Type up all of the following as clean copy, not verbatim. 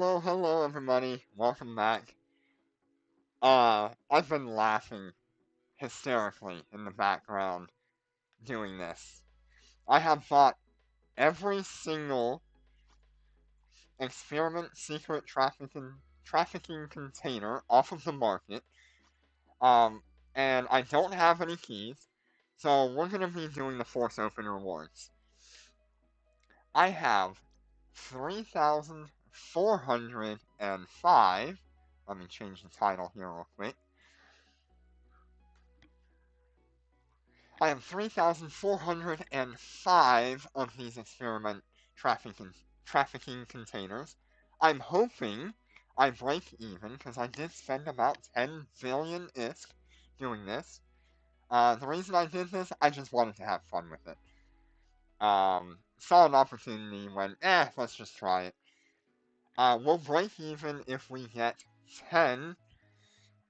Hello everybody. Welcome back. I've been laughing hysterically in the background doing this. I have bought every single experiment secret trafficking container off of the market. Um, and I don't have any keys, so we're gonna be doing the force open rewards. I have 3,405. Let me change the title here real quick. I have 3,405 of these experiment trafficking containers. I'm hoping I break even because I did spend about 10 billion ISK doing this. The reason I did this, I just wanted to have fun with it. Saw an opportunity, went, let's just try it. We'll break even if we get 10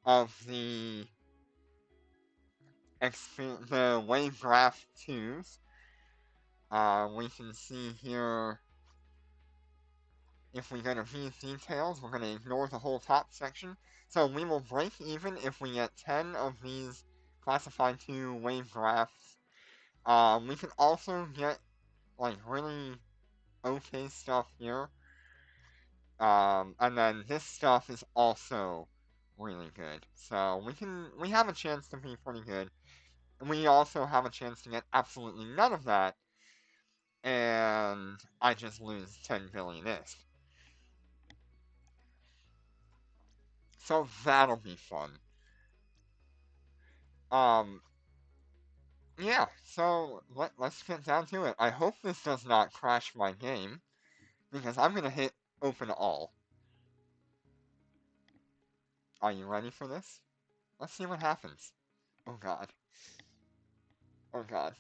of the wave graph 2s. We can see here, if we go to these details, we're going to ignore the whole top section. So we will break even if we get 10 of these classified 2 wave graphs. We can also get, like, really okay stuff here. And then this stuff is also really good. So we have a chance to be pretty good. And we also have a chance to get absolutely none of that, and I just lose 10 billion ISK. So that'll be fun. Um, yeah, so let's get down to it. I hope this does not crash my game, because I'm gonna hit open all. Are you ready for this? Let's see what happens. Oh god. Oh god.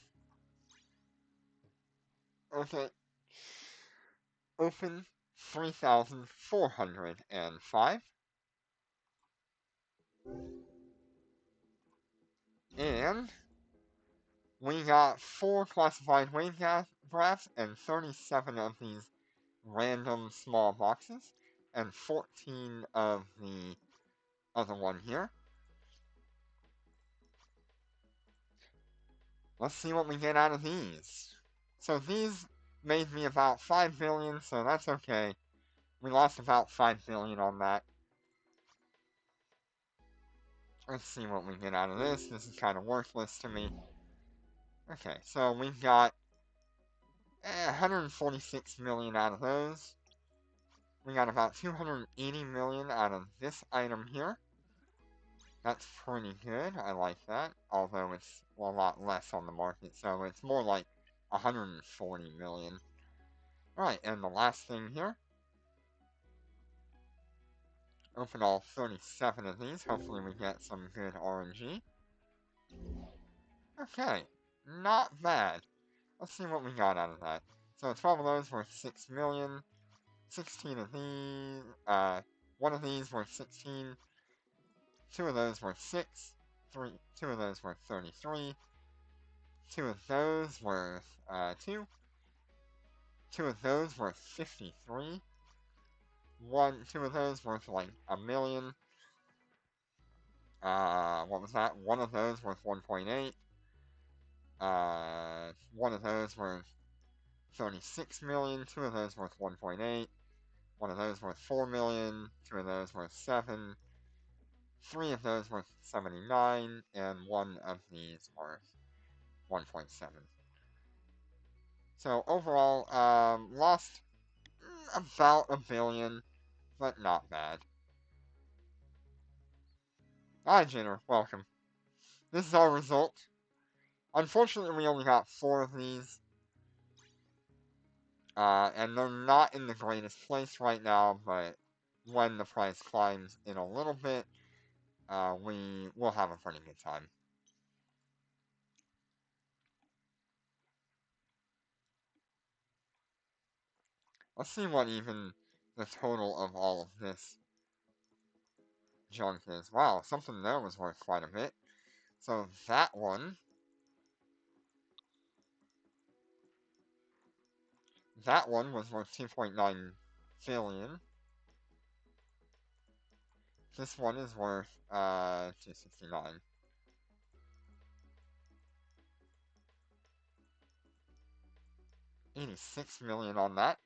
Okay. Open 3,405. And we got 4 classified wave graphs and 37 of these random small boxes, and 14 of the other one here. Let's see what we get out of these. So these made me about 5 billion, so that's okay. We lost about 5 billion on that. Let's see what we get out of this. This is kind of worthless to me. Okay, so we've got 146 million out of those. We got about 280 million out of this item here. That's pretty good. I like that. Although it's a lot less on the market, so it's more like 140 million. Alright, and the last thing here. Open all 37 of these. Hopefully we get some good RNG. Okay, not bad. Let's see what we got out of that. So 12 of those worth 6 million. 16 of these, one of these worth 16. 2 of those worth 6. 2 of those worth 33. 2 of those worth, 2. 2 of those worth 53. 2 of those worth like a million. What was that? 1 of those worth 1.8. 1 of those worth 36 million. 2 of those worth 1.8. 1 of those worth 4 million. 2 of those worth 7. 3 of those worth 79, and 1 of these worth 1.7. So overall, lost about a billion, but not bad. Hi, Jenner, welcome. This is our result. Unfortunately, we only got 4 of these, and they're not in the greatest place right now, but when the price climbs in a little bit, we will have a pretty good time. Let's see what even the total of all of this junk is. Wow, something there was worth quite a bit. So that one was worth 2.9 billion. this one is worth 269. 86 million on that.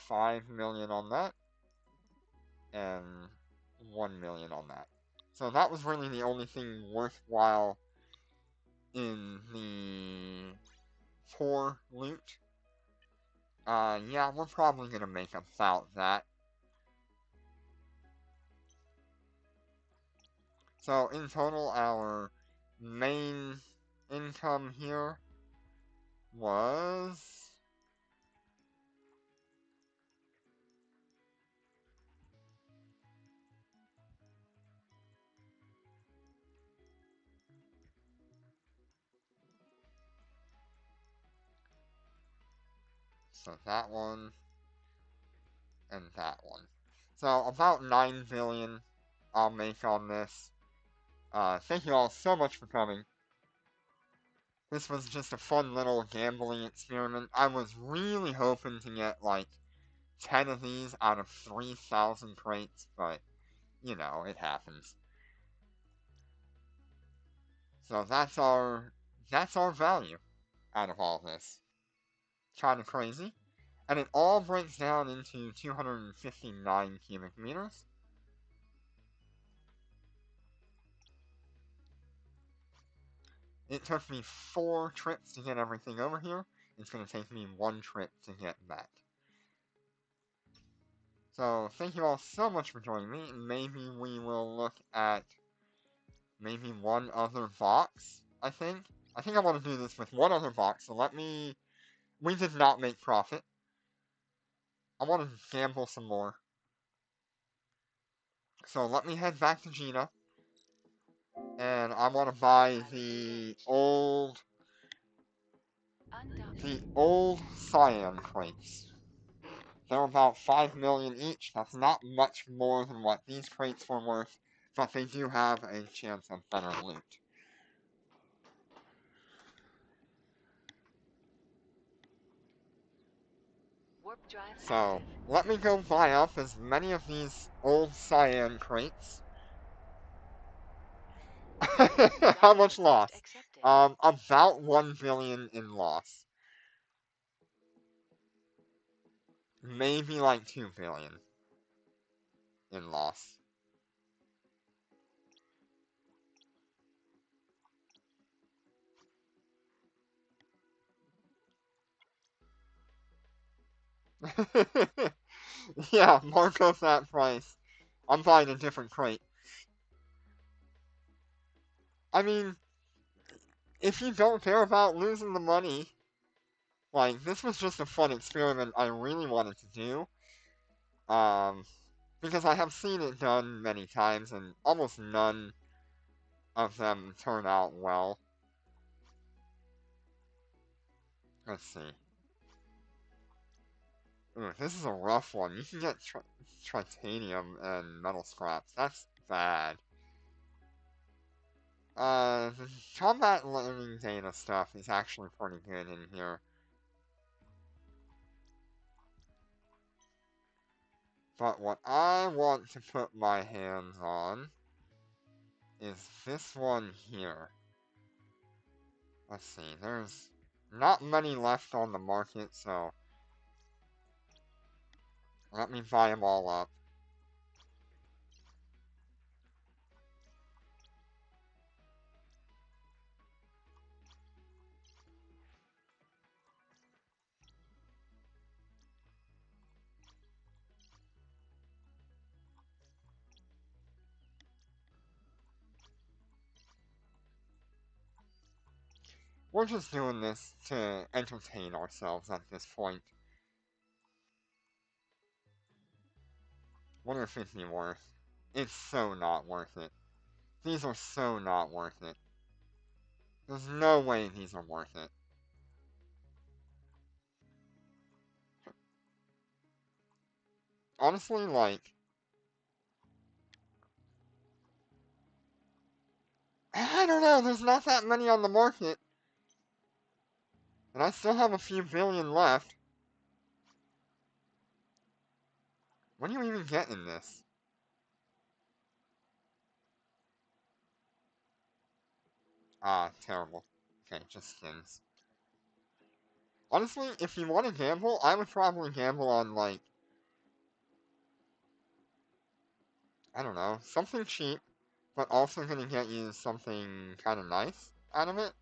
5 million on that. And 1 million on that. So that was really the only thing worthwhile in the poor loot. Yeah, we're probably gonna make about that. So in total, our main income here was so that one and that one. So about 9 billion I'll make on this. Thank you all so much for coming. This was just a fun little gambling experiment. I was really hoping to get like 10 of these out of 3,000 crates, but you know, it happens. So that's our value out of all this. Kind of crazy. And it all breaks down into 259 cubic meters. It took me 4 trips to get everything over here. It's going to take me 1 trip to get back. So thank you all so much for joining me. Maybe we will look at maybe one other box, I think. I think I want to do this with one other box, so we did not make profit. I want to gamble some more. So let me head back to Gina, and I want to buy the old cyan crates. They're about 5 million each. That's not much more than what these crates were worth, but they do have a chance of better loot. So, let me go buy up as many of these old cyan crates. How much loss? About 1 billion in loss. Maybe like 2 billion in loss. Yeah, mark off that price. I'm buying a different crate. I mean, if you don't care about losing the money, like, this was just a fun experiment I really wanted to do. Because I have seen it done many times, and almost none of them turn out well. Let's see. Ooh, this is a rough one. You can get titanium and metal scraps. That's bad. The combat learning data stuff is actually pretty good in here. But what I want to put my hands on is this one here. Let's see, there's not many left on the market, so let me buy them all up. We're just doing this to entertain ourselves at this point. What if it's worth? It's so not worth it. These are so not worth it. There's no way these are worth it. Honestly, like, I don't know, there's not that many on the market. And I still have a few billion left. What do you even get in this? Ah, terrible. Okay, just skins. Honestly, if you want to gamble, I would probably gamble on, like, I don't know, something cheap, but also gonna get you something kind of nice out of it.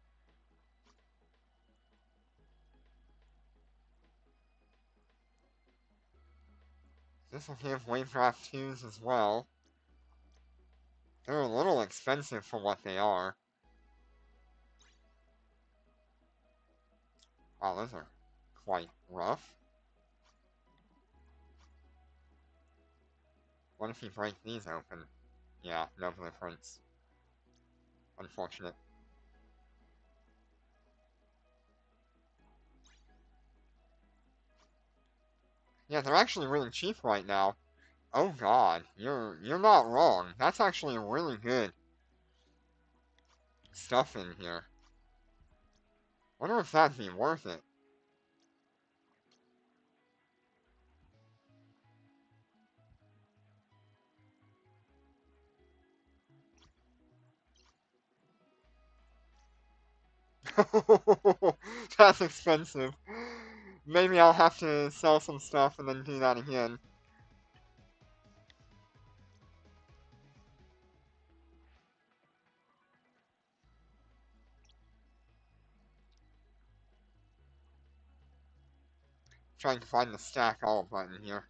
This will give Wavecraft 2s as well. They're a little expensive for what they are. Wow, those are quite rough. What if you break these open? Yeah, no blueprints. Unfortunate. Yeah, they're actually really cheap right now. Oh god, you're not wrong. That's actually really good stuff in here. Wonder if that'd be worth it. That's expensive. Maybe I'll have to sell some stuff and then do that again. Trying to find the stack all button here.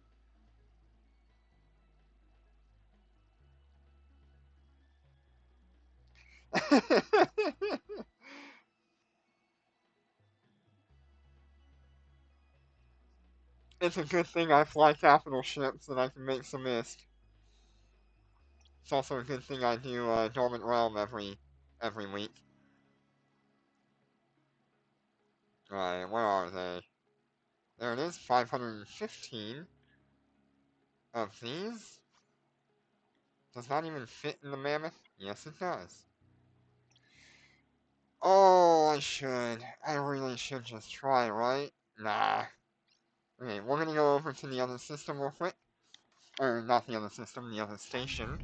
It's a good thing I fly capital ships and I can make some ISK. It's also a good thing I do Dormant Realm every week. Alright, where are they? There it is, 515 of these. Does that even fit in the mammoth? Yes, it does. Oh, I should. I really should just try, right? Nah. Okay, we're gonna go over to the other system real quick. Or, not the other system, the other station.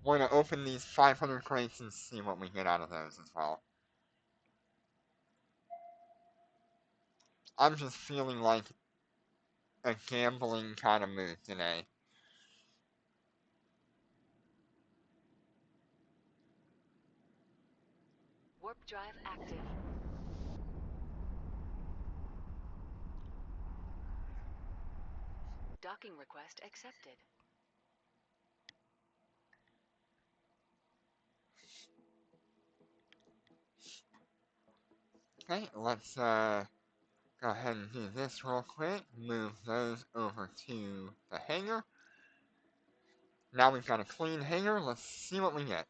We're gonna open these 500 crates and see what we get out of those as well. I'm just feeling like a gambling kind of mood today. Warp drive active. Docking request accepted. Okay, let's go ahead and do this real quick. Move those over to the hangar. Now we've got a clean hangar. Let's see what we get.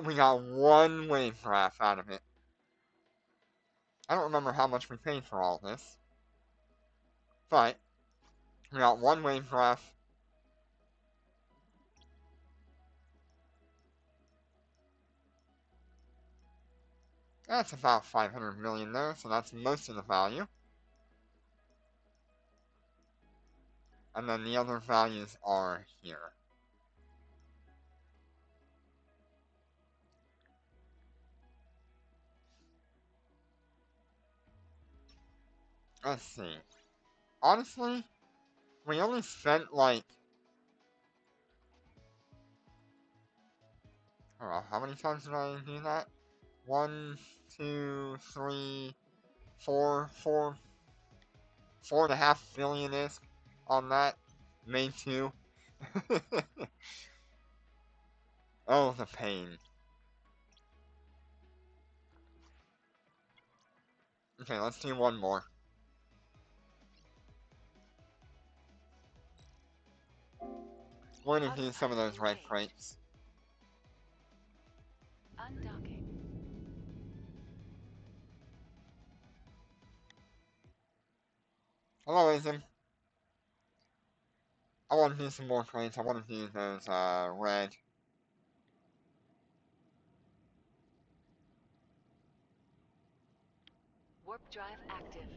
We got one wave graph out of it. I don't remember how much we paid for all this. But, we got one wave graph. That's about 500 million there, so that's most of the value. And then the other values are here. Let's see. Honestly, we only spent like... I don't know, how many times did I do that? 1, 2, 3, 4.5 billion ISK on that. Made 2. Oh, the pain. Okay, let's do one more. We're gonna do some of those red crates. Undocking. Hello, Ism. I want to do some more crates. I want to do those red drive active.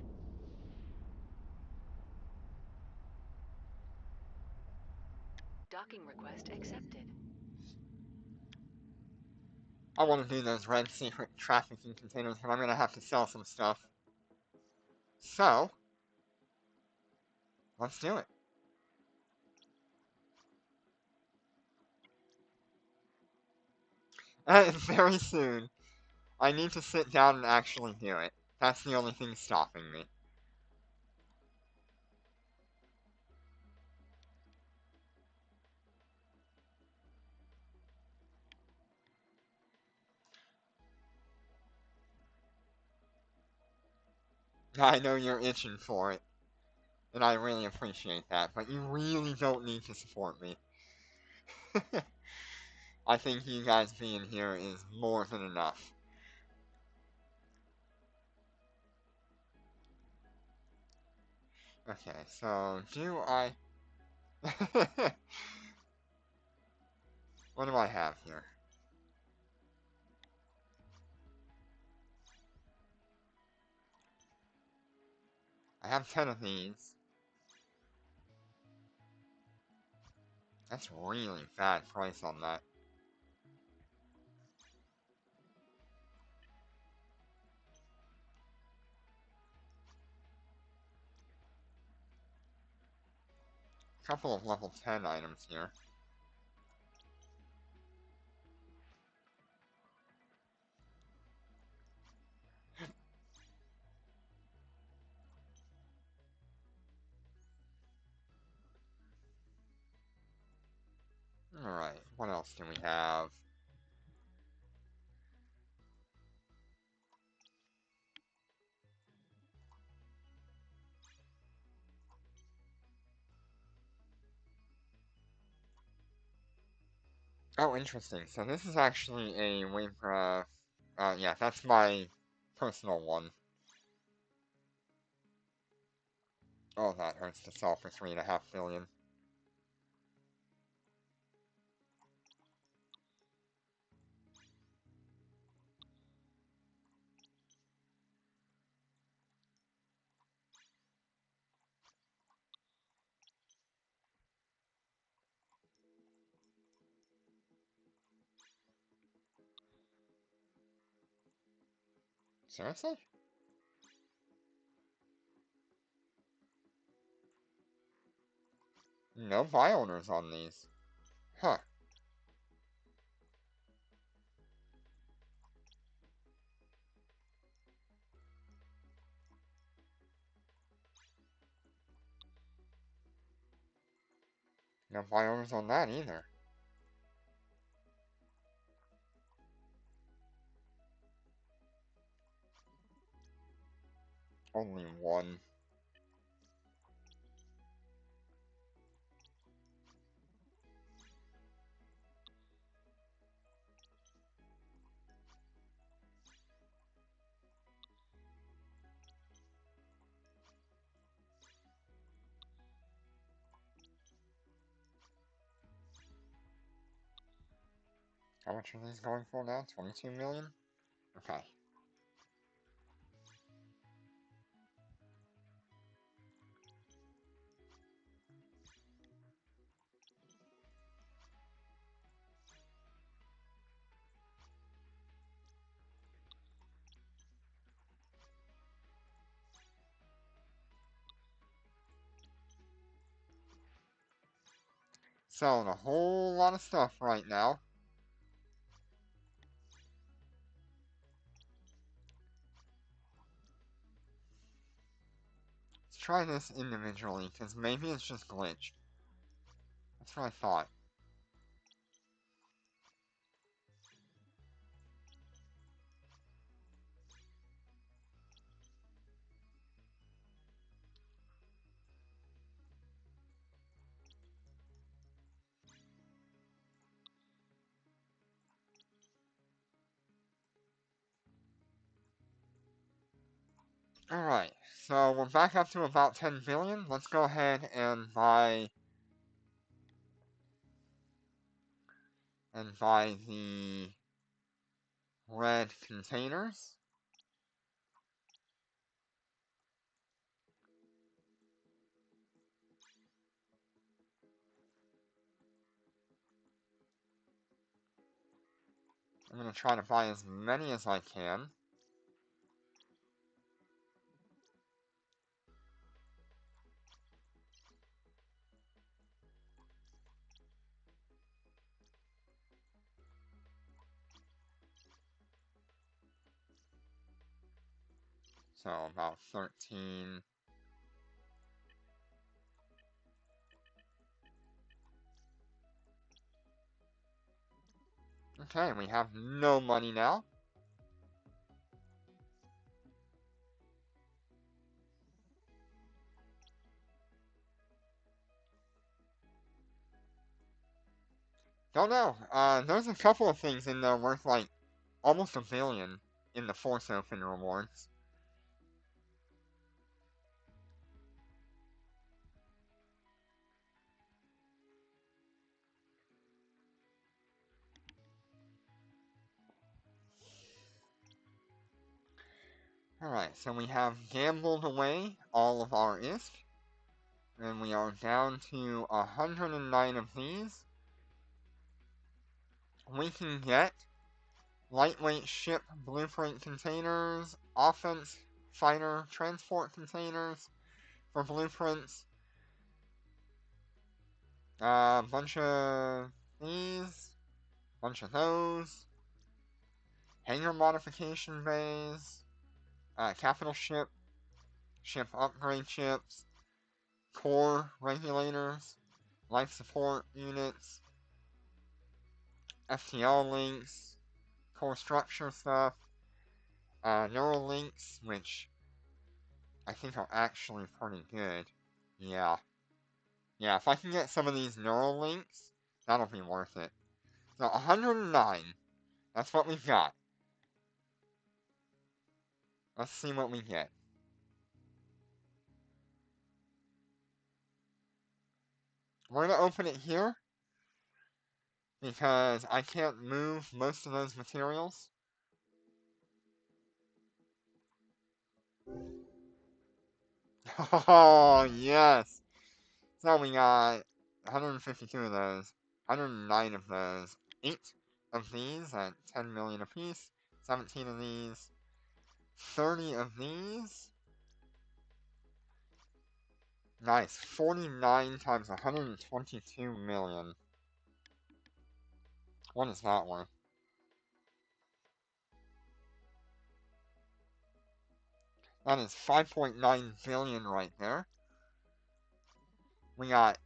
Docking request accepted. I want to do those red secret trafficking containers, but I'm going to have to sell some stuff. So, let's do it. And very soon, I need to sit down and actually do it. That's the only thing stopping me. I know you're itching for it, and I really appreciate that, but you really don't need to support me. I think you guys being here is more than enough. Okay, so do I... What do I have here? I have 10 of these. That's really bad price on that. Couple of level 10 items here. Alright, what else do we have? Oh, interesting. So this is actually a Waycraft. Yeah, that's my personal one. Oh, that hurts to sell for 3.5 billion. Seriously? No buy owners on these. Huh. No buy owners on that either. Only one. How much are these going for now? 22 million? Okay. Selling a whole lot of stuff right now. Let's try this individually, because maybe it's just glitched. That's what I thought. Alright, so we're back up to about 10 billion. Let's go ahead and buy the red containers. I'm going to try to buy as many as I can. So about 13. Okay, we have no money now. Don't know. There's a couple of things in there worth like almost $1 billion in the Force Open rewards. Alright, so we have gambled away all of our ISK. And we are down to 109 of these. We can get lightweight ship blueprint containers, offense fighter transport containers for blueprints, a bunch of these, bunch of those, hangar modification bays, capital ship, ship upgrade ships, core regulators, life support units, FTL links, core structure stuff, neural links, which I think are actually pretty good. Yeah. Yeah, if I can get some of these neural links, that'll be worth it. So 109. That's what we've got. Let's see what we get. We're gonna open it here because I can't move most of those materials. Oh, yes. So we got 152 of those, 109 of those, 8 of these at 10 million apiece, 17 of these, 30 of these. Nice. 49 times 122 million. What is that worth? That is 5.9 billion right there. We got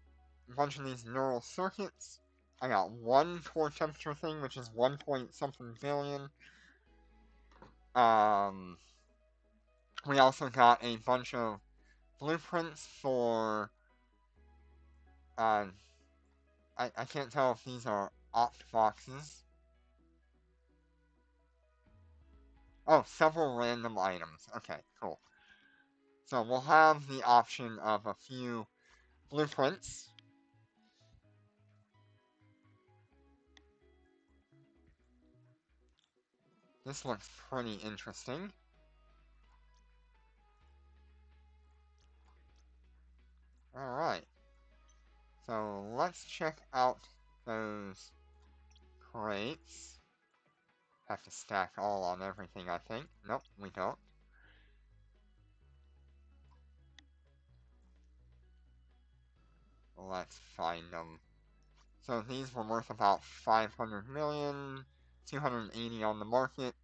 a bunch of these neural circuits. I got one core temperature thing, which is 1 point something billion. We also got a bunch of blueprints for, I can't tell if these are opt boxes. Oh, several random items. Okay, cool. So we'll have the option of a few blueprints. This looks pretty interesting. Alright. So let's check out those crates. Have to stack all on everything, I think. Nope, we don't. Let's find them. So these were worth about 500 million, 280 on the market.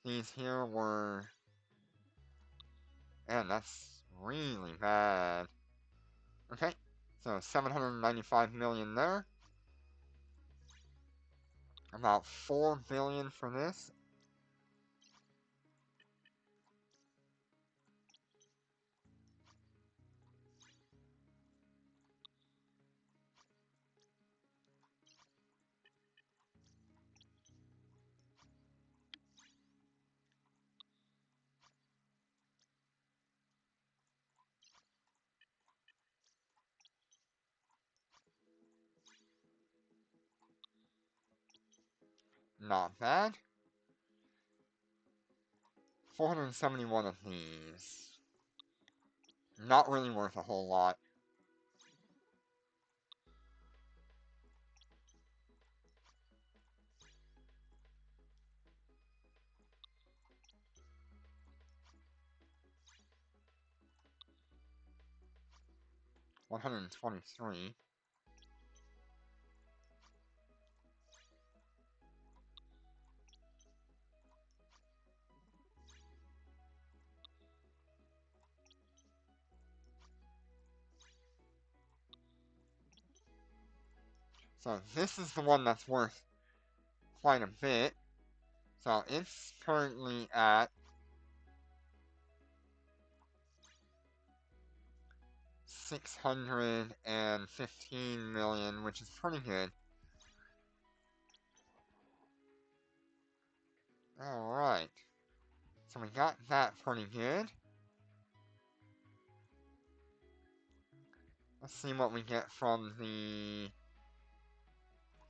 These here were... Man, that's really bad. Okay, so 795 million there. About 4 billion for this. Not bad. 471 of these. Not really worth a whole lot. 123. So this is the one that's worth quite a bit. So it's currently at 615 million, which is pretty good. Alright. So we got that pretty good. Let's see what we get from the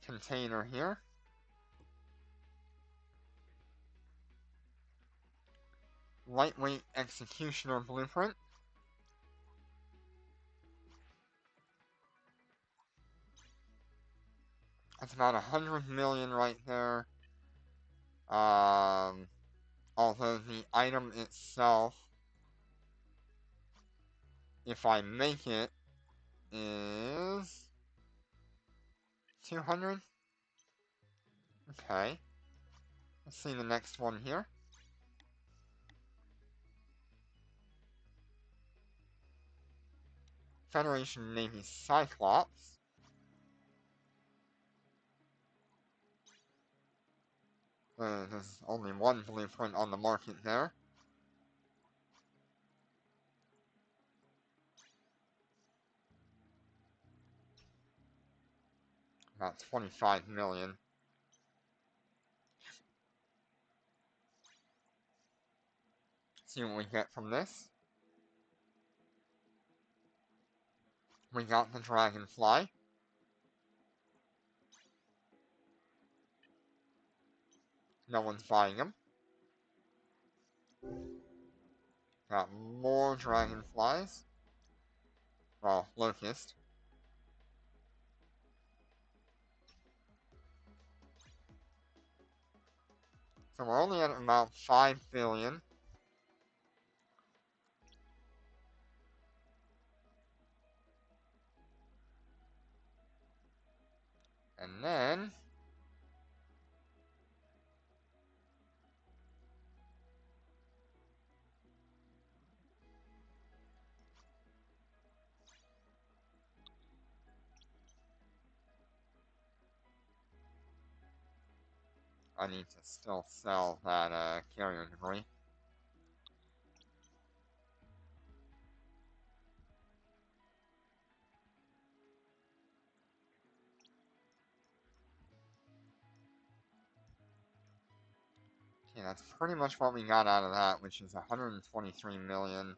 container here. Lightweight executioner blueprint. That's about 100 million right there. Although the item itself, if I make it, is 200. Okay. Let's see the next one here. Federation Navy Cyclops. There's only one blueprint on the market there. About 25 million. See what we get from this. We got the Dragonfly. No one's buying them. Got more Dragonflies. Well, Locust. So we're only at about 5 billion. And then I need to still sell that carrier debris. Okay, that's pretty much what we got out of that, which is 123 million.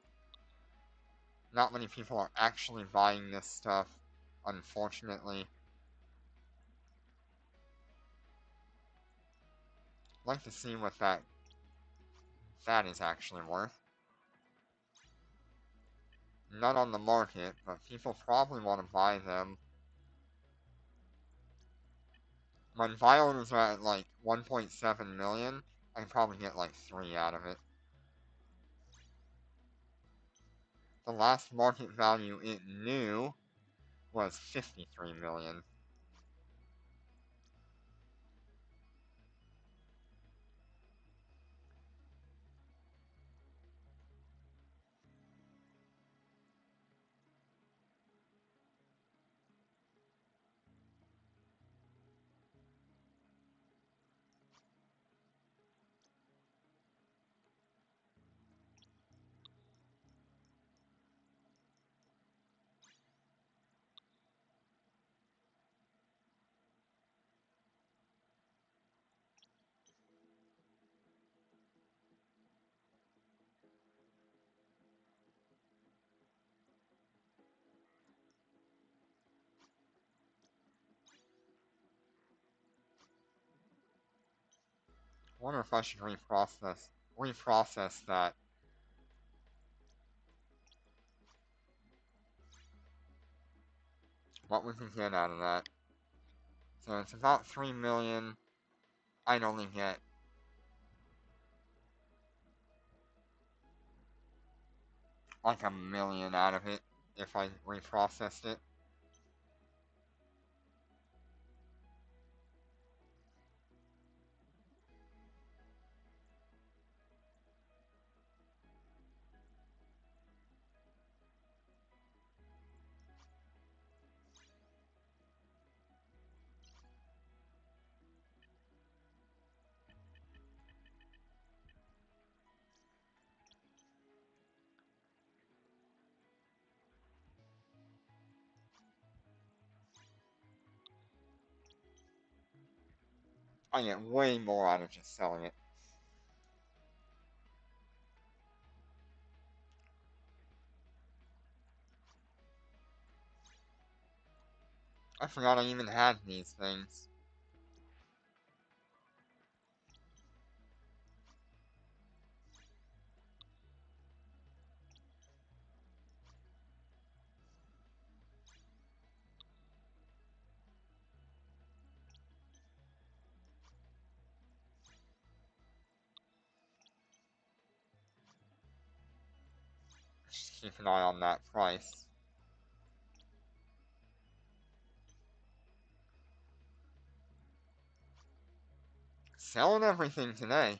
Not many people are actually buying this stuff, unfortunately. I'd like to see what that is actually worth. Not on the market, but people probably want to buy them. When Violet is at like 1.7 million, I can probably get like 3 out of it. The last market value it knew was 53 million. I wonder if I should reprocess that. What we can get out of that. So it's about 3 million. I'd only get like 1 million out of it, if I reprocessed it. I get way more out of just selling it. I forgot I even had these things. Just keep an eye on that price. Selling everything today.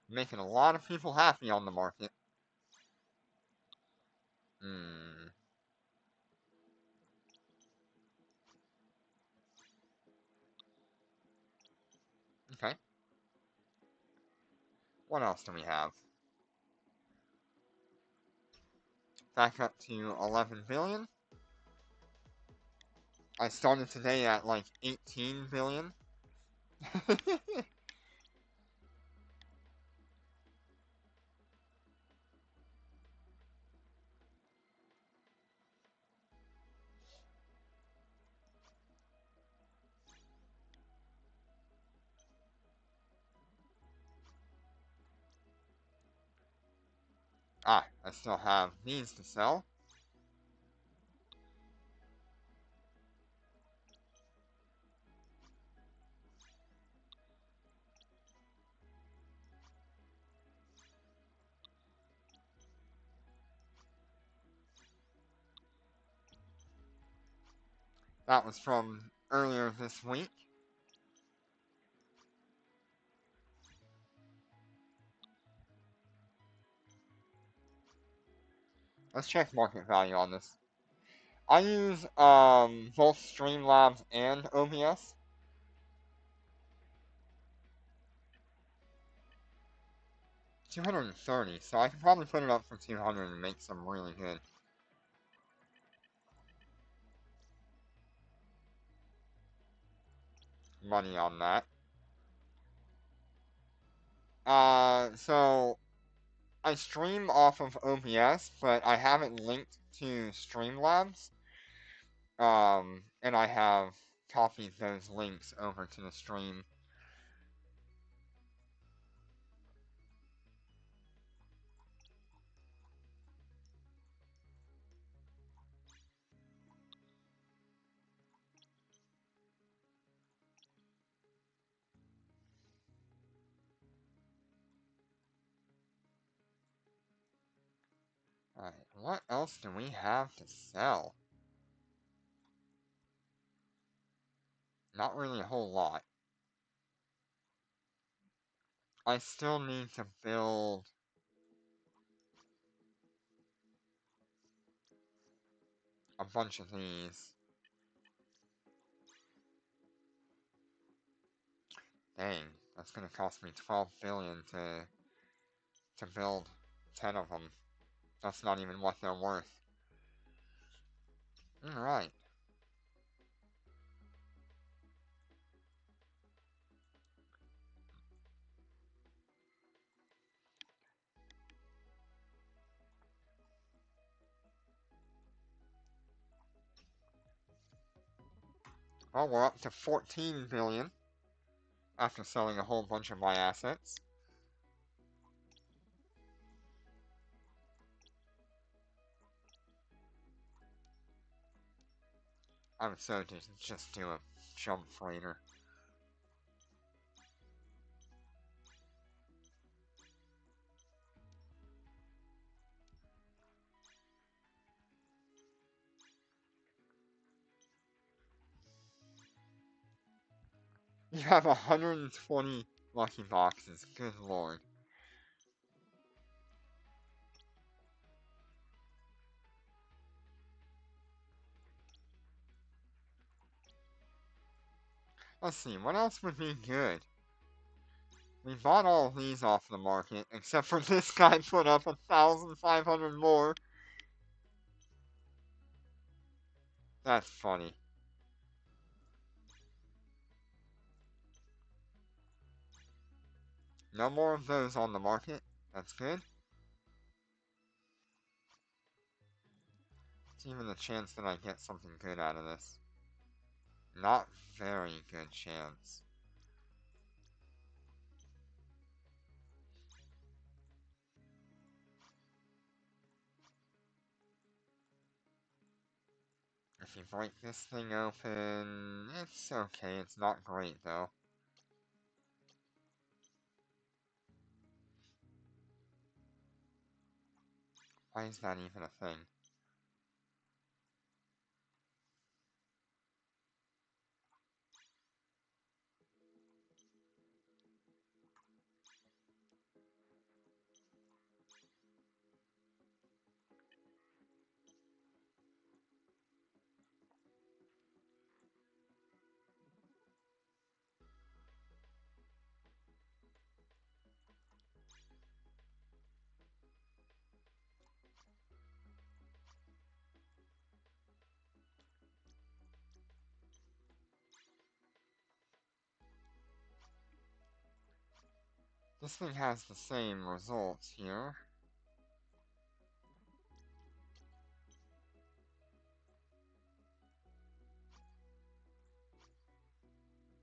Making a lot of people happy on the market. Hmm. Okay. What else do we have? Back up to 11 billion. I started today at like 18 billion. Ah, I still have these to sell. That was from earlier this week. Let's check market value on this. I use both Streamlabs and OBS. 230, so I could probably put it up for 200 and make some really good money on that. So I stream off of OBS, but I have it linked to Streamlabs. And I have copied those links over to the stream. Alright, what else do we have to sell? Not really a whole lot. I still need to build a bunch of these. Dang, that's gonna cost me 12 billion to build 10 of them. That's not even what they're worth. Alright. Well, we're up to 14 billion after selling a whole bunch of my assets. I would so just do a jump freighter. You have 120 lucky boxes. Good lord. Let's see, what else would be good? We bought all of these off the market, except for this guy put up 1,500 more. That's funny. No more of those on the market. That's good. It's even a chance that I get something good out of this. Not very good chance. If you break this thing open, it's okay. It's not great, though. Why is that even a thing? This thing has the same results here.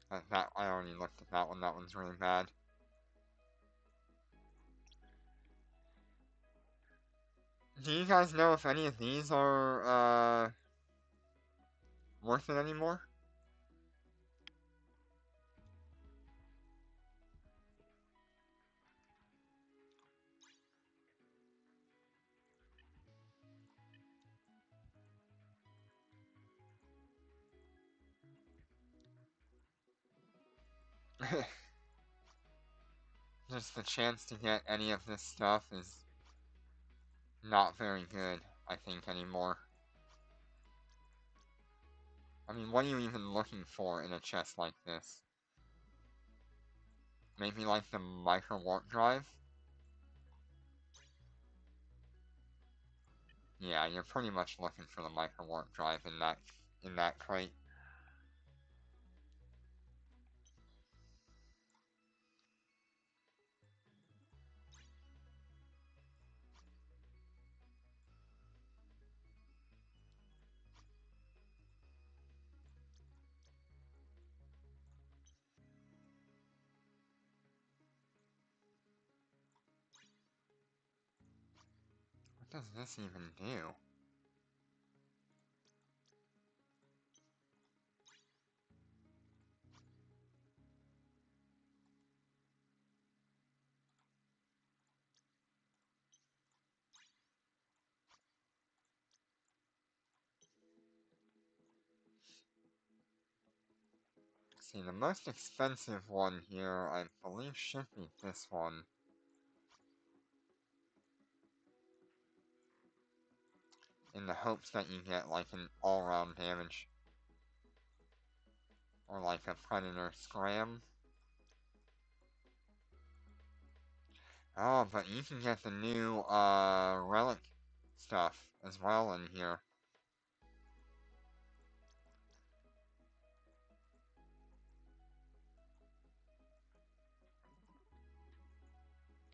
I already looked at that one. That one's really bad. Do you guys know if any of these are, worth it anymore? Just the chance to get any of this stuff is not very good, I think, anymore. I mean, what are you even looking for in a chest like this? Maybe like the micro warp drive? Yeah, you're pretty much looking for the micro warp drive in that crate. What does this even do? See, the most expensive one here, I believe, should be this one. In the hopes that you get, like, an all-round damage. Or like a Predator Scram. Oh, but you can get the new, relic stuff as well in here.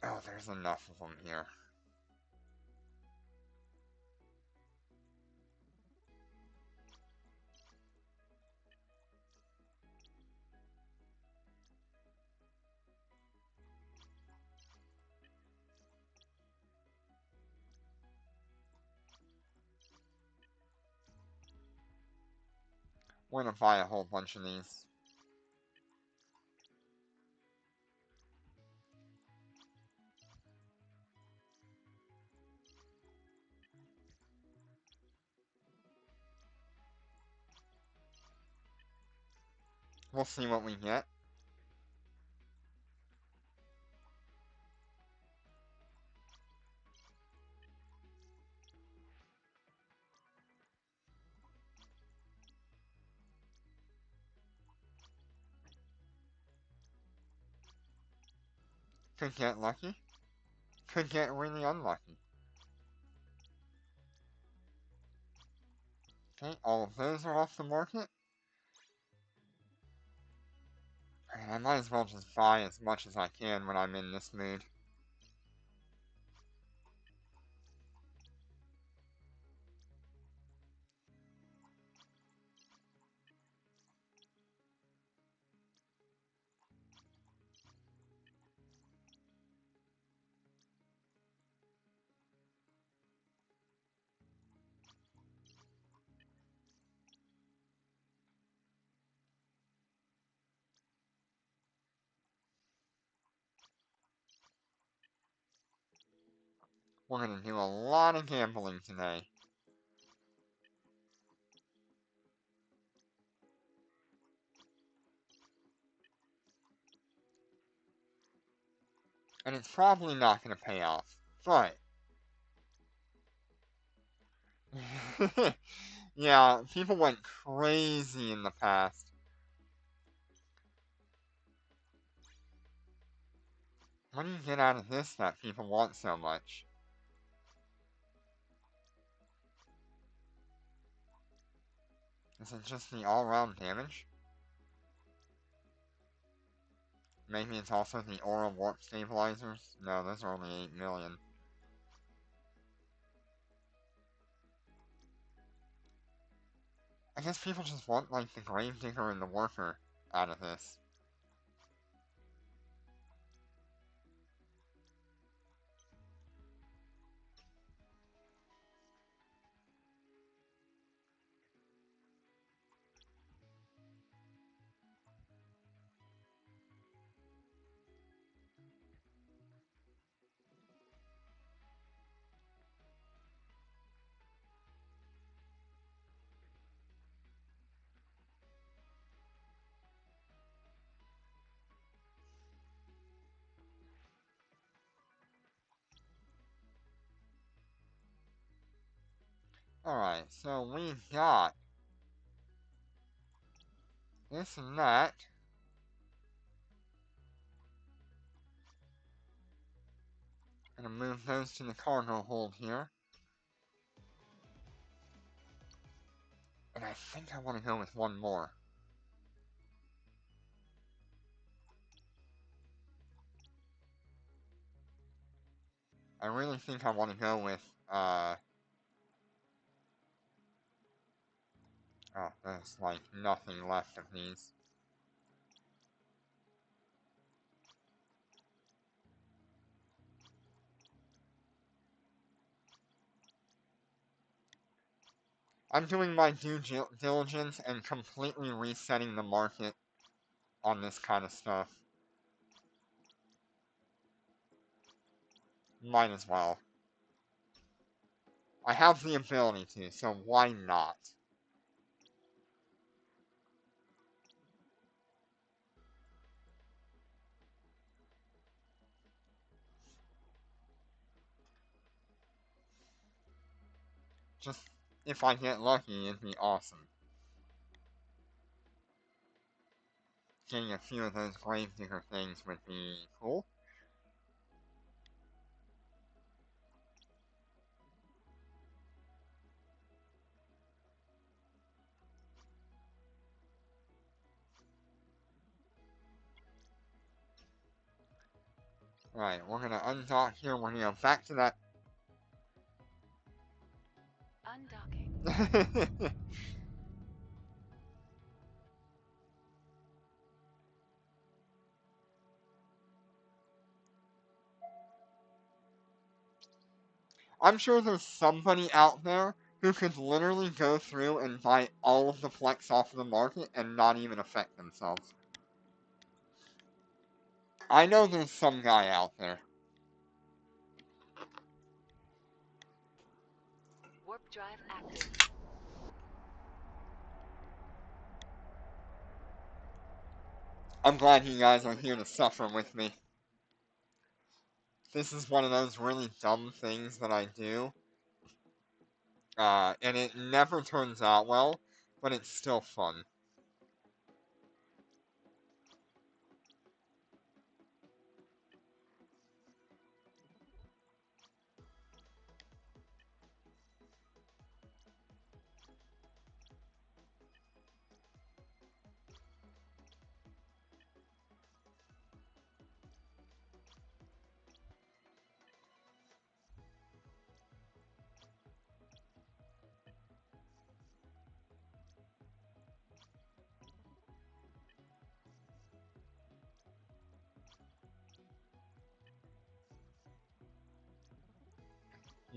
Oh, there's enough of them here. We're gonna buy a whole bunch of these. We'll see what we get. Could get lucky. Could get really unlucky. Okay, all of those are off the market. And I might as well just buy as much as I can when I'm in this mood. We're gonna do a lot of gambling today. And it's probably not gonna pay off. But yeah, people went crazy in the past. What do you get out of this that people want so much? Is it just the all-round damage? Maybe it's also the aura warp stabilizers? No, those are only 8 million. I guess people just want, like, the Gravedigger and the Worker out of this. Alright, so we got this and that. Gonna move those to the cargo hold here. And I think I want to go with one more. I really think I want to go with, oh, there's like nothing left of these. I'm doing my due diligence and completely resetting the market on this kind of stuff. Might as well. I have the ability to, so why not? Just, if I get lucky, it'd be awesome. Getting a few of those Gravedigger things would be cool. Right, we're gonna undock here, we're gonna go back to that. Undocking. I'm sure there's somebody out there who could literally go through and buy all of the Plex off of the market and not even affect themselves. I know there's some guy out there. Warp drive active. I'm glad you guys are here to suffer with me. This is one of those really dumb things that I do. And it never turns out well, but it's still fun.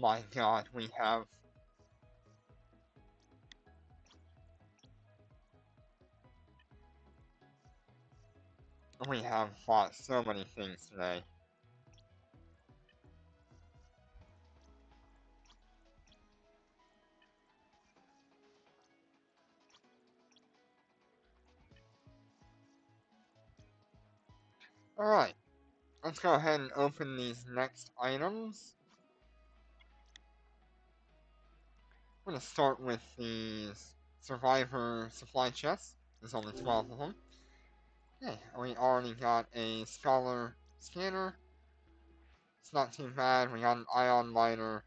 My god, we have fought so many things today. Alright, let's go ahead and open these next items. I'm gonna start with these Survivor supply chests. There's only 12 of them. Okay, we already got a Scholar scanner. It's not too bad. We got an Ion Miner.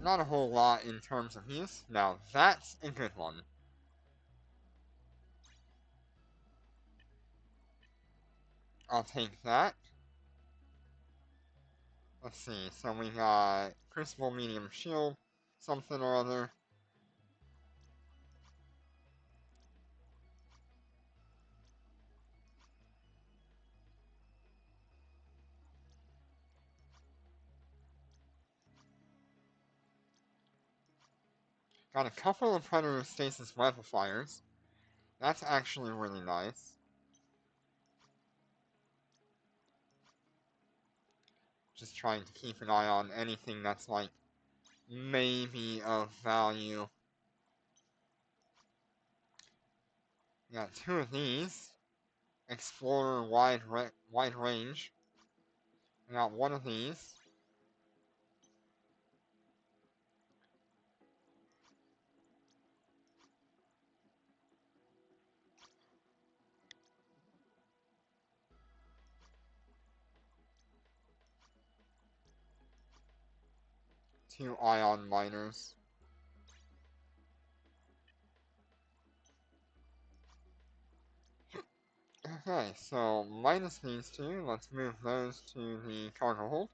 Not a whole lot in terms of use. Now, that's a good one. I'll take that. Let's see, so we got Crucible Medium Shield, something or other. Got a couple of Predator Stasis Amplifiers. That's actually really nice. Just trying to keep an eye on anything that's like maybe of value. We got two of these. Explorer wide range. We got one of these. Two ion miners. Okay, so minus these two, let's move those to the cargo hold.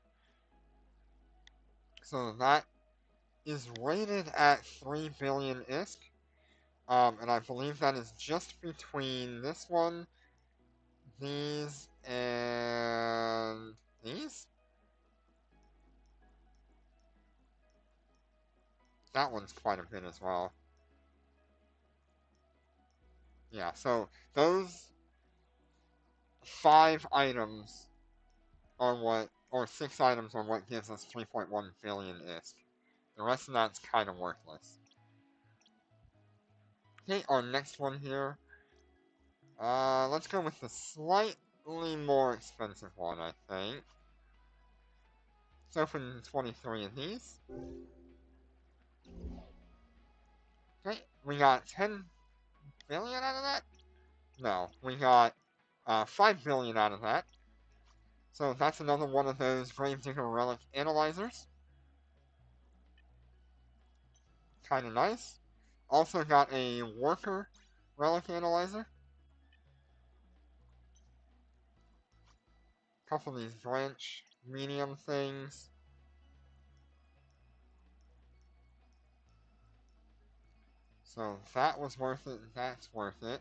So that is rated at 3 billion ISK. And I believe that is just between this one, these, and these? That one's quite a bit as well. Yeah, so those 5 items are what, or 6 items are what gives us 3.1 billion ISK. The rest of that's kind of worthless. Okay, our next one here. Let's go with the slightly more expensive one, I think. Let's open 23 of these. Okay, we got 10 billion out of that? No, we got 5 billion out of that. So that's another one of those Gravedigger Relic Analyzers. Kinda nice. Also got a Worker Relic Analyzer. Couple of these branch medium things. So that was worth it, that's worth it.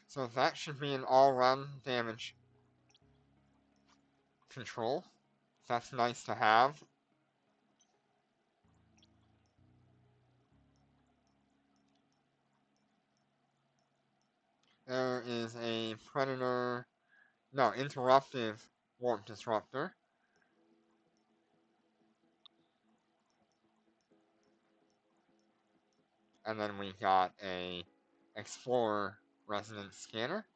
So that should be an all-round damage. control. That's nice to have. There is a Predator, no, Interruptive Warp Disruptor. And then we got a Explorer Resonance Scanner.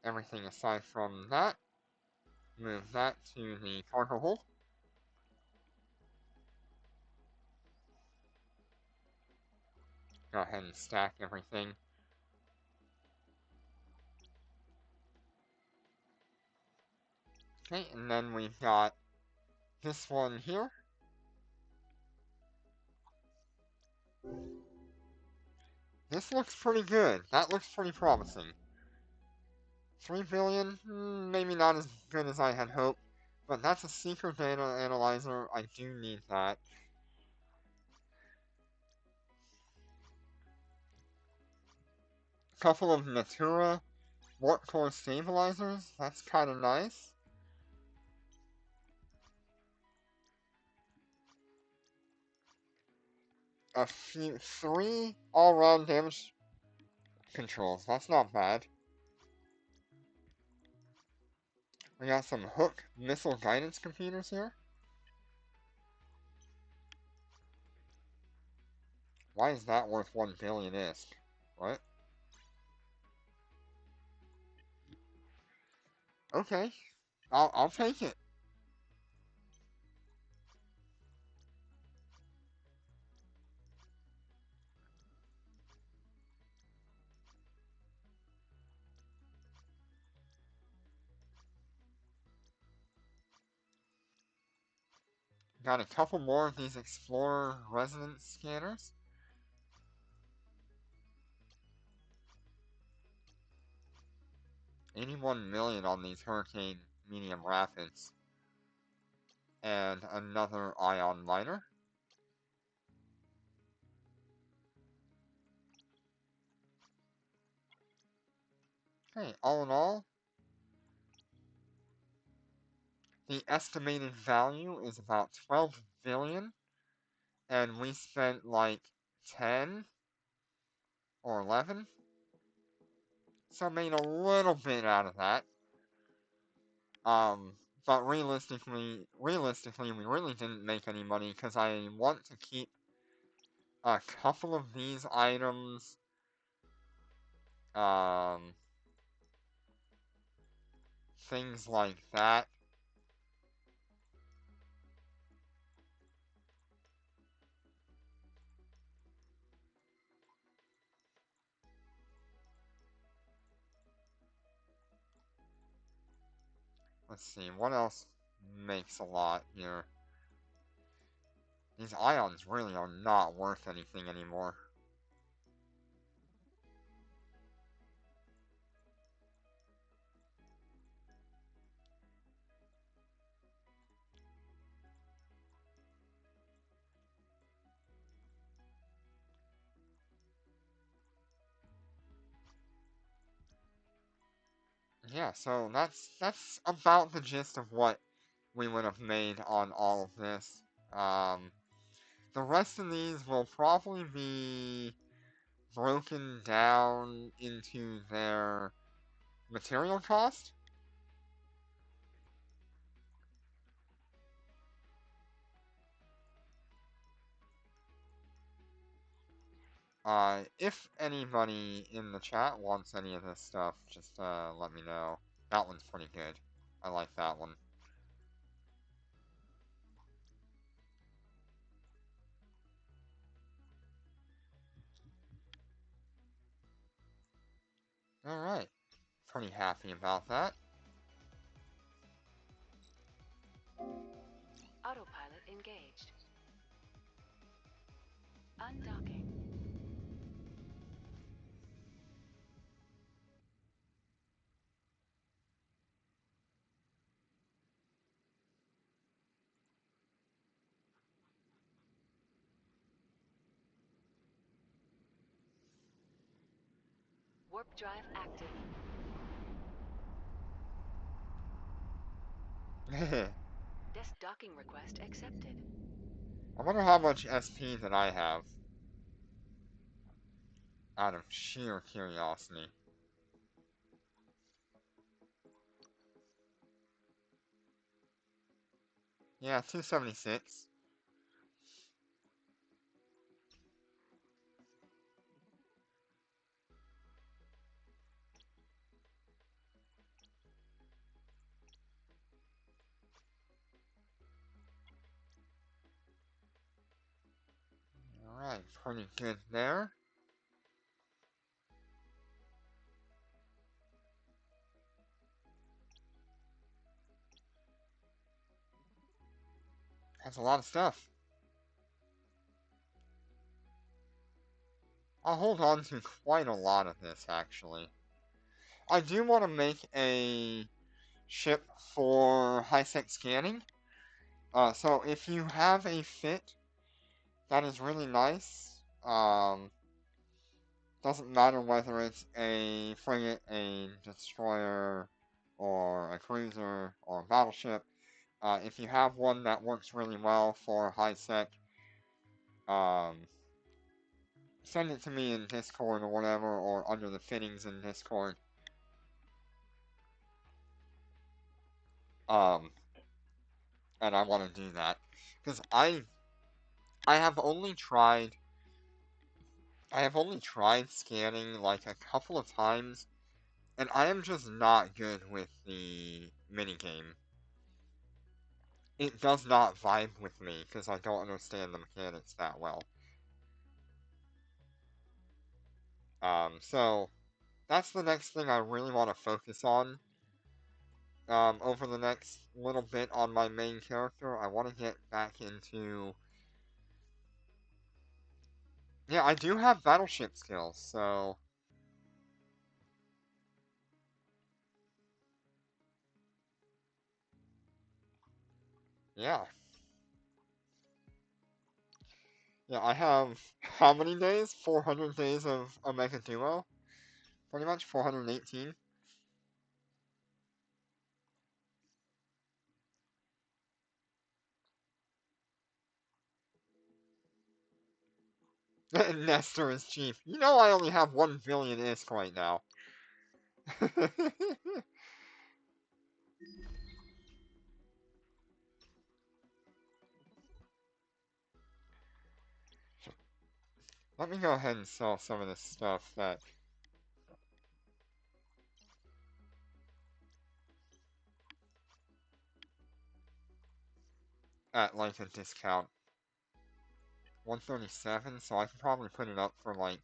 Everything aside from that, move that to the cargo hold. Go ahead and stack everything. Okay, and then we've got this one here. This looks pretty good. That looks pretty promising. 3 billion, maybe not as good as I had hoped, but that's a secret data analyzer. I do need that. Couple of Natura warp core stabilizers. That's kind of nice. Three all-round damage controls. That's not bad. We got some Hook missile guidance computers here. Why is that worth 1 billion ISK? What? Okay, I'll take it. Got a couple more of these Explorer resonance scanners. 81 million on these Hurricane medium rapids. And another ion miner. Okay, all in all, the estimated value is about 12 billion, and we spent like 10 or 11. So made a little bit out of that. But realistically, we really didn't make any money because I want to keep a couple of these items. Um, Things like that. Let's see, what else makes a lot here? These ions really are not worth anything anymore. Yeah, so that's about the gist of what we would have made on all of this. Um, the rest of these will probably be broken down into their material cost. If anybody in the chat wants any of this stuff, just let me know. That one's pretty good. I like that one. Alright, pretty happy about that. Autopilot engaged. Undocking. Warp drive active. I This docking request accepted. wonder how much SP that I have, out of sheer curiosity. Yeah, 276. Alright, pretty good there. That's a lot of stuff. I'll hold on to quite a lot of this, actually. I do want to make a ship for high-sec scanning. So if you have a fit that is really nice, doesn't matter whether it's a frigate, a destroyer, or a cruiser, or a battleship. If you have one that works really well for high-sec, um, send it to me in Discord or whatever, or under the fittings in Discord. Um, and I want to do that because I have only tried scanning like a couple of times, and I am just not good with the minigame. It does not vibe with me because I don't understand the mechanics that well. So that's the next thing I really want to focus on. Over the next little bit on my main character, I want to get back into. Yeah, I do have battleship skills, so yeah. Yeah, I have how many days? 400 days of Omega Duo? Pretty much 418. Nestor is cheap. You know I only have 1 billion ISK right now. Let me go ahead and sell some of this stuff that at like a discount. 137, so I can probably put it up for like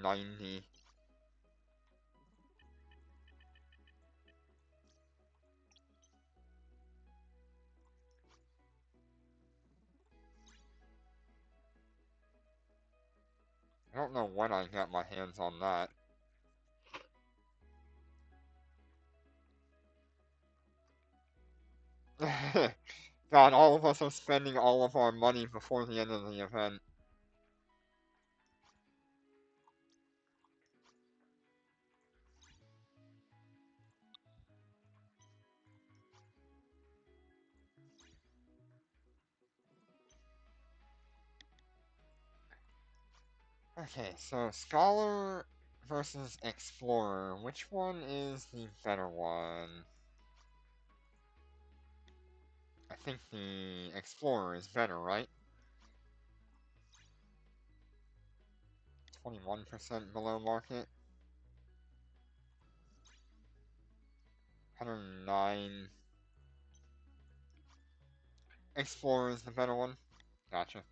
90. I don't know when I got my hands on that. God, all of us are spending all of our money before the end of the event. Okay, so Scholar versus Explorer. Which one is the better one? I think the Explorer is better, right? 21% below market. 109. Explorer is the better one. Gotcha.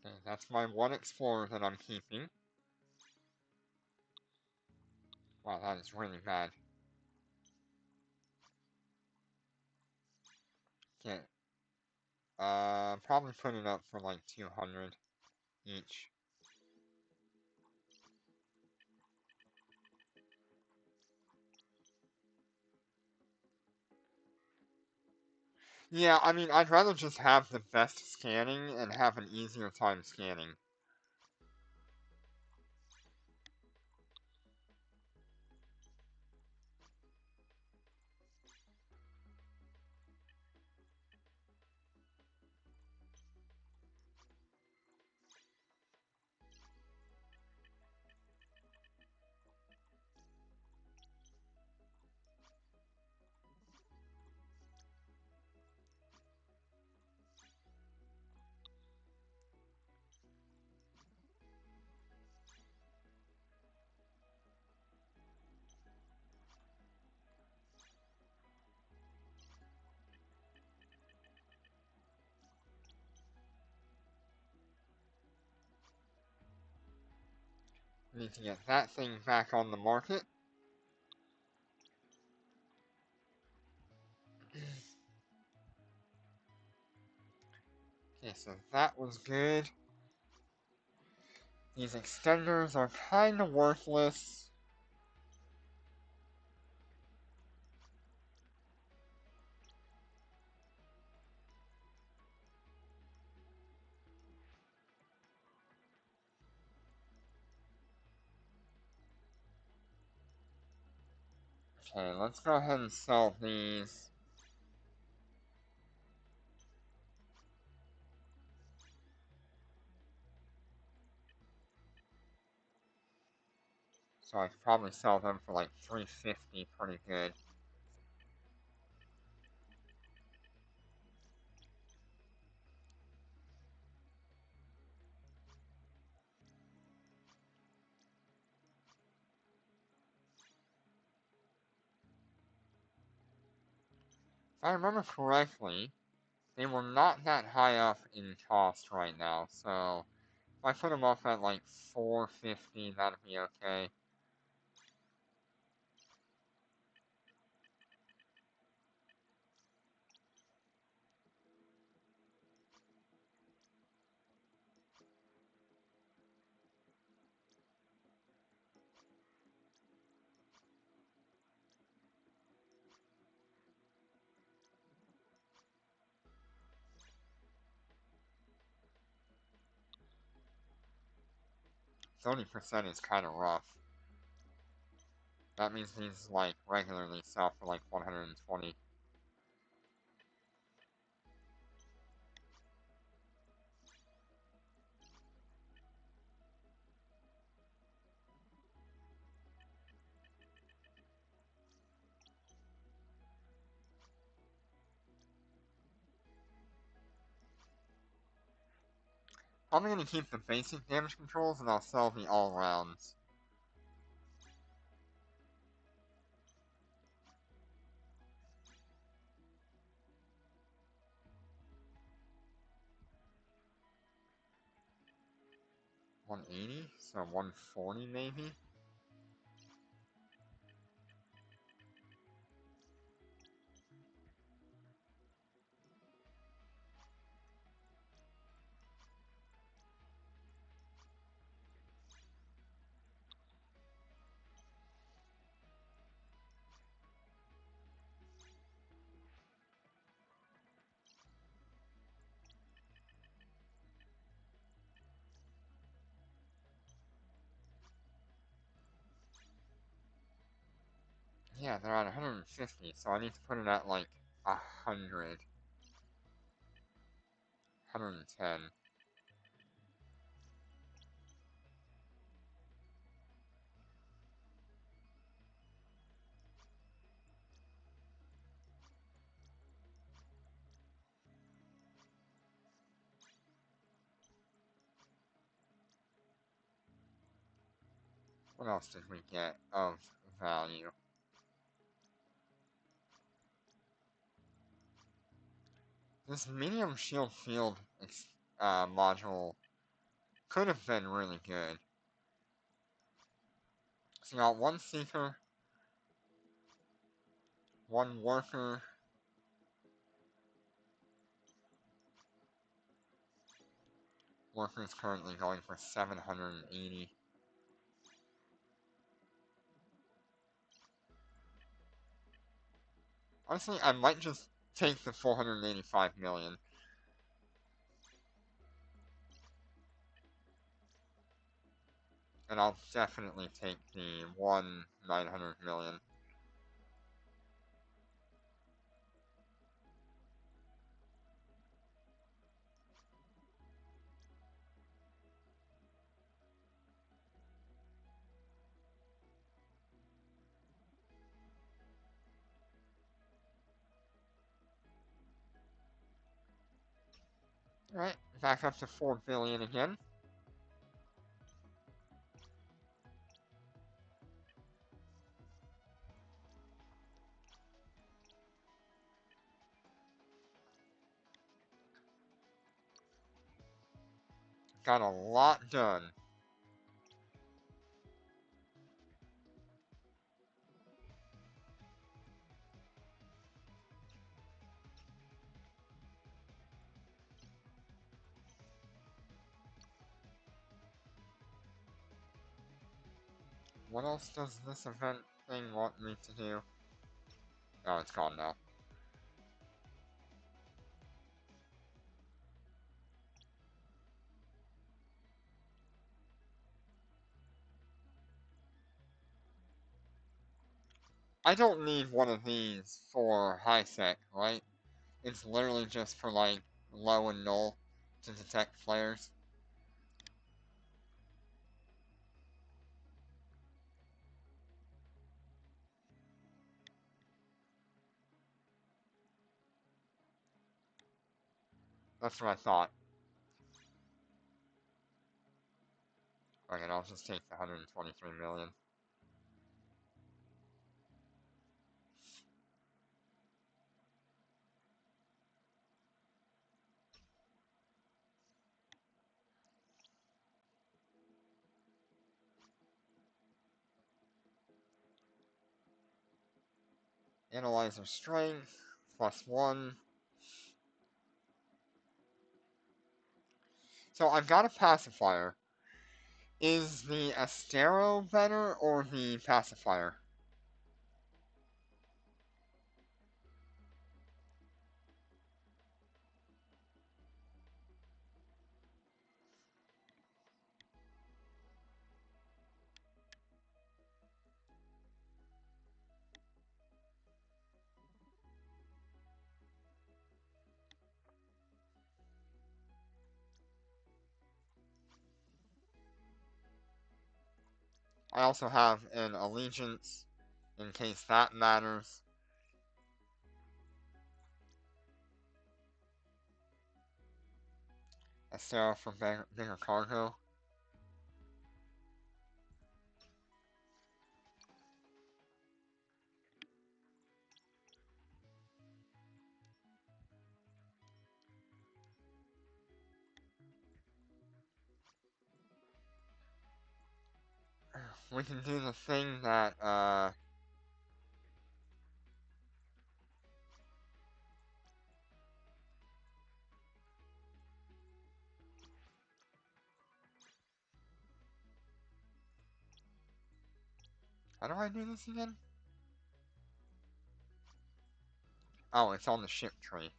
Okay, that's my one Explorer that I'm keeping. Wow, that is really bad. Okay, probably put it up for like 200 each. Yeah, I mean, I'd rather just have the best scanning and have an easier time scanning. Need to get that thing back on the market. Okay, so that was good. These extenders are kinda worthless. Okay, let's go ahead and sell these. So I could probably sell them for like 350 pretty good. If I remember correctly, they were not that high up in cost right now, so if I put them up at like 450, that'd be okay. $30% is kind of rough. That means these like regularly sell for like 120. I'm gonna keep the basic damage controls and I'll sell the all rounds. $180, so $140 maybe. Yeah, they're at 150, so I need to put it at like 100, 110. What else did we get of value? This medium shield field module could have been really good. So you got one seeker, one worker. Worker is currently going for 780. Honestly, I might just take the 485 million. And I'll definitely take the 900 million. Alright, back up to 4 billion again. Got a lot done. What else does this event thing want me to do? Oh, it's gone now. I don't need one of these for high sec, right? It's literally just for like low and null to detect flares. That's what I thought. Okay, I'll just take the 123 million. Analyzer strength, +1. So I've got a pacifier. Is the Astero better or the pacifier? I also have an allegiance in case that matters. Astero for bigger cargo. We can do the thing that, how do I do this again? Oh, it's on the ship tree.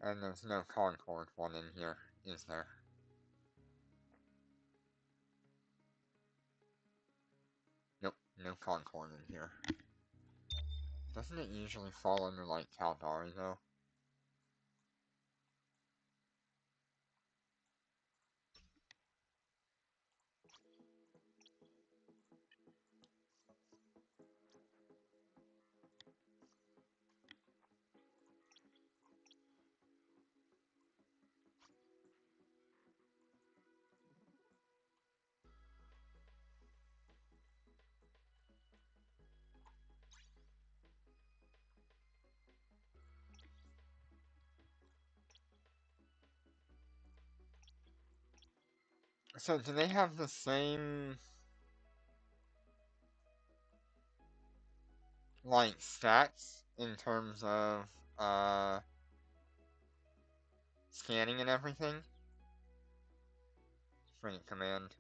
And there's no Concord one in here, is there? Nope, no Concord in here. Doesn't it usually fall under, like, Caldari, though? So do they have the same like stats in terms of uh scanning and everything? Free command.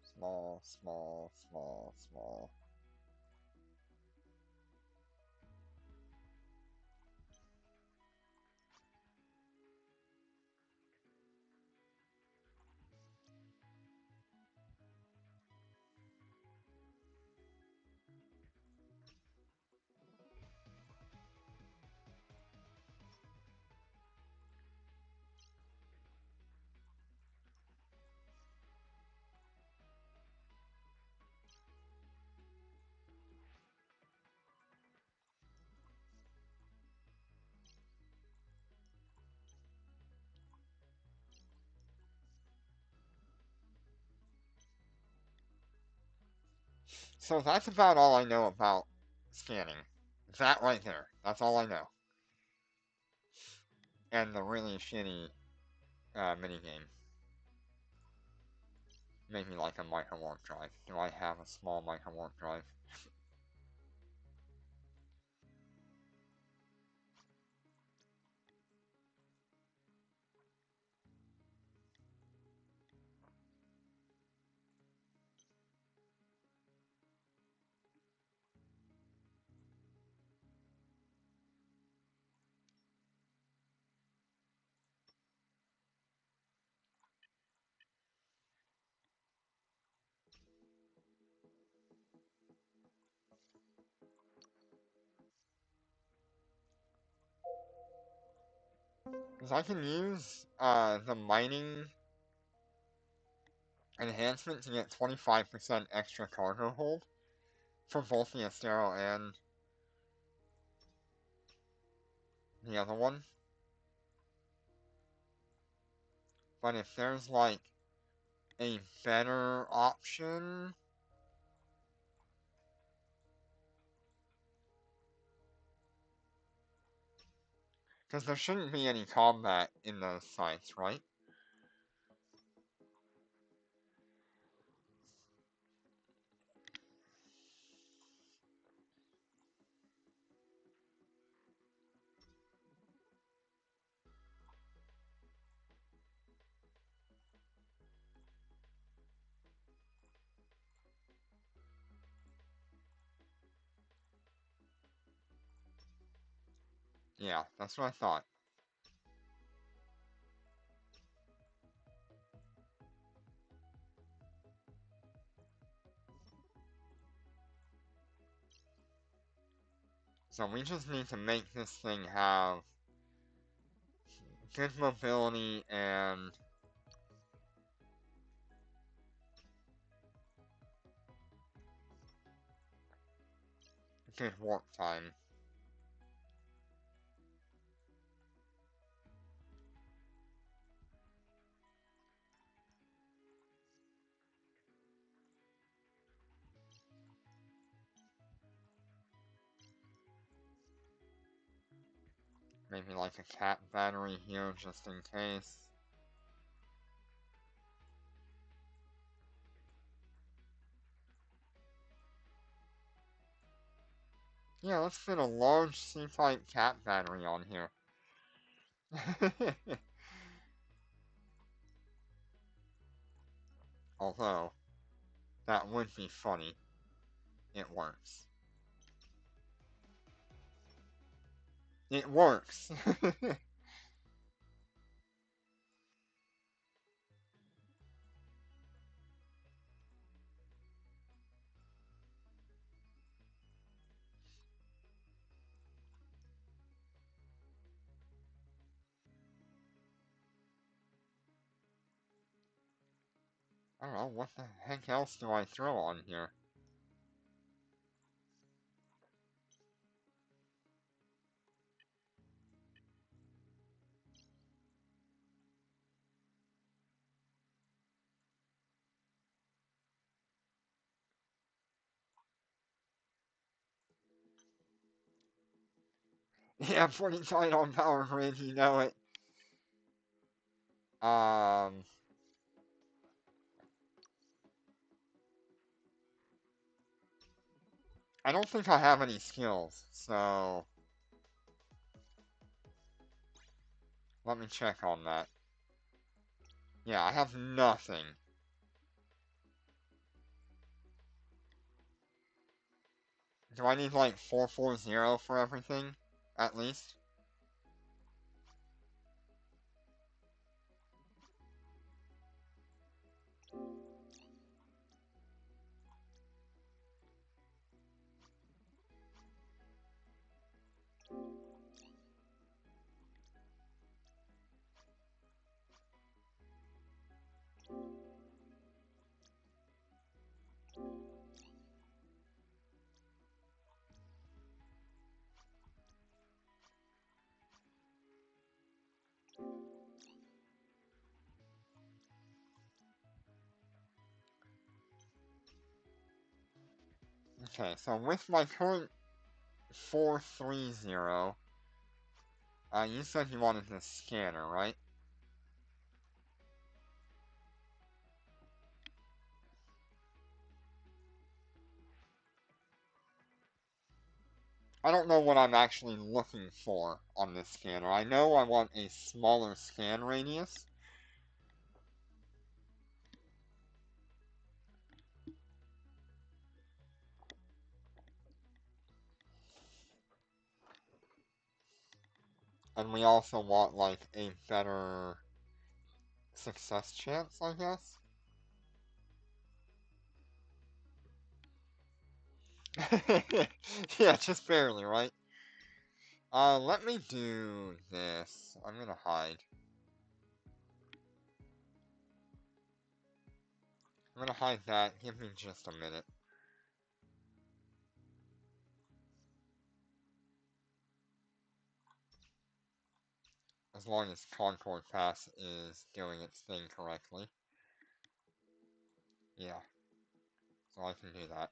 Small, small, small, small. So that's about all I know about scanning. That right there. That's all I know. And the really shitty minigame. Maybe like a micro warp drive. Do I have a small micro warp drive? Because I can use the mining enhancement to get 25% extra cargo hold for both the Astero and the other one. But if there's like a better option, because there shouldn't be any combat in those sites, right? Yeah, that's what I thought. So we just need to make this thing have good mobility and good warp time. Maybe like a cat battery here just in case. Yeah, let's fit a large C-type cat battery on here. Although, that would be funny. It works. It works! I don't know, what the heck else do I throw on here? Yeah, pretty tight on power grid, you know it. Um, I don't think I have any skills, so let me check on that. Yeah, I have nothing. Do I need like 440 for everything? At least? Okay, so with my current 430, you said you wanted the scanner, right? I don't know what I'm actually looking for on this scanner. I know I want a smaller scan radius. And we also want, like, a better success chance, I guess? Yeah, just barely, right? Let me do this. I'm gonna hide. I'm gonna hide that. Give me just a minute. As long as Concord Pass is doing its thing correctly. Yeah, so I can do that.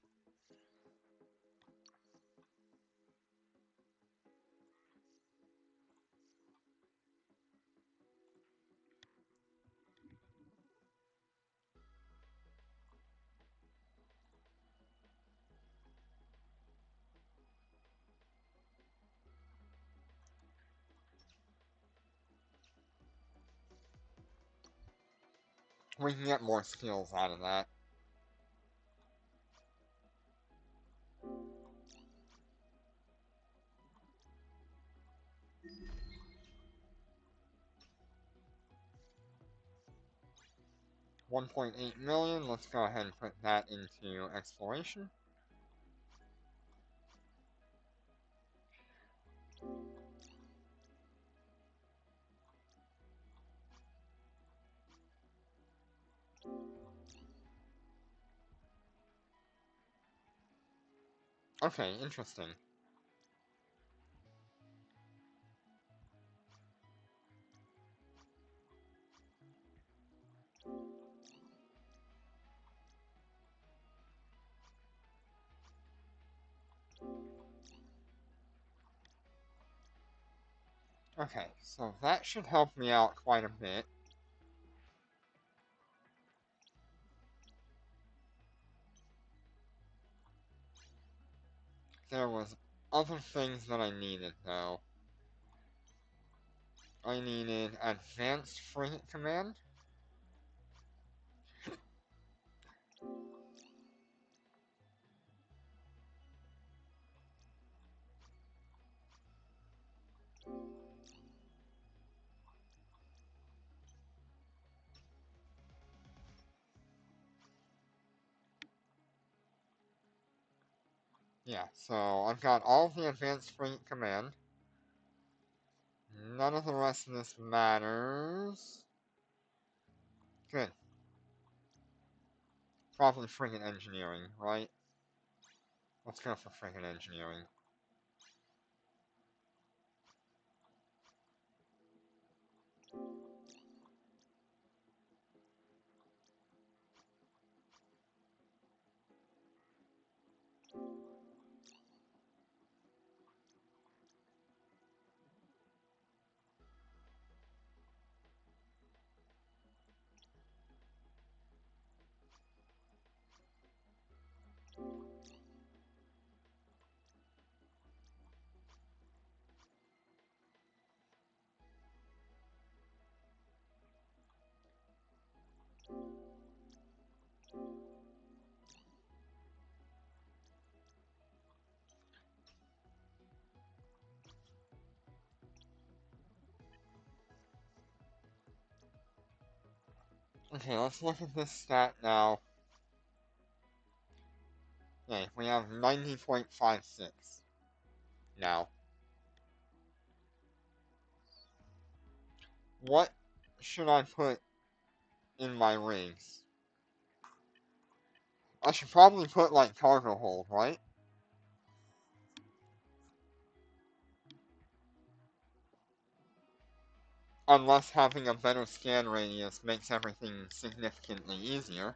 We can get more skills out of that. 1.8 million, let's go ahead and put that into exploration. Okay, interesting. Okay, so that should help me out quite a bit. There was other things that I needed, though. I needed Advanced Frigate Command. Yeah, so I've got all of the Advanced Frigate Command. None of the rest of this matters. Good. Probably Frigate Engineering, right? Let's go for Frigate Engineering. Okay, let's look at this stat now. Okay, we have 90.56 now. What should I put in my rigs? I should probably put like cargo hold, right? Unless having a better scan radius makes everything significantly easier.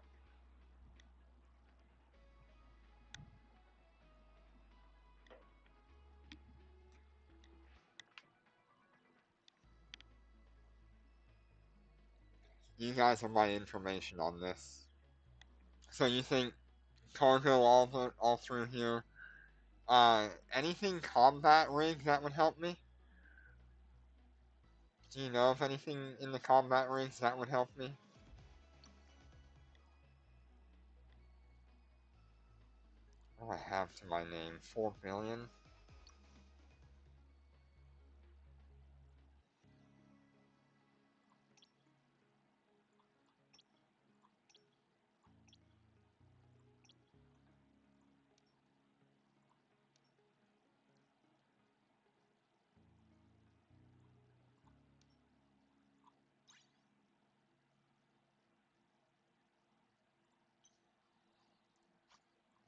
You guys are my information on this. So you think cargo all through here? Anything combat rig that would help me? Do you know of anything in the combat rigs that would help me? What do I have to my name? 4 billion?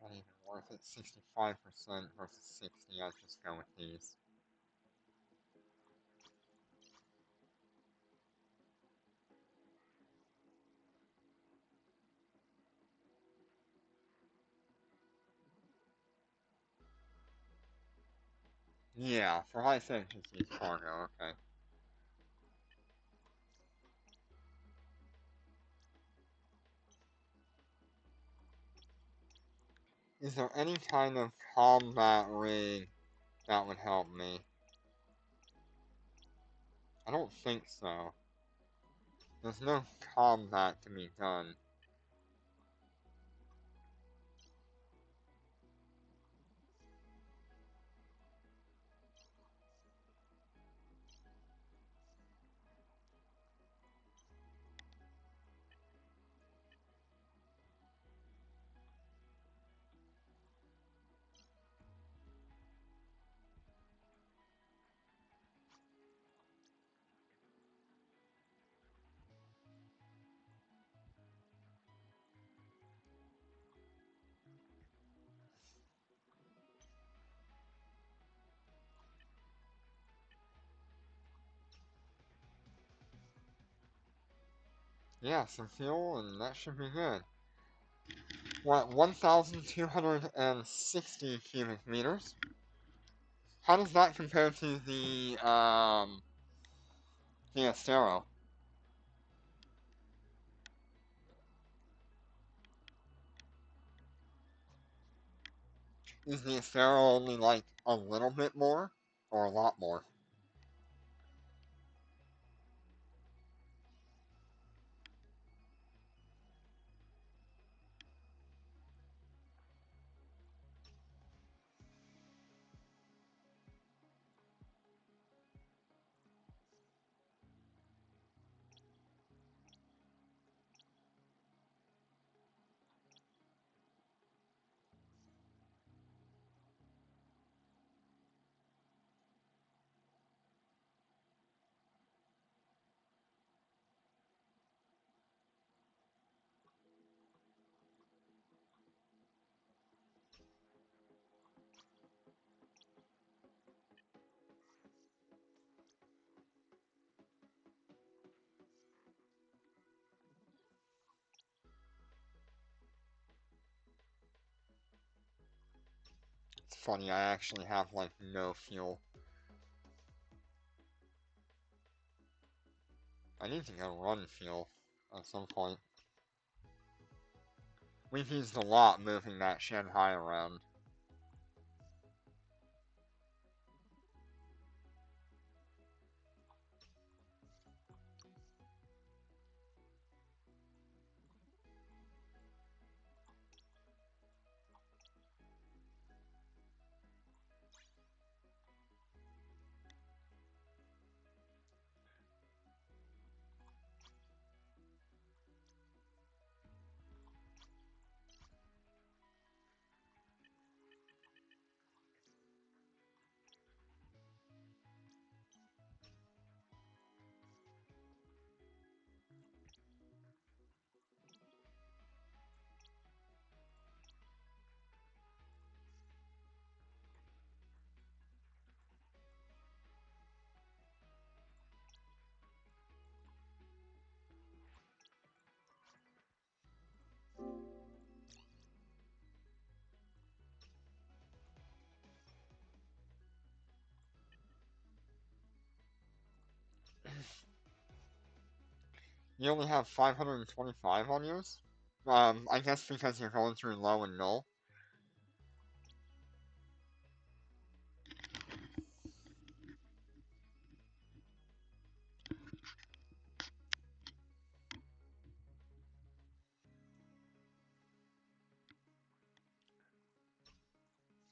Not even worth it. 65% versus 60. I'd just go with these. Yeah, for high efficiency cargo, okay. Is there any kind of combat rig that would help me? I don't think so. There's no combat to be done. Yeah, some fuel, and that should be good. We're at 1,260 cubic meters. How does that compare to the Astero? Is the Astero only like a little bit more, or a lot more? It's funny, I actually have like no fuel. I need to go run fuel at some point. We've used a lot moving that Shanghai around. You only have 525 on yours? I guess because you're going through low and null.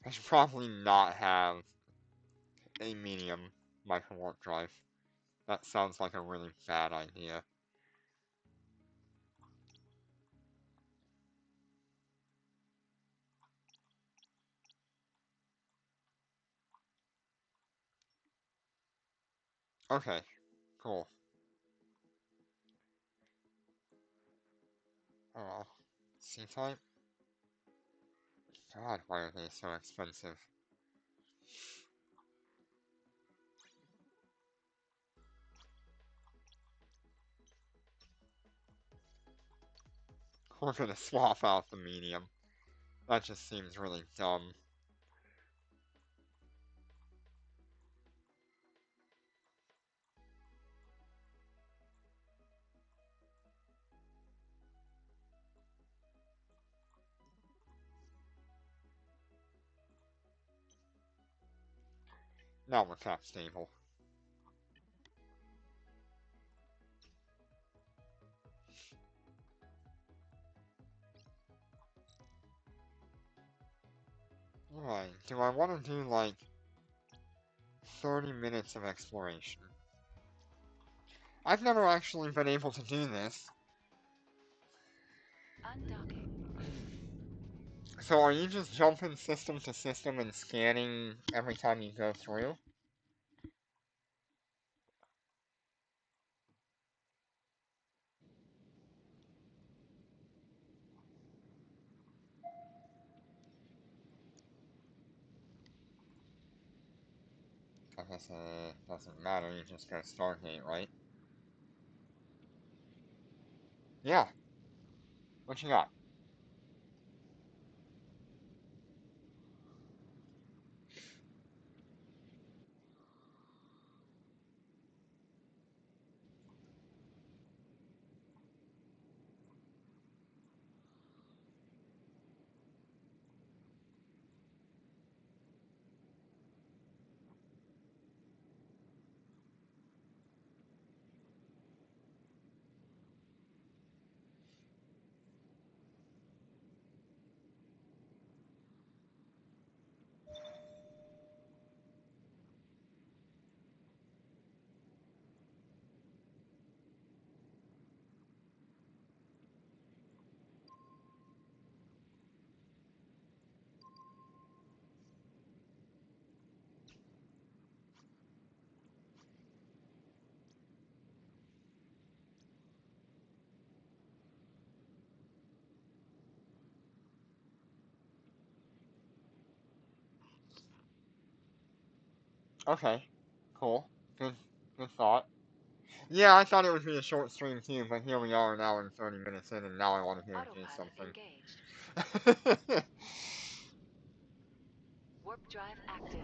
I should probably not have a medium micro warp drive. That sounds like a really bad idea. Okay, cool. Oh well. C-type? God, why are they so expensive? We're gonna swap out the medium. That just seems really dumb. Now we're cap stable. Alright, do I want to do like 30 minutes of exploration? I've never actually been able to do this. Undocking. So are you just jumping system to system and scanning every time you go through? I guess it doesn't matter, you just go Stargate, right? Yeah, what you got? Okay, cool. Good, good thought. Yeah, I thought it would be a short stream too, but here we are an hour and 30 minutes in, and now I want to hear you do Autopilot engaged. something. Warp drive active.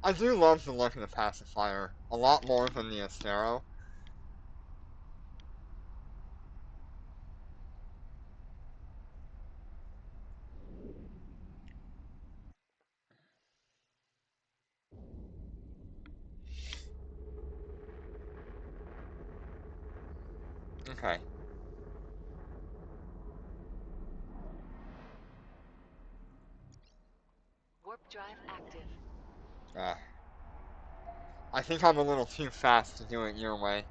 I do love the look of the pacifier, a lot more than the Astero. Okay. Warp drive active. Uh, I think I'm a little too fast to do it your way.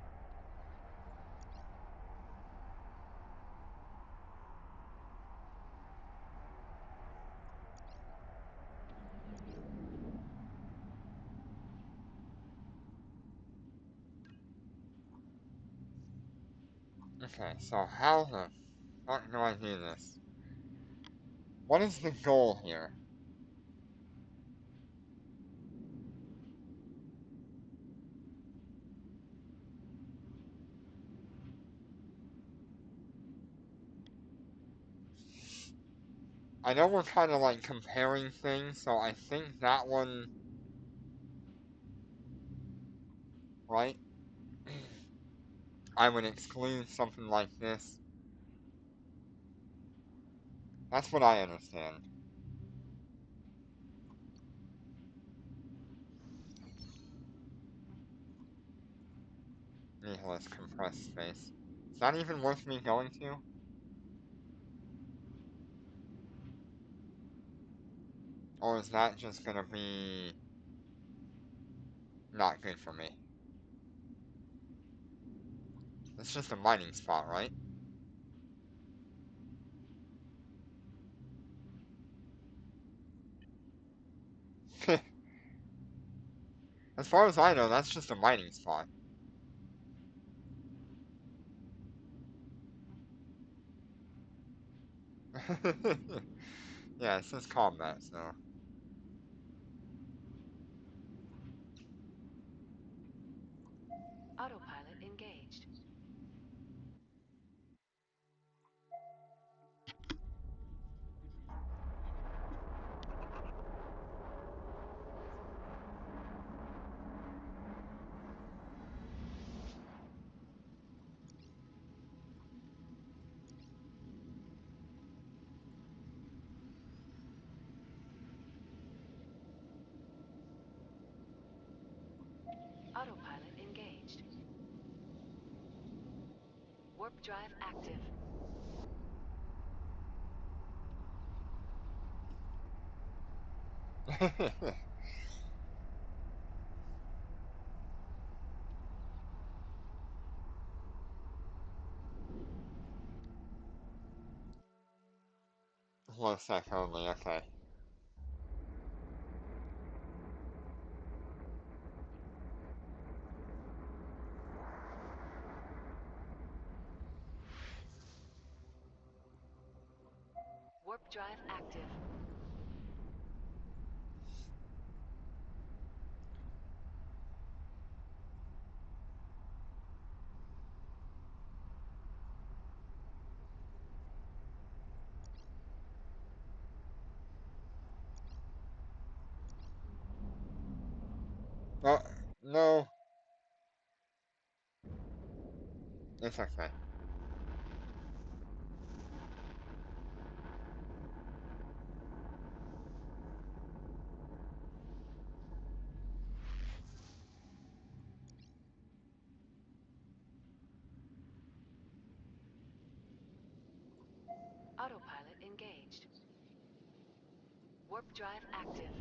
Okay, so how the fuck do I do this? What is the goal here? I know we're kind of like comparing things, so I think that one... right? I would exclude something like this. That's what I understand. Needless compressed space. Is that even worth me going to? Or is that just gonna be not good for me? It's just a mining spot, right? As far as I know, that's just a mining spot. Yeah, it says combat, so. Autopilot engaged. Autopilot engaged. Warp drive active. Low sec only, okay. Warp drive active. Oh, no. It's okay. Autopilot engaged. Warp drive active.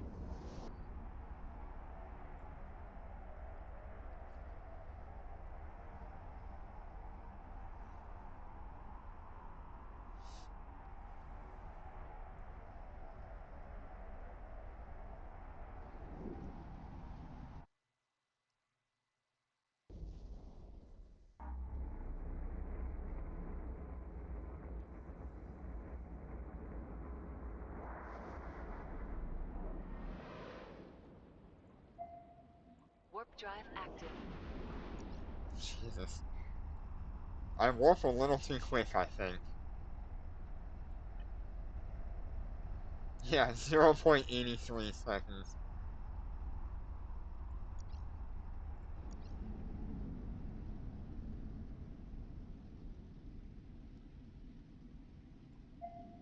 Warp drive active. Jesus. I warp a little too quick, I think. Yeah, 0.83 seconds.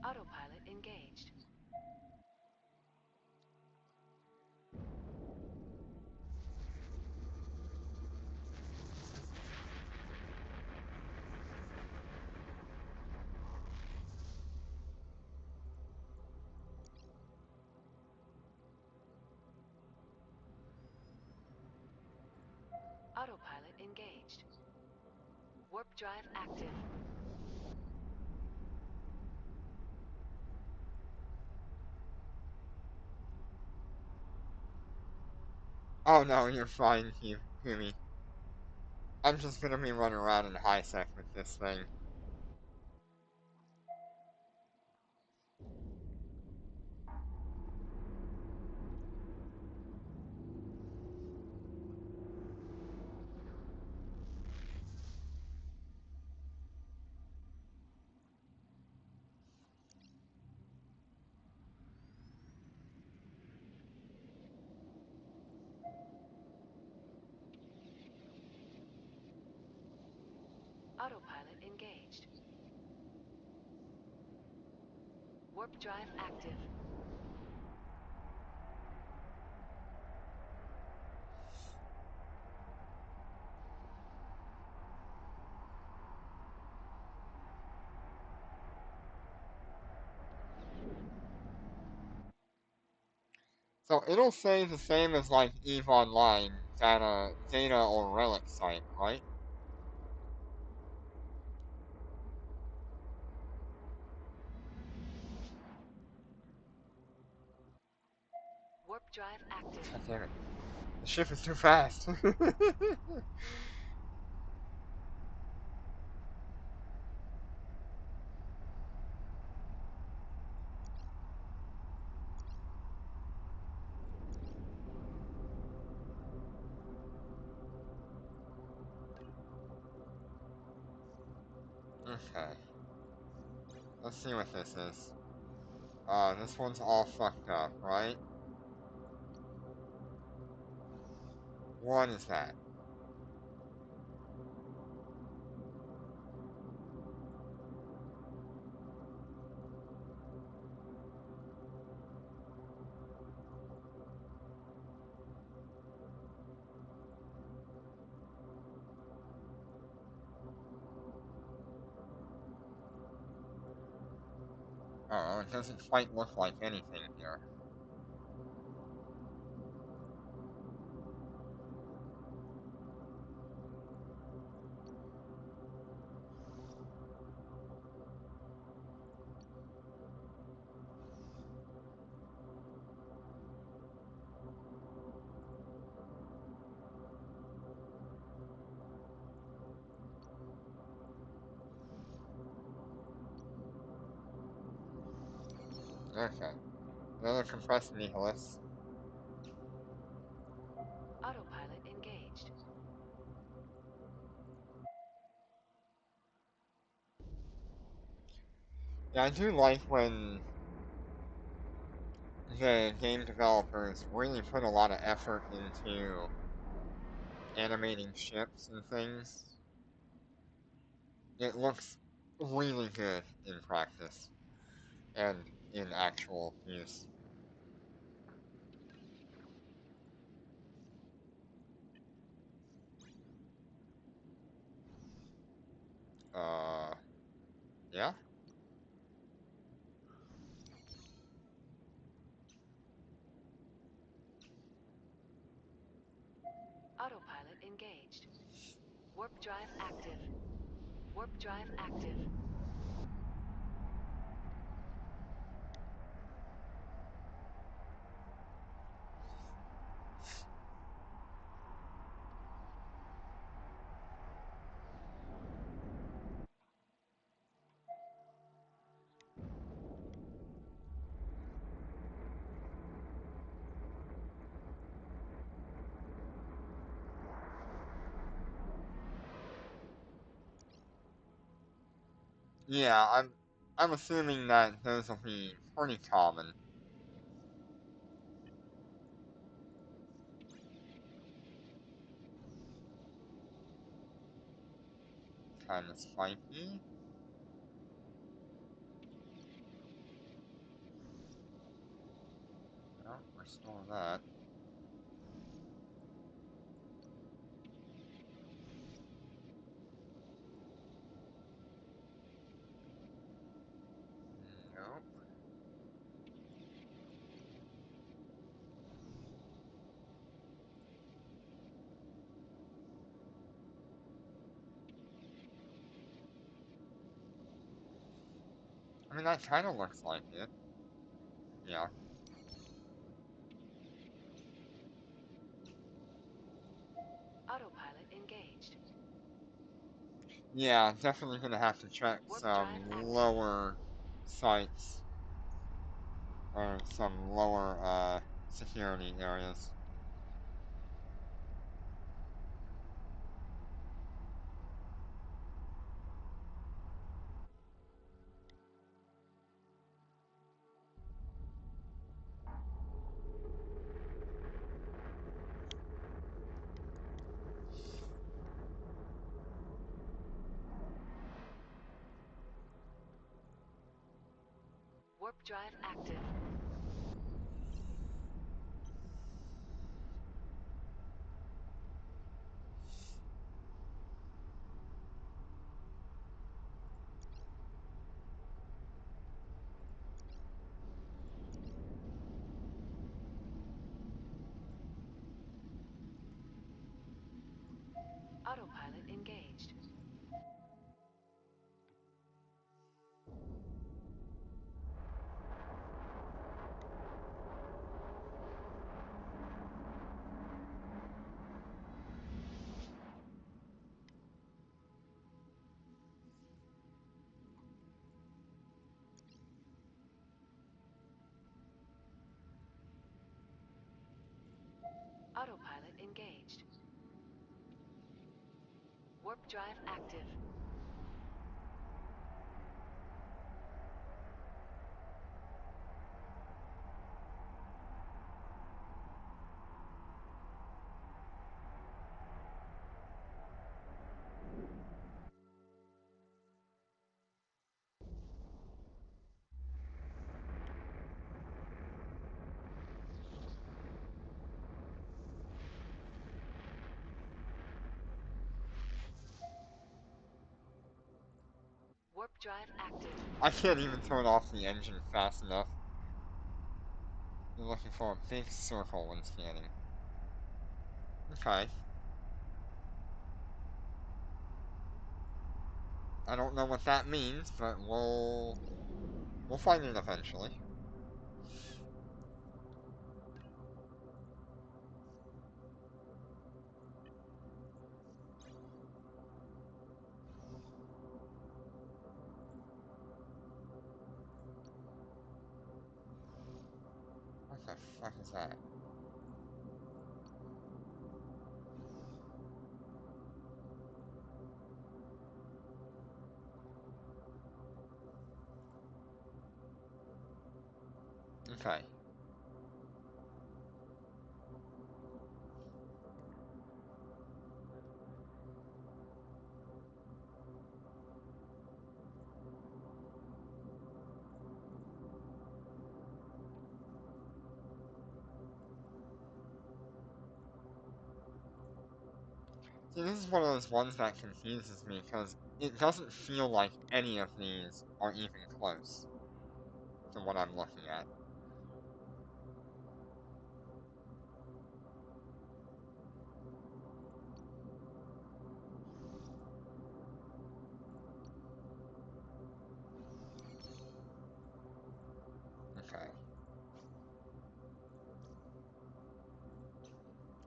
Autopilot engaged. Autopilot engaged. Warp drive active. Oh no, you're fine, Humi. I'm just gonna be running around in high sec with this thing. Autopilot engaged. Warp drive active. So it'll say the same as like EVE Online, data or relic site, right? Warp drive active. God damn it. The ship is too fast. Okay. Let's see what this is. This one's all fucked up, right? What is that? Oh, it doesn't quite look like anything here. Okay. Another compressed nihilus. Autopilot engaged. Yeah, I do like when the game developers really put a lot of effort into animating ships and things. It looks really good in practice and in actual use. Uh, yeah? Autopilot engaged. Warp drive active. Warp drive active. Yeah, I'm assuming that those will be pretty common. Kind of spiky. Well, restore that. Nope. I mean, that kind of looks like it. Yeah. Autopilot engaged. Yeah, definitely gonna have to check Warp drive some active. lower sites or some lower security areas. Warp drive active. Autopilot engaged. Autopilot engaged. Warp drive active. Warp drive active. I can't even turn off the engine fast enough. You're looking for a big circle when scanning. Okay. I don't know what that means, but we'll find it eventually. What the fuck is that? Okay. See, this is one of those ones that confuses me because it doesn't feel like any of these are even close to what I'm looking at. Okay.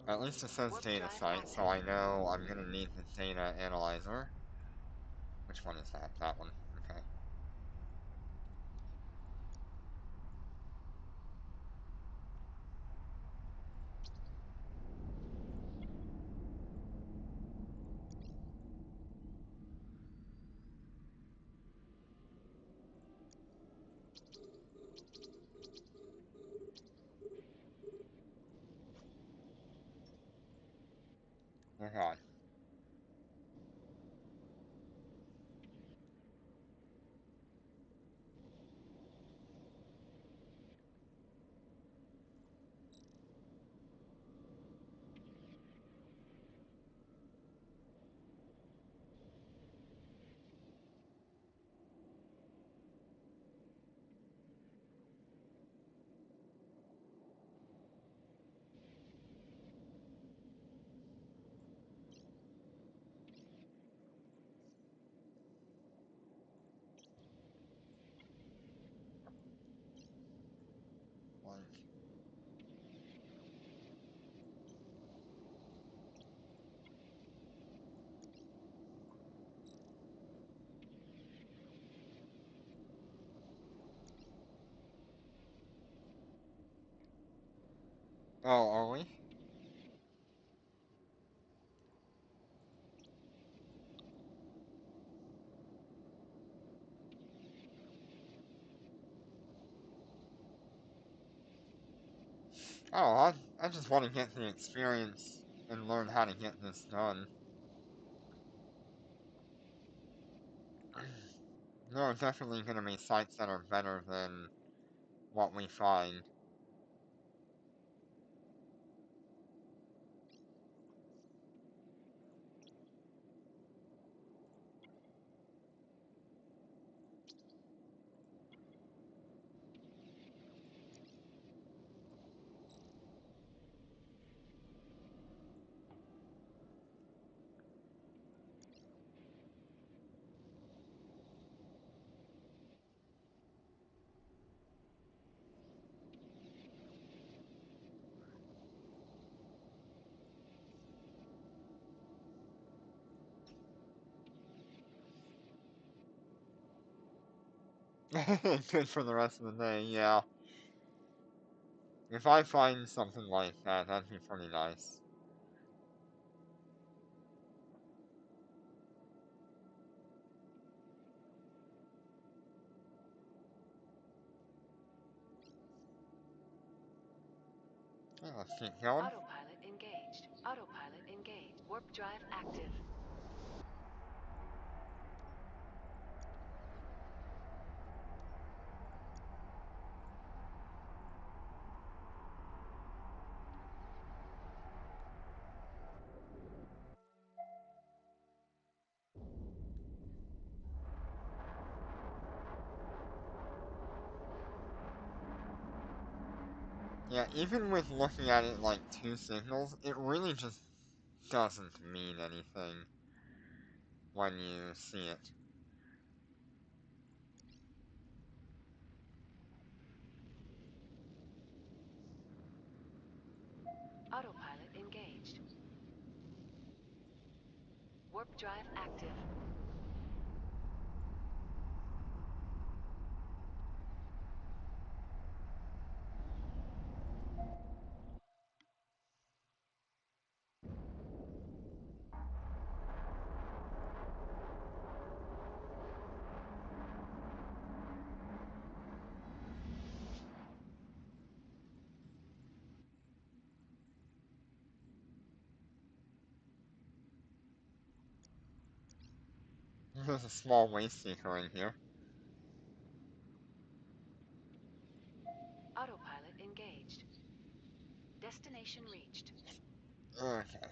At least it says Warp data drive site, so active. I know I'm gonna need the data analyzer. Which one is that? That one. Okay. Oh god. Like, oh, are we? Oh, I just want to get the experience and learn how to get this done. There are definitely gonna be sites that are better than what we find. Good for the rest of the day, yeah. If I find something like that, that'd be pretty nice. Okay, let's keep going. Autopilot engaged. Autopilot engaged. Warp drive active. Yeah, even with looking at it like two signals, it really just doesn't mean anything when you see it. Autopilot engaged. Warp drive active. There's a small waste seeker in here. Autopilot engaged. Destination reached. Okay.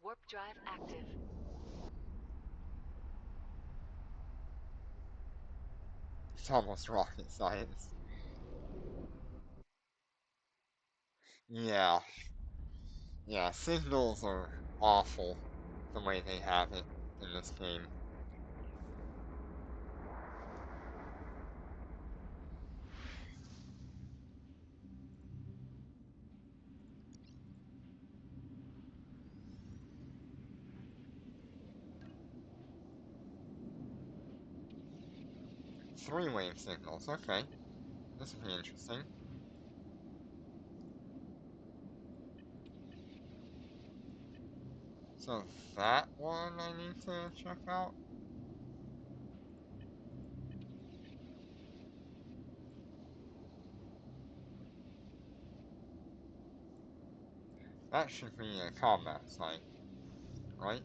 Warp drive active. It's almost rocket science. Yeah. Yeah, signals are awful the way they have it in this game. Three-wave signals, okay. This would be interesting. So that one I need to check out? That should be a combat site, right?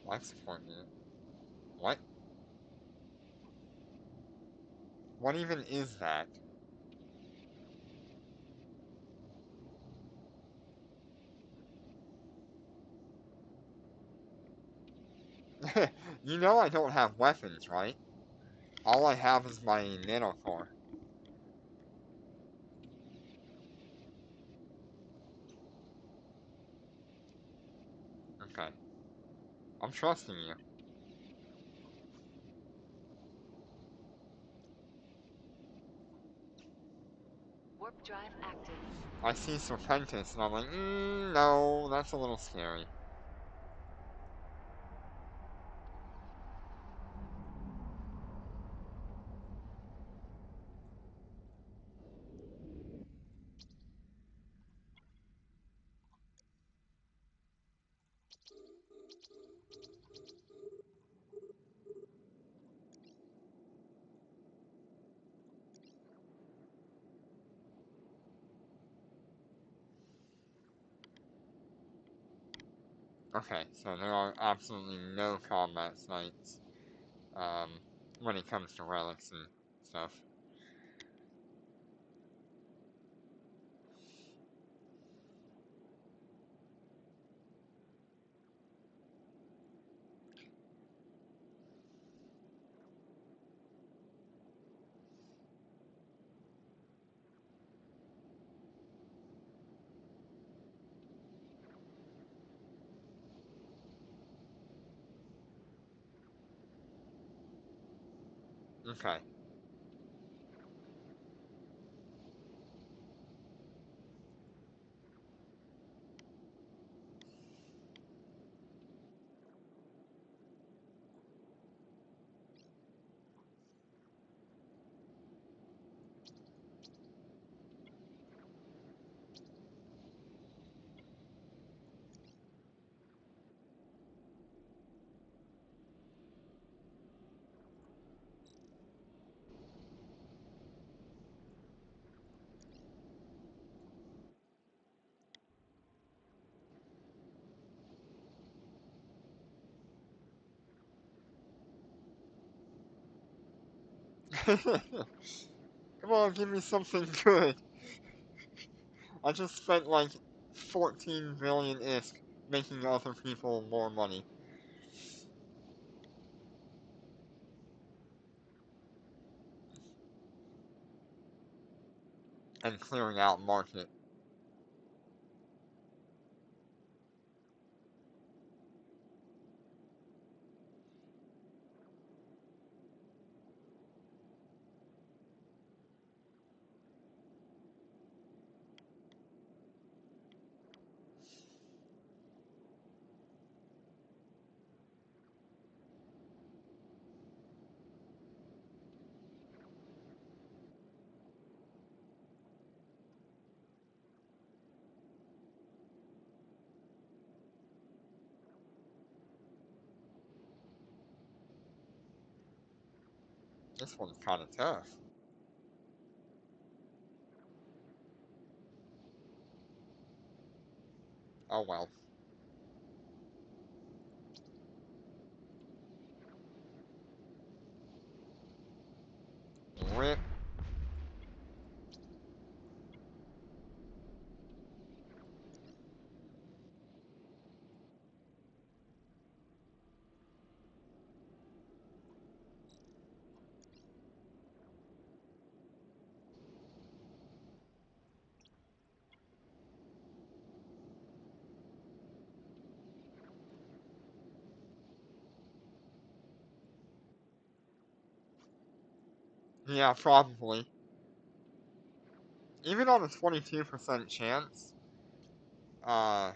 Life support unit. What? What even is that? You know I don't have weapons, right? All I have is my nanocore. Okay. I'm trusting you. Warp drive active. I see Serpentis and I'm like, no, that's a little scary. Okay, so there are absolutely no combat sites um, when it comes to relics and stuff. Okay. Come on, give me something good. I just spent like 14 billion ISK making other people more money and clearing out market. This one's kind of tough. Oh well. Rip. Yeah, probably. Even on a 22% chance, uh,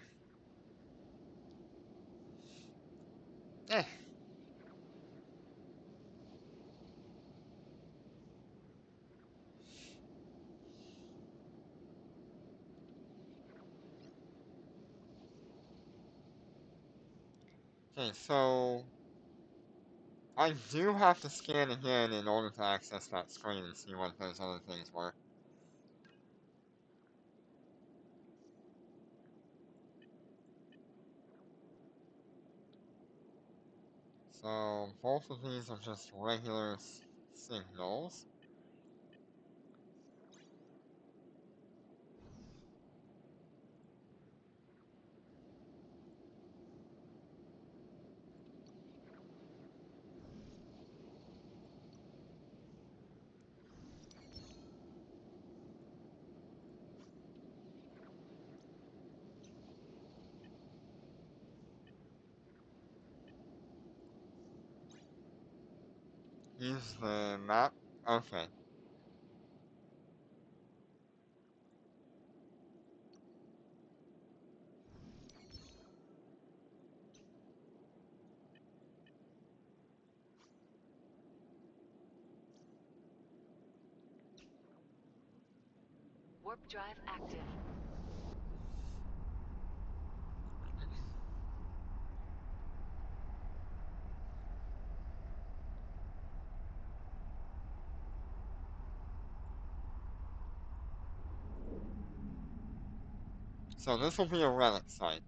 eh. Okay, so I do have to scan again in order to access that screen and see what those other things were. So both of these are just regular signals. Use the map. Okay. Warp drive active. So this will be a relic site.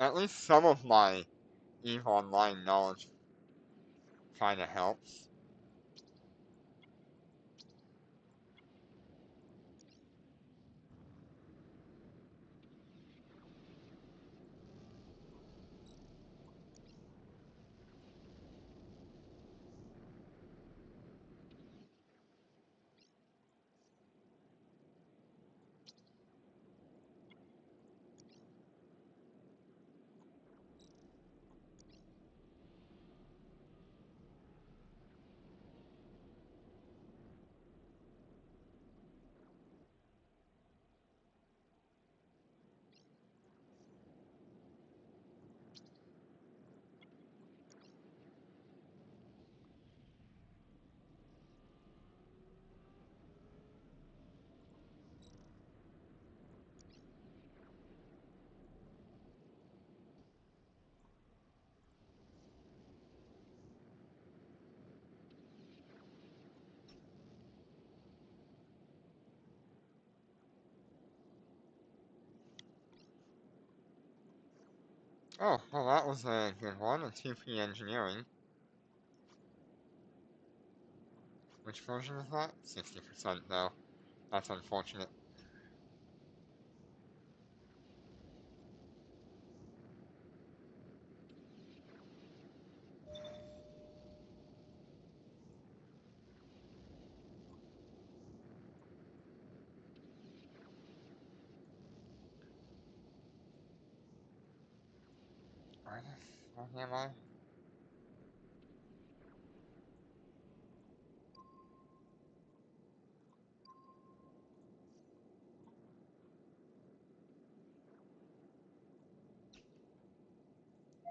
At least some of my EVE Online knowledge kinda helps. Oh, well that was a good one, a 2P engineering. Which version is that? 60% though. That's unfortunate. Where the fuck am I?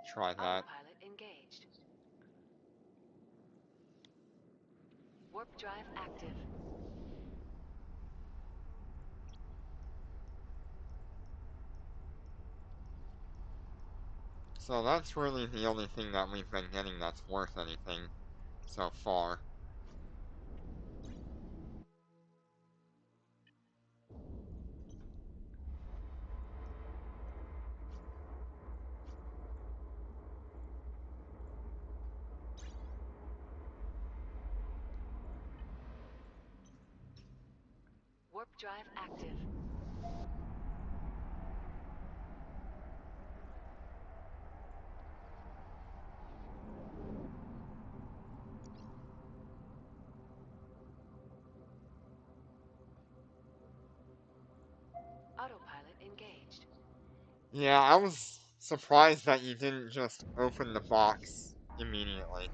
Try that. Autopilot engaged. Warp drive active. So that's really the only thing that we've been getting that's worth anything so far. Warp drive active. Autopilot engaged. Yeah, I was surprised that you didn't just open the box immediately.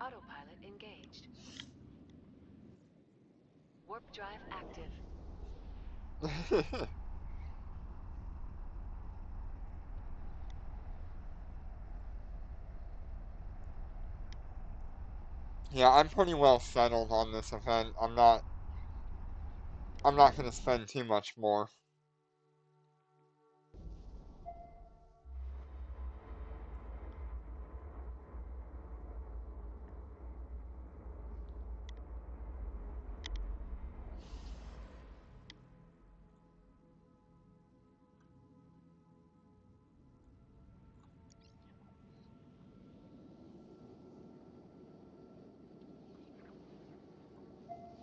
Autopilot engaged. Warp drive active. Yeah, I'm pretty well settled on this event. I'm not gonna spend too much more.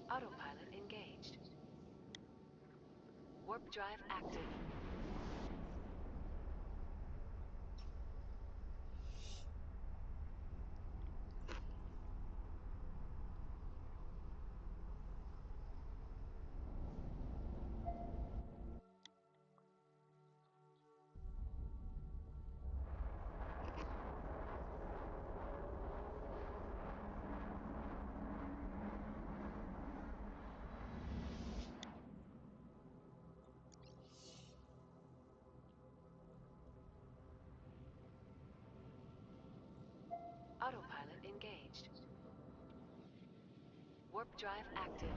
Autopilot engaged. Warp drive active. Autopilot engaged. Warp drive active.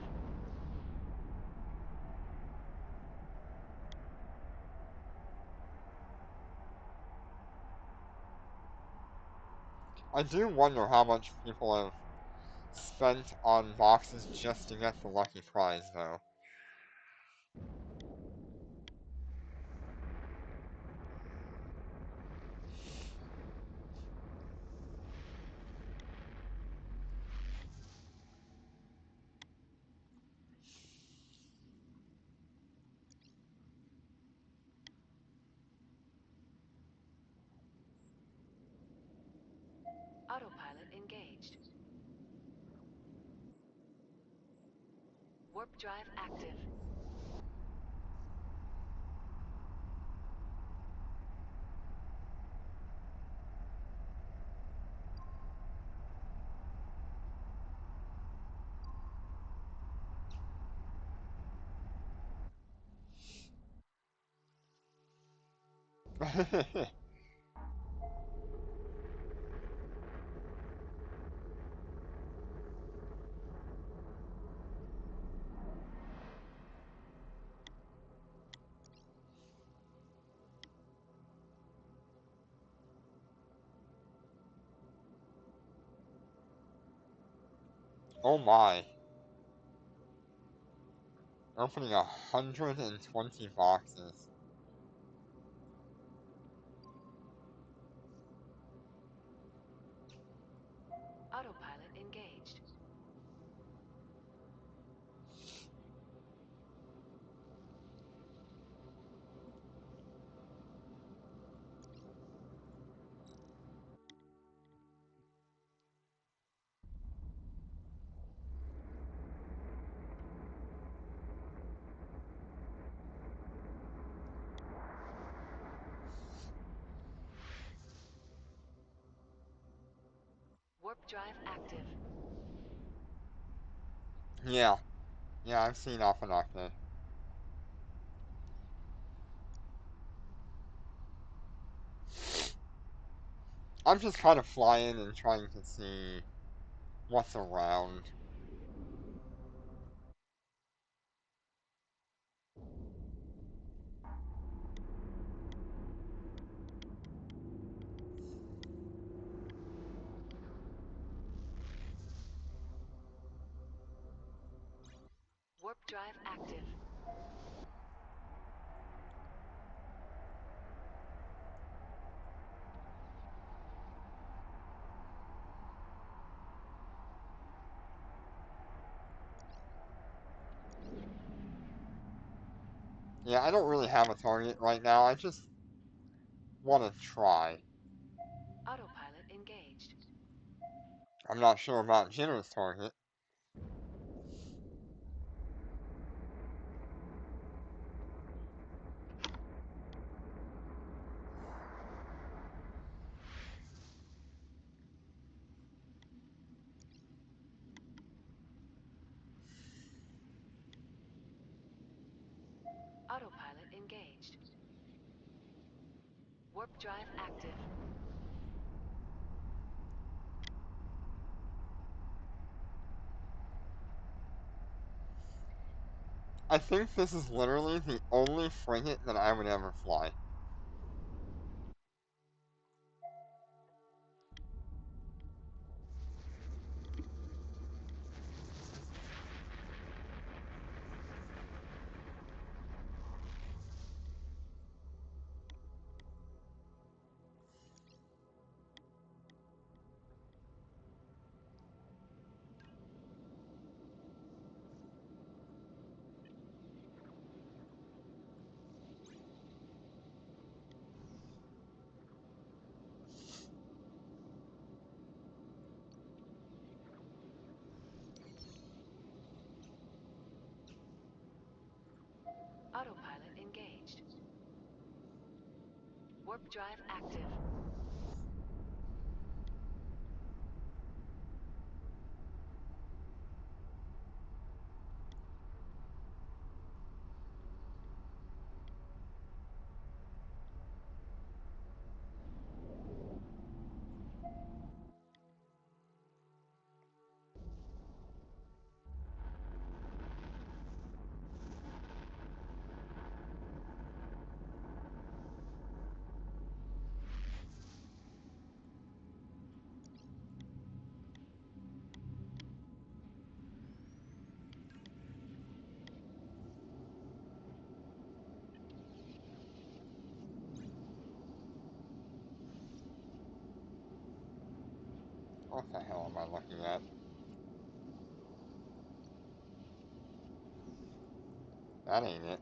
I do wonder how much people have spent on boxes just to get the lucky prize, though. Autopilot engaged. Warp drive active. Oh my. Opening 120 boxes. Autopilot engaged. Warp drive active. Yeah. Yeah, I've seen Alphanocta. I'm just kind of flying and trying to see what's around. Warp drive active. Yeah, I don't really have a target right now. I just want to try. Autopilot engaged. I'm not sure about Jinner's target. Autopilot engaged. Warp drive active. I think this is literally the only frigate that I would ever fly. Autopilot engaged. Warp drive active. What the hell am I looking at? That ain't it.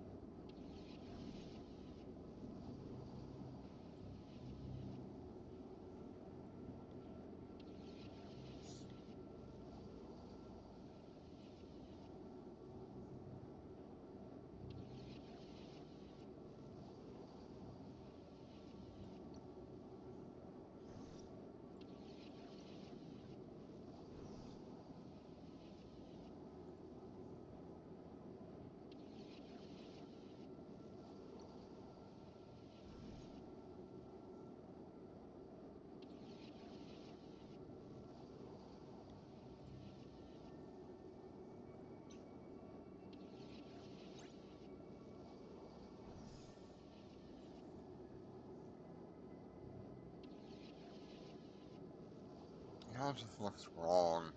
It all just looks wrong.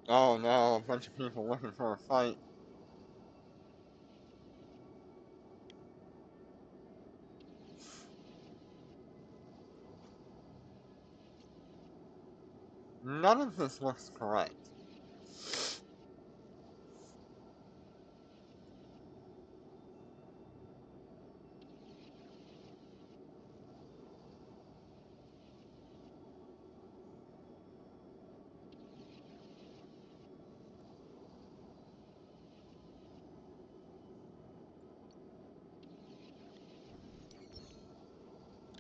Oh no, a bunch of people looking for a fight. None of this looks correct.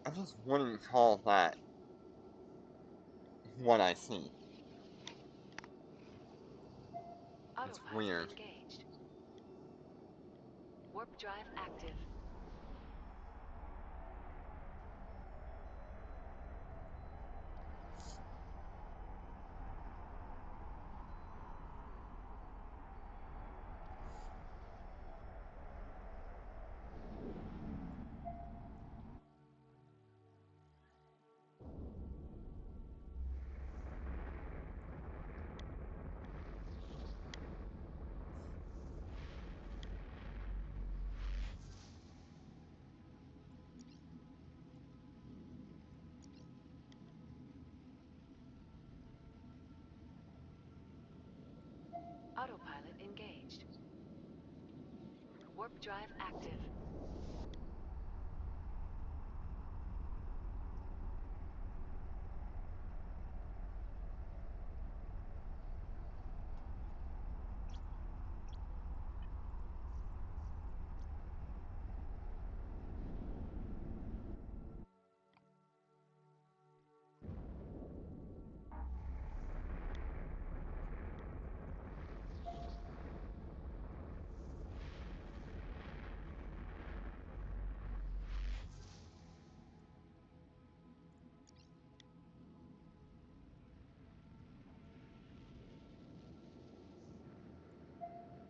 I just wouldn't call that what I see. It's Autopilot weird. engaged. Warp drive active. Autopilot engaged. Warp drive active.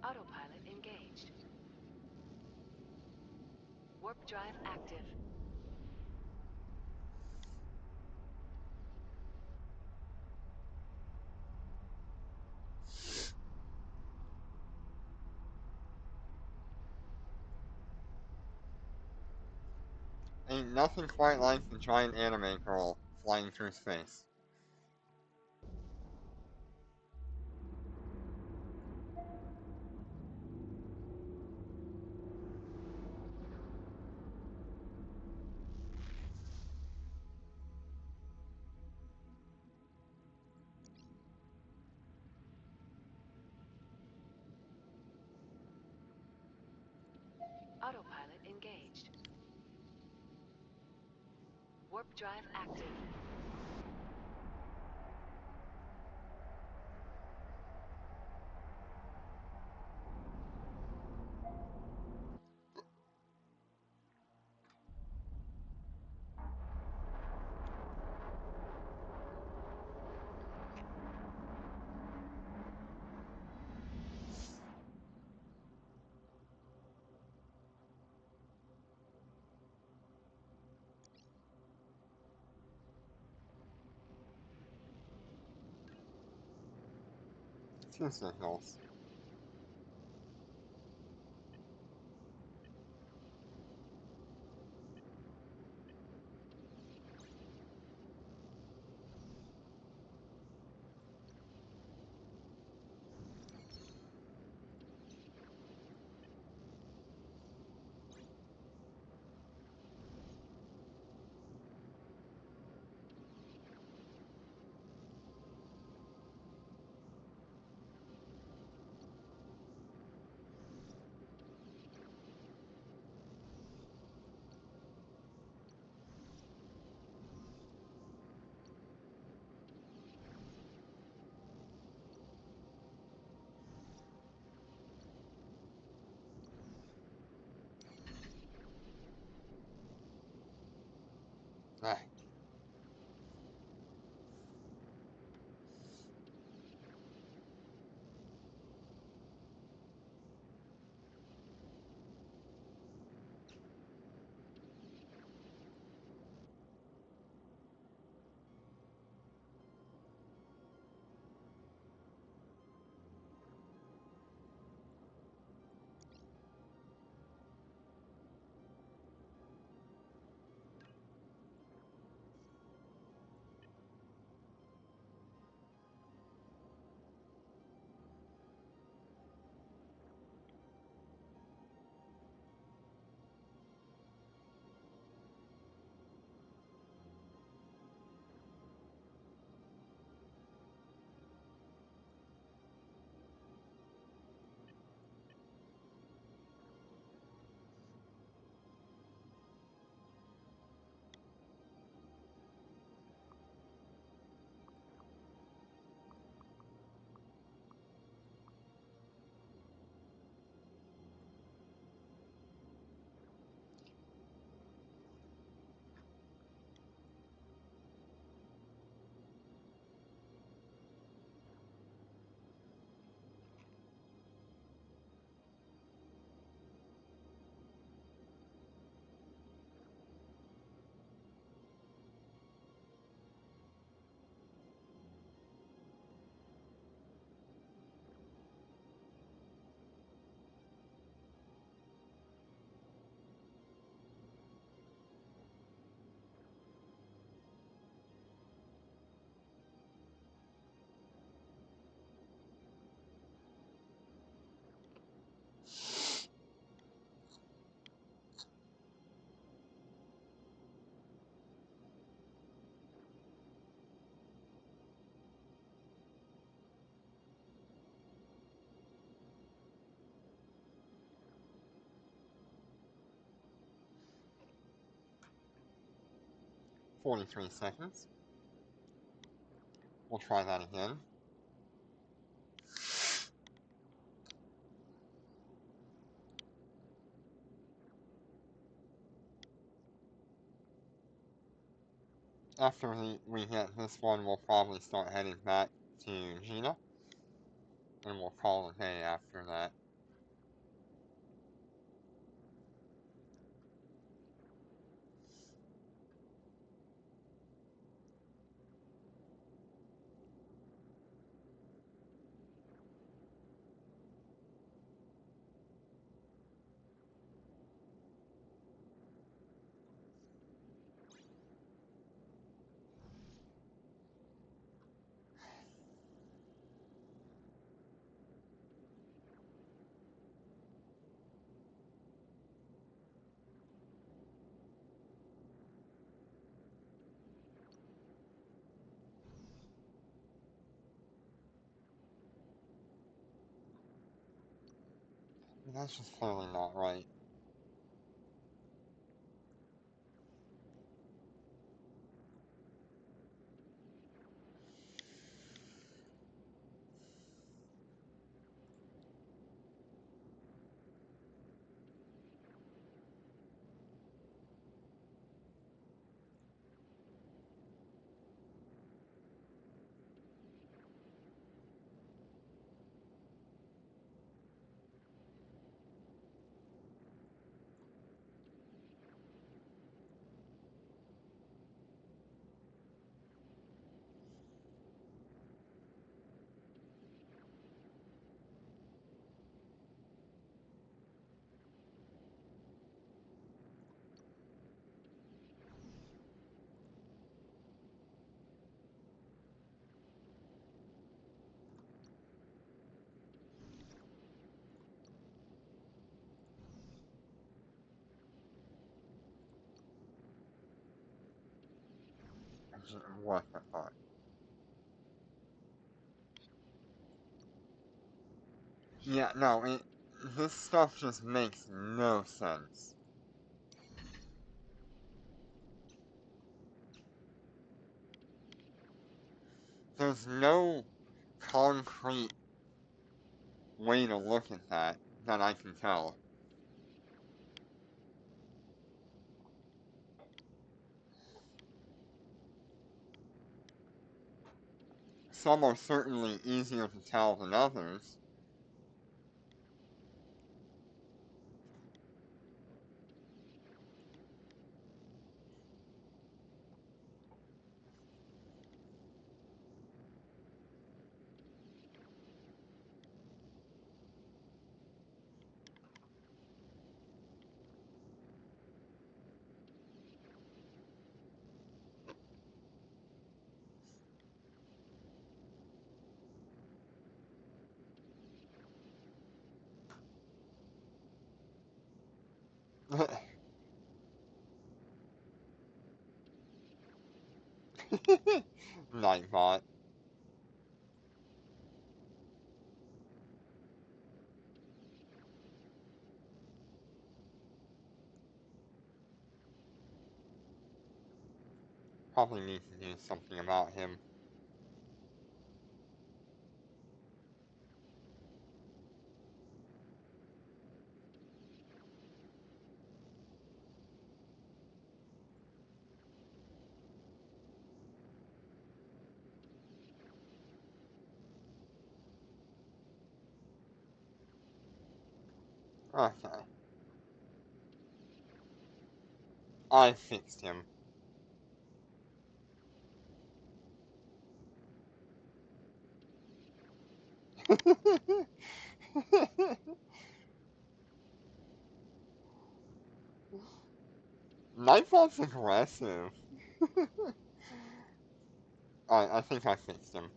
Autopilot engaged. Warp drive active. Ain't nothing quite like the giant anime girl flying through space. Autopilot engaged. Warp drive active. Two signals. 43 seconds. We'll try that again. After we get this one, we'll probably start heading back to Gina, and we'll call it a day after that. That's just clearly not right. What the fuck? Yeah, no, this stuff just makes no sense. There's no concrete way to look at that I can tell. Some are certainly easier to tell than others. Nightbot. Probably need to do something about him. Okay. I fixed him. Nightbot's aggressive. I think I fixed him.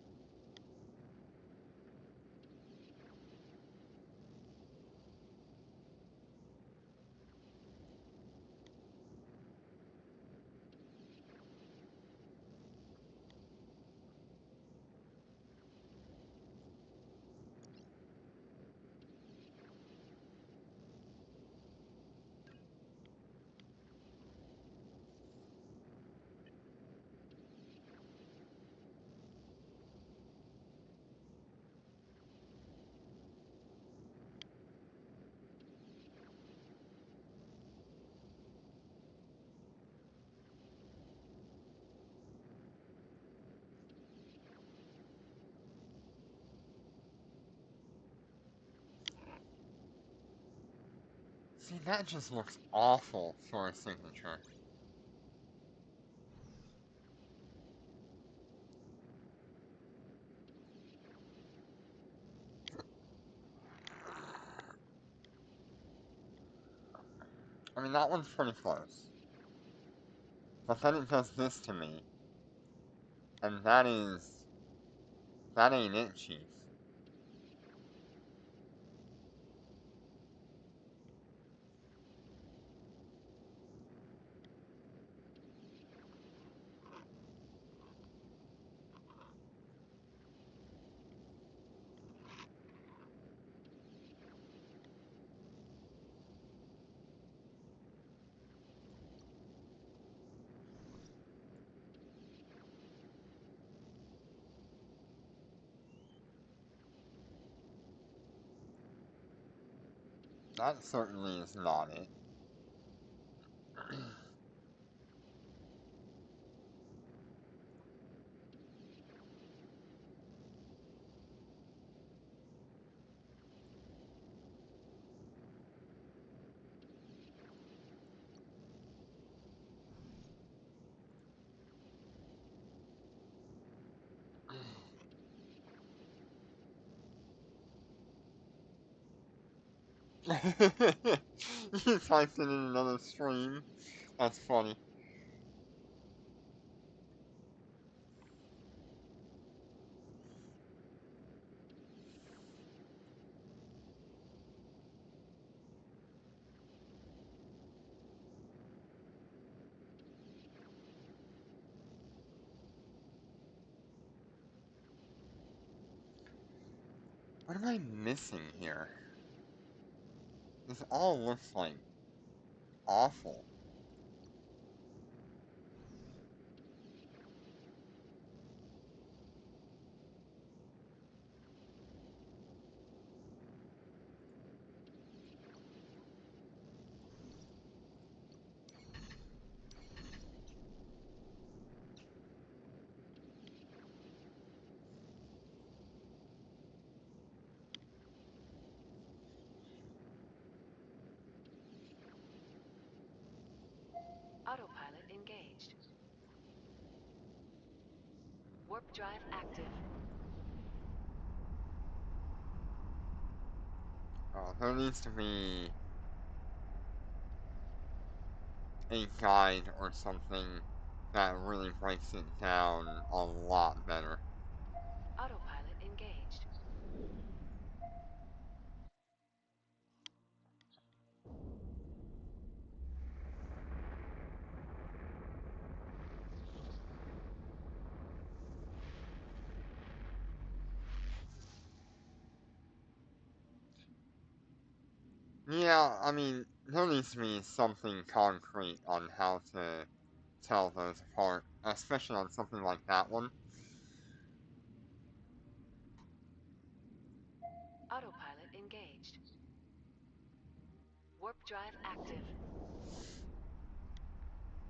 See, that just looks awful for a signature. I mean, that one's pretty close. But then it does this to me, and that ain't it, Chief. That certainly is not it. You typed it in another stream. That's funny. What am I missing here? This all looks like awful. Autopilot engaged. Warp drive active. There needs to be a guide or something that really breaks it down a lot better. Autopilot engaged. Yeah, I mean, there needs to be something concrete on how to tell those apart, especially on something like that one. Autopilot engaged. Warp drive active.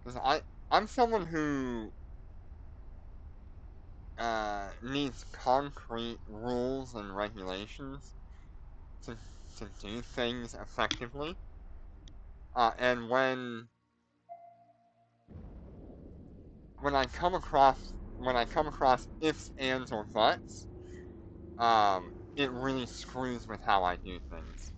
Because I'm someone who needs concrete rules and regulations to, to do things effectively. And when I come across ifs, ands, or buts, it really screws with how I do things.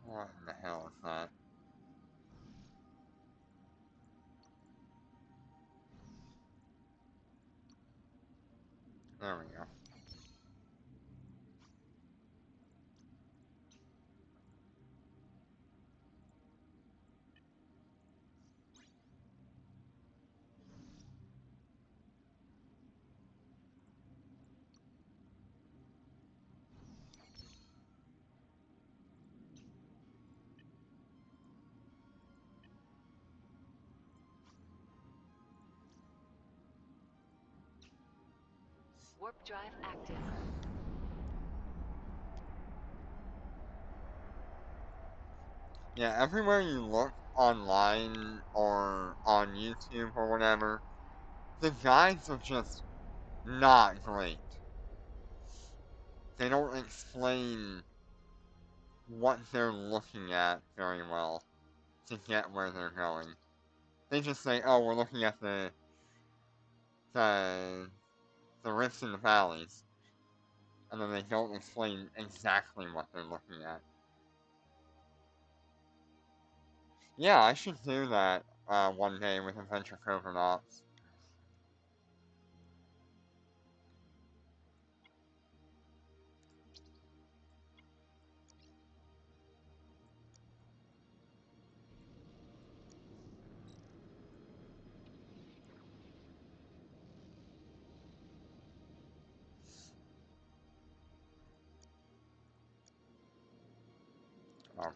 What in the hell is that? There we go. Warp drive active. Yeah, everywhere you look online or on YouTube or whatever, the guides are just not great. They don't explain what they're looking at very well to get where they're going. They just say, "Oh, we're looking at the the rifts and the valleys," and then they don't explain exactly what they're looking at. Yeah, I should do that one day with Adventure Covernauts. Oh,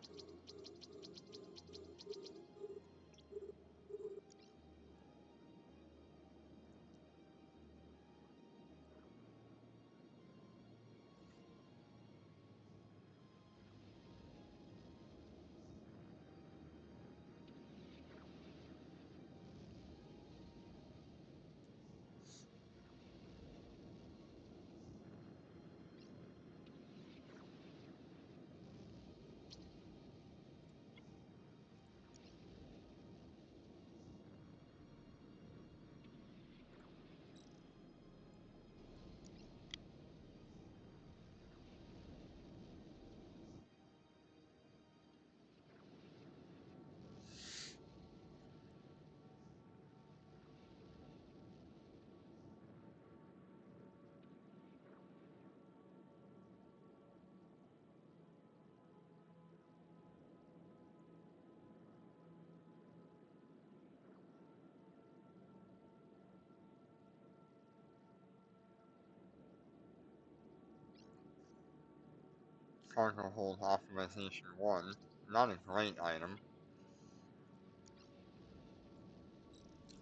Cargo Hold Optimization 1. Not a great item,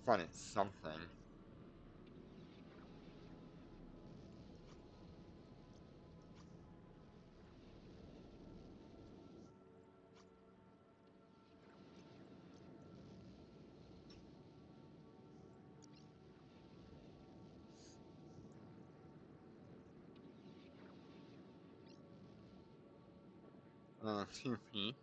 but it's something. Another 2P.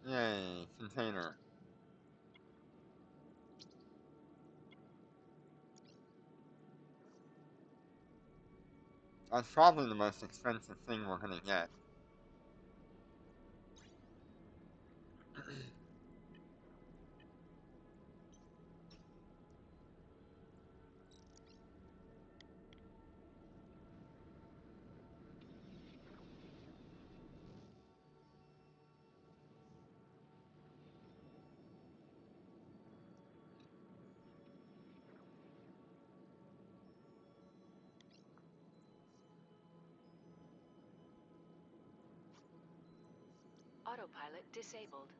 Yay, container. That's probably the most expensive thing we're gonna get. Autopilot disabled.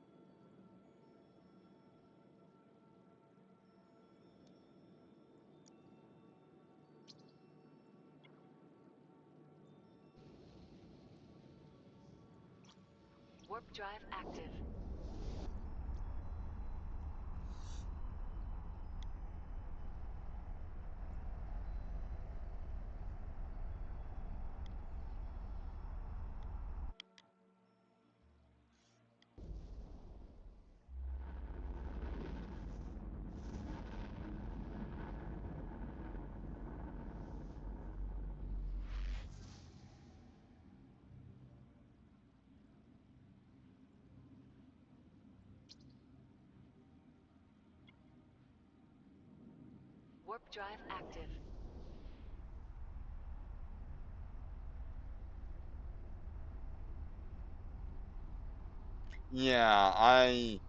Warp drive active. Warp drive active. Yeah, I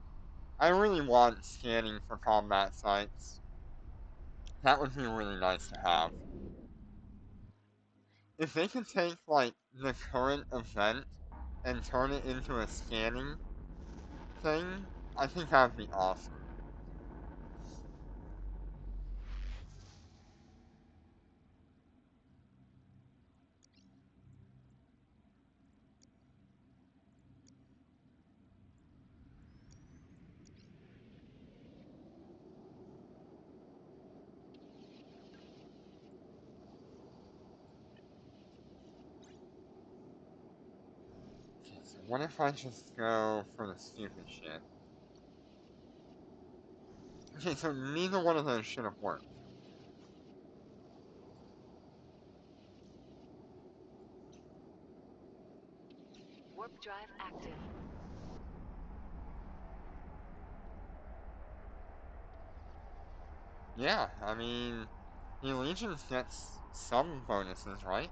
really want scanning for combat sites. That would be really nice to have. If they could take, like, the current event and turn it into a scanning thing, I think that would be awesome. Okay, so what if I just go for the stupid shit? Okay, so neither one of those should have worked. Warp drive active. Yeah, I mean, the Allegiance gets some bonuses, right?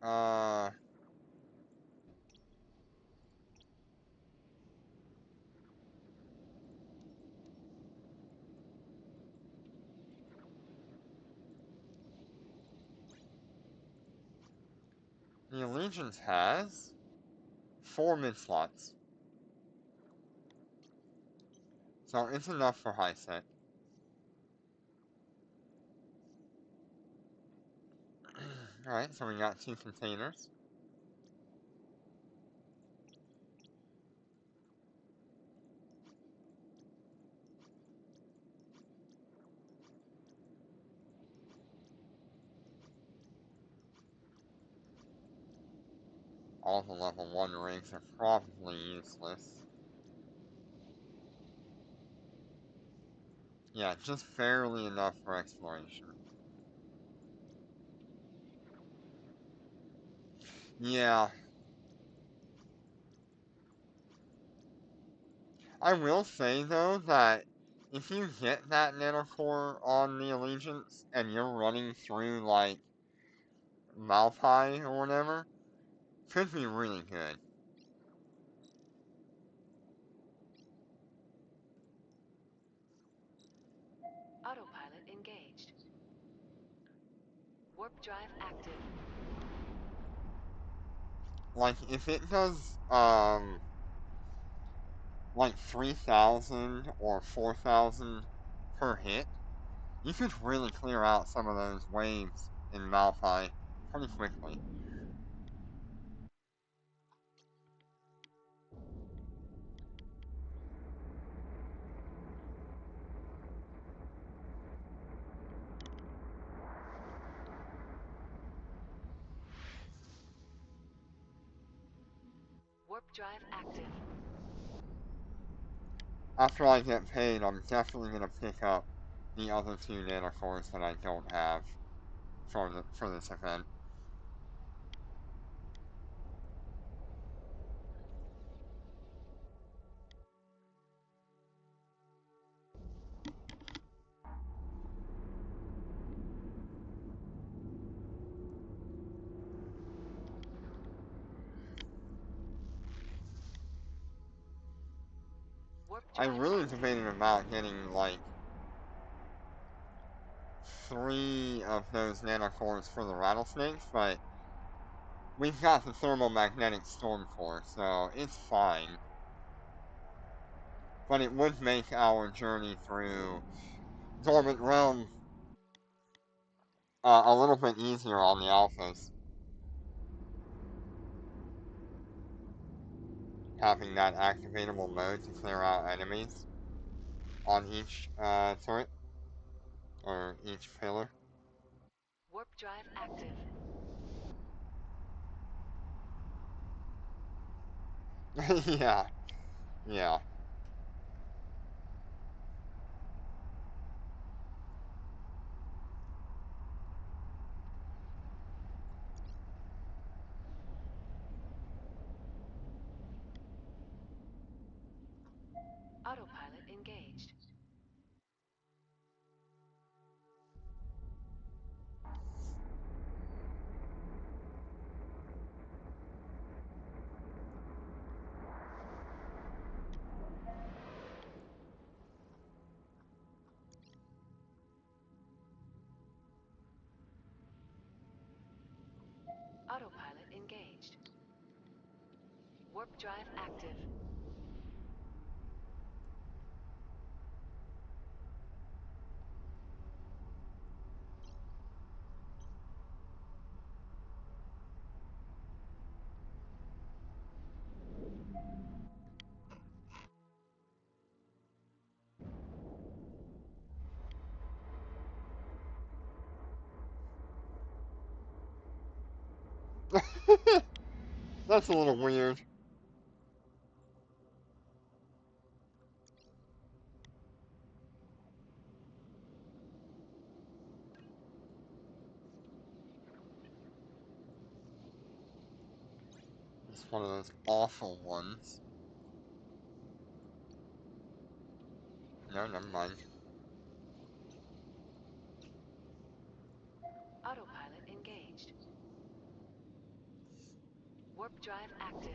Uh, the Allegiance has 4 mid slots, so it's enough for high set. Alright, so we got 2 containers. All the level 1 rigs are probably useless. Yeah, just barely enough for exploration. Yeah, I will say though that if you get that nanocore on the Allegiance and you're running through like Malpai or whatever, could be really good. Autopilot engaged. Warp drive active. Like if it does like 3,000 or 4,000 per hit, you could really clear out some of those waves in Malpai pretty quickly. Warp drive active. After I get paid, I'm definitely gonna pick up the other 2 nanocores that I don't have for this event. Warp I drive really active. debated about getting like 3 of those nanocores for the rattlesnakes, but we've got the thermomagnetic storm core, so it's fine. But it would make our journey through Dormant Realm a little bit easier on the alphas. Having that activatable mode to clear out enemies on each turret or each pillar. Warp drive active. Yeah, yeah. Autopilot engaged. Autopilot engaged. Warp drive active. That's a little weird. It's one of those awful ones. No, never mind. Autopilot engaged. Warp drive active.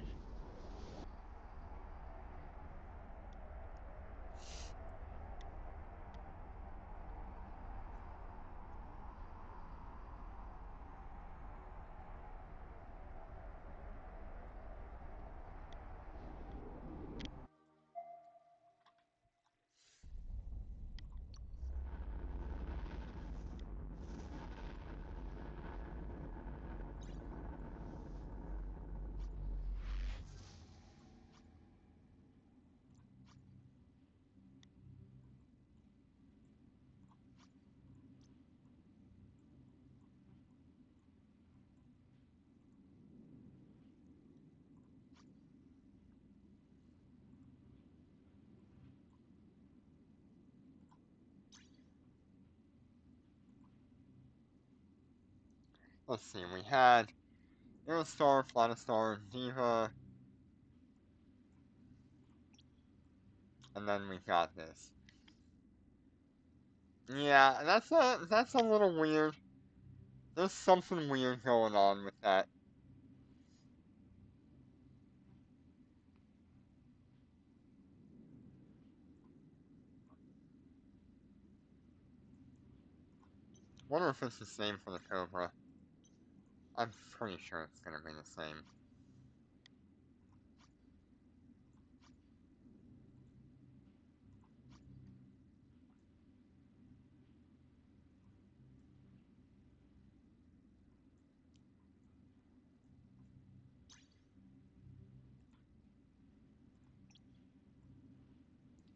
Let's see, we had Aerostar, Planistar, Diva, and then we got this. Yeah, that's a little weird. There's something weird going on with that. Wonder if it's the same for the Cobra. I'm pretty sure it's gonna be the same.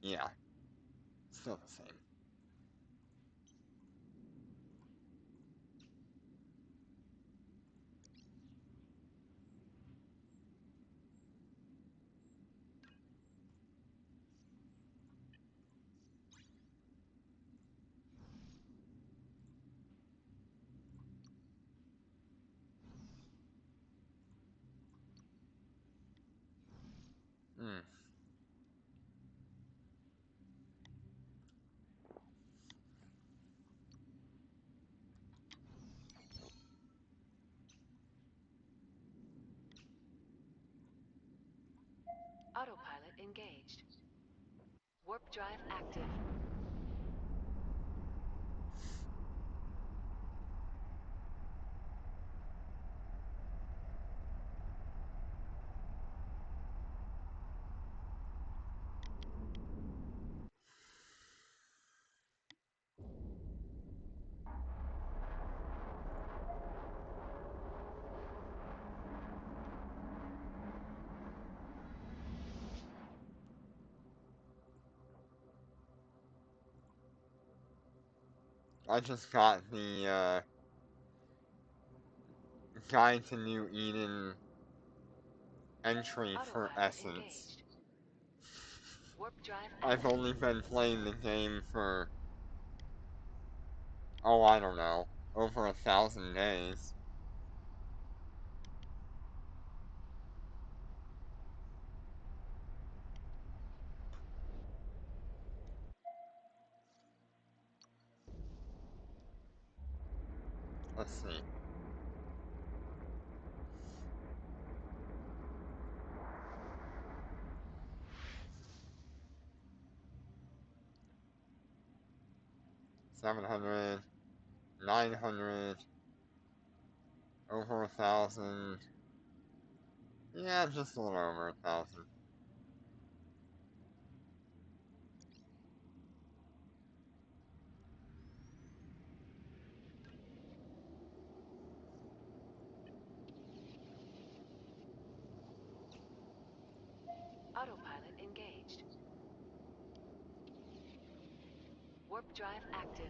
Yeah, still the same. Hmm. Autopilot engaged. Warp drive active. I just got the Guide to New Eden entry for Autopilot Essence. engaged. Warp drive I've active. only been playing the game for, oh, I don't know, over 1,000 days. Let's see. $700, $900, over 1,000. Yeah, just a little over 1,000. Autopilot engaged. Warp drive active.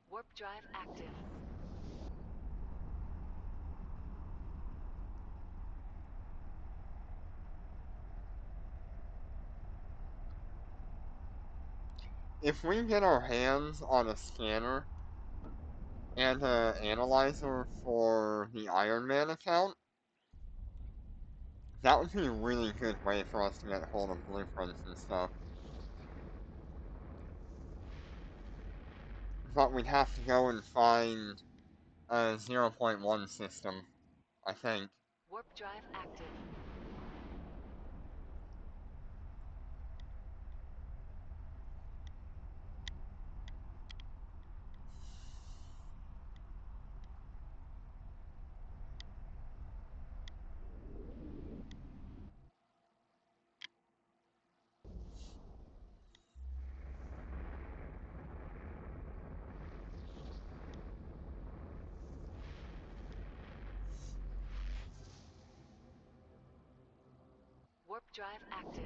Warp drive active. If we get our hands on a scanner and an analyzer for the Iron Man account, that would be a really good way for us to get hold of blueprints and stuff. But we'd have to go and find a 0.1 system, I think. Warp drive active. Warp drive active.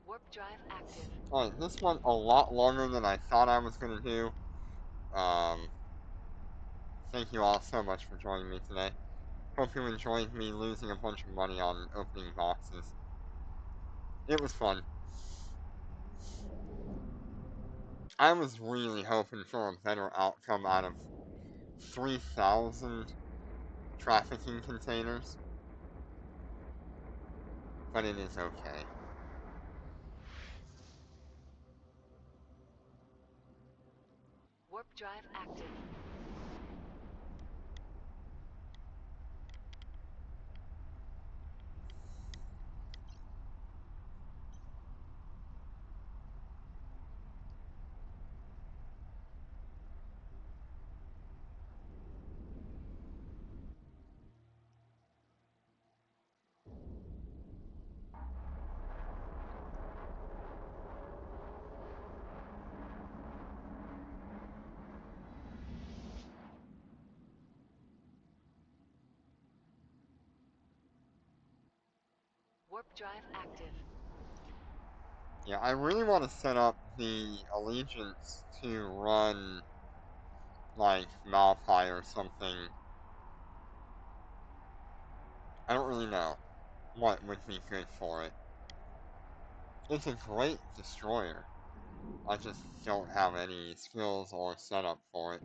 Warp drive active. Alright, this went a lot longer than I thought I was going to do. Thank you all so much for joining me today. Hope you enjoyed me losing a bunch of money on opening boxes. It was fun. I was really hoping for a better outcome out of 3,000 trafficking containers, but it is okay. Warp drive active. Warp drive active. Yeah, I really want to set up the Allegiance to run like Malphite or something. I don't really know what would be good for it. It's a great destroyer. I just don't have any skills or setup for it.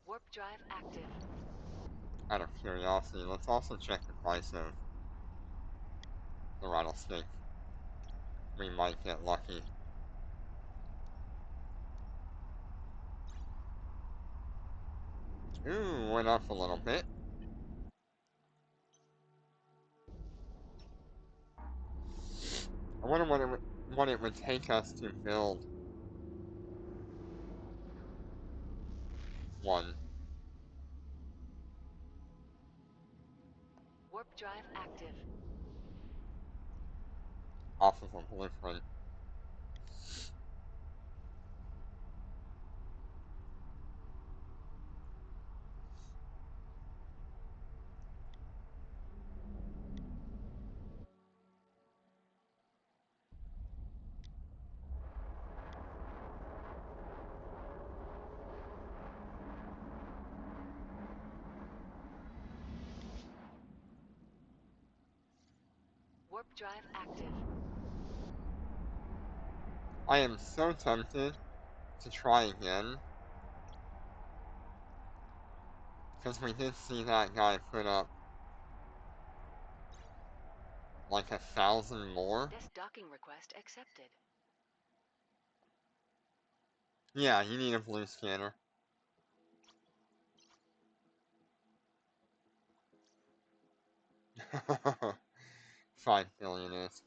Warp drive active. Out of curiosity, let's also check the price of the rattlesnake. We might get lucky. Ooh, went up a little bit. I wonder what it would take us to build one Warp drive active. off of a blueprint. Warp drive active. I am so tempted to try again, because we did see that guy put up like 1,000 more. Desk docking request accepted. Yeah, you need a blue scanner. 5 billion is.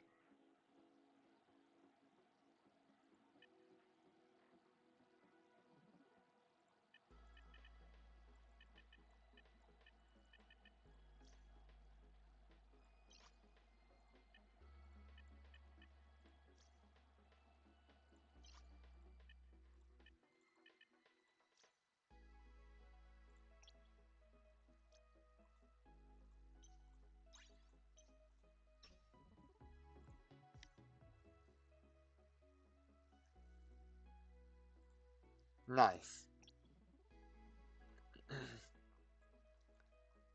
Nice.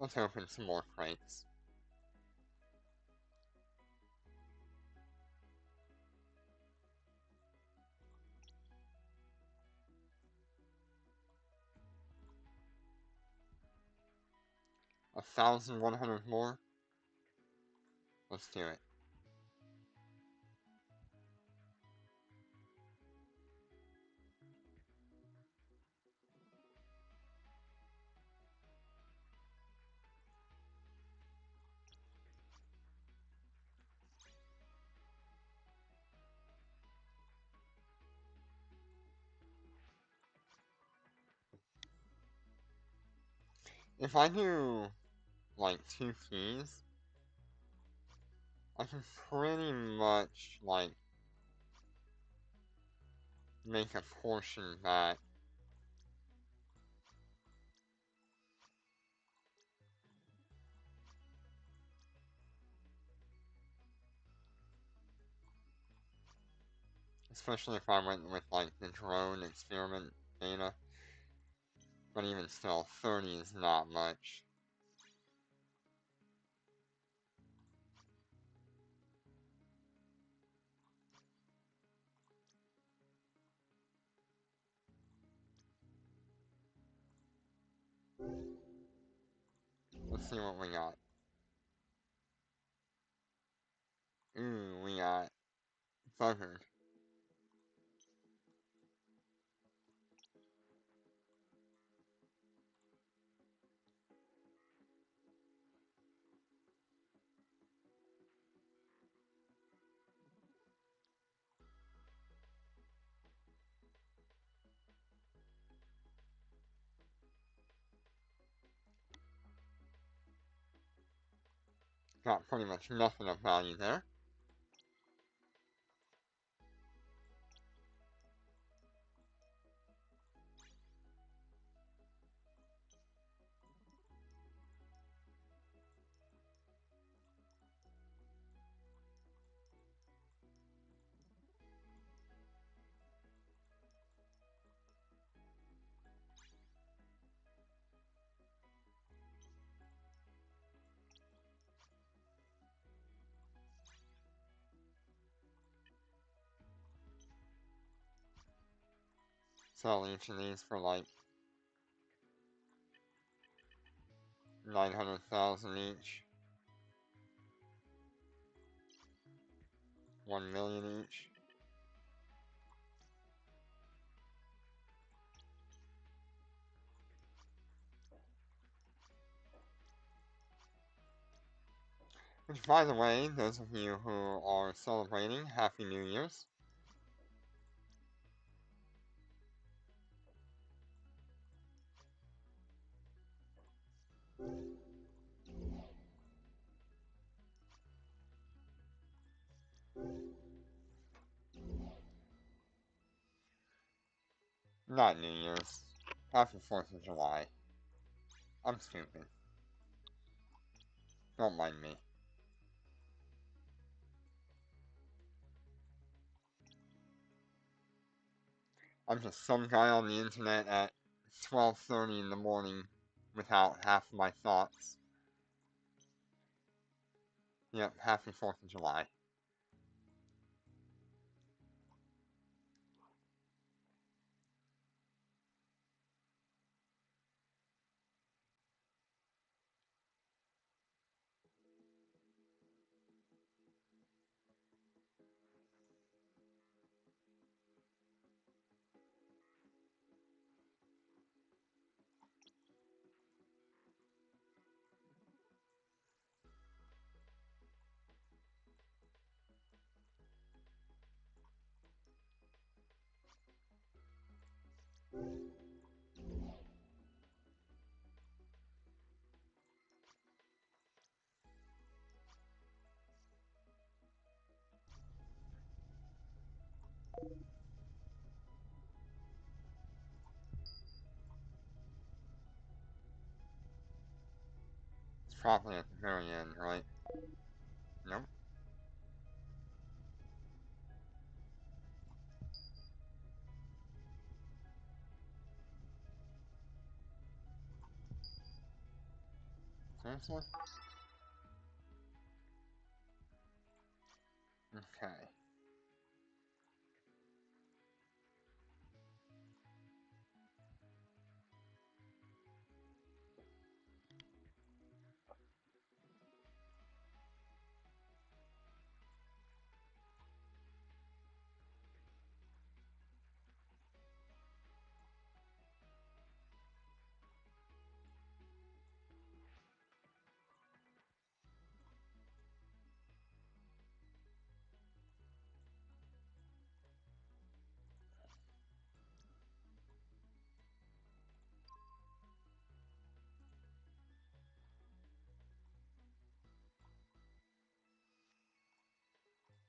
Let's open some more crates. A 1,100 more? Let's do it. If I do like 2 keys, I can pretty much like make a portion back. Especially if I went with like the drone experiment data. But even still, 30 is not much. Let's see what we got. Ooh, we got buggered. Got pretty much nothing of value there. Sell each of these for like 900,000 each. 1 million each. Which, by the way, those of you who are celebrating, Happy New Year's. Not New Year's. Happy 4th of July. I'm stupid. Don't mind me. I'm just some guy on the internet at 12:30 in the morning without half my thoughts. Yep, happy 4th of July. It's probably at the very end, right? Nope. Seriously? Okay.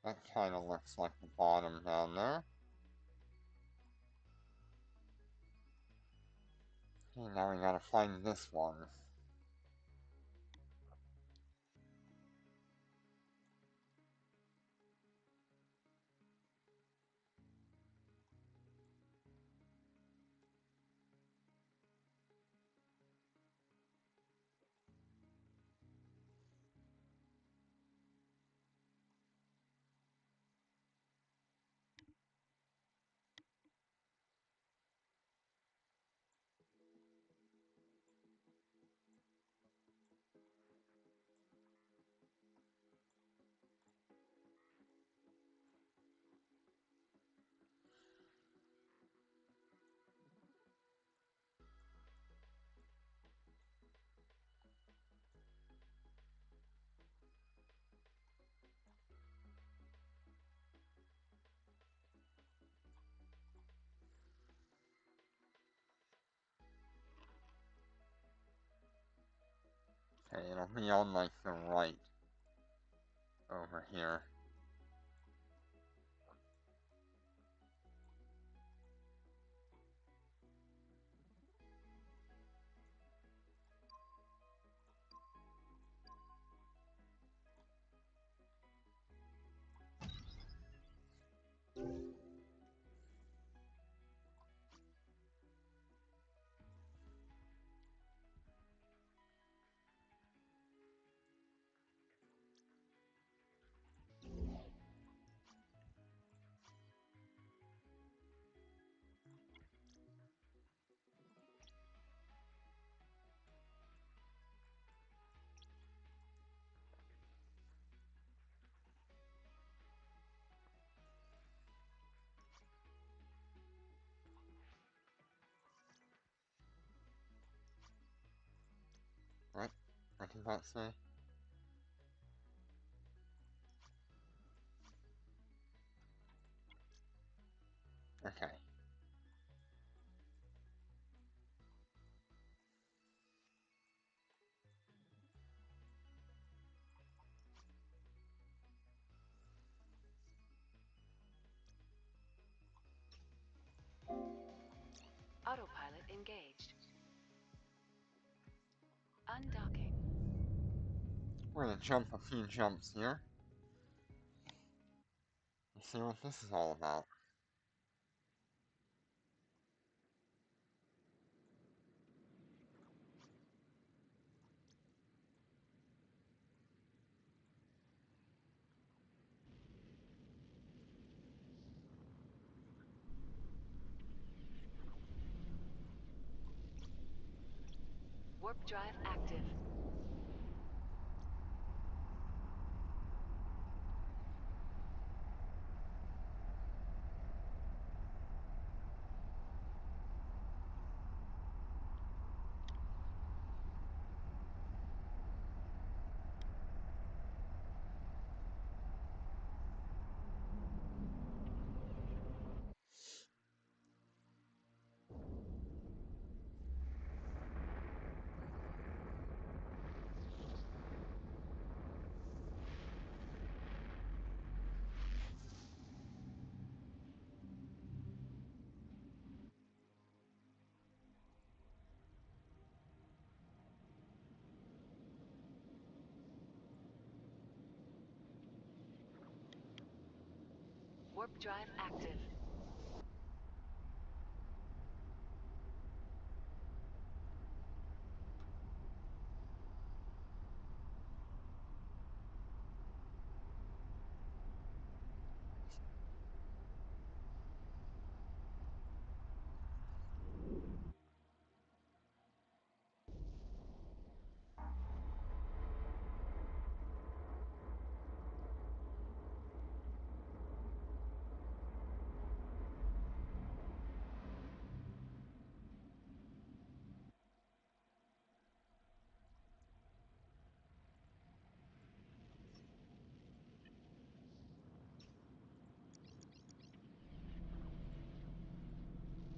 That kind of looks like the bottom down there. Okay, now we gotta find this one. Okay, it'll be on like the right over here. What did that say? Okay. Autopilot engaged. Undocking. We're gonna jump a few jumps here. Let's see what this is all about. Warp drive active. Warp drive active.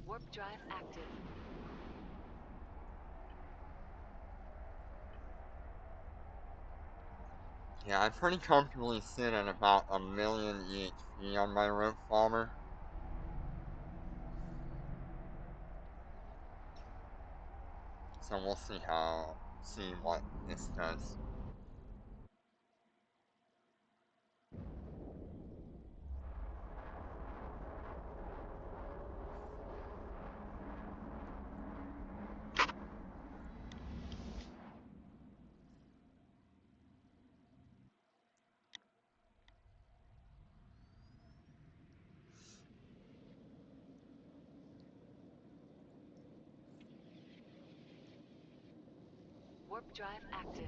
Warp drive active. Yeah, I pretty comfortably sit at about 1,000,000 EHP on my rope bomber. So we'll see what this does. Warp drive active.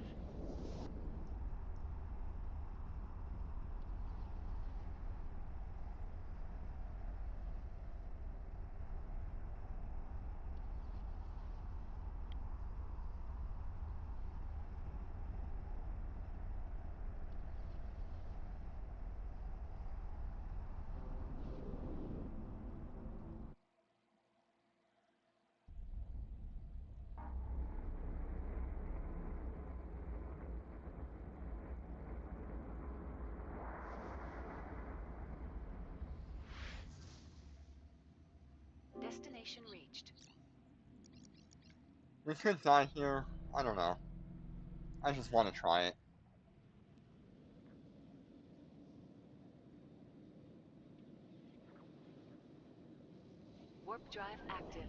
Destination reached. We could die here. I don't know. I just want to try it. Warp drive active.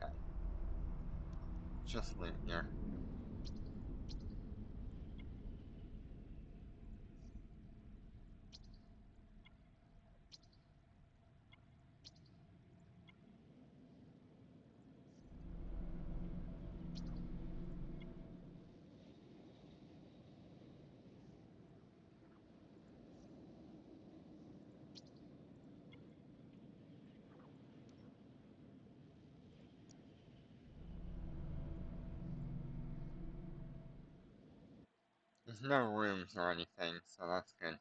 Okay. Just leave here. There's no rooms or anything, so that's good.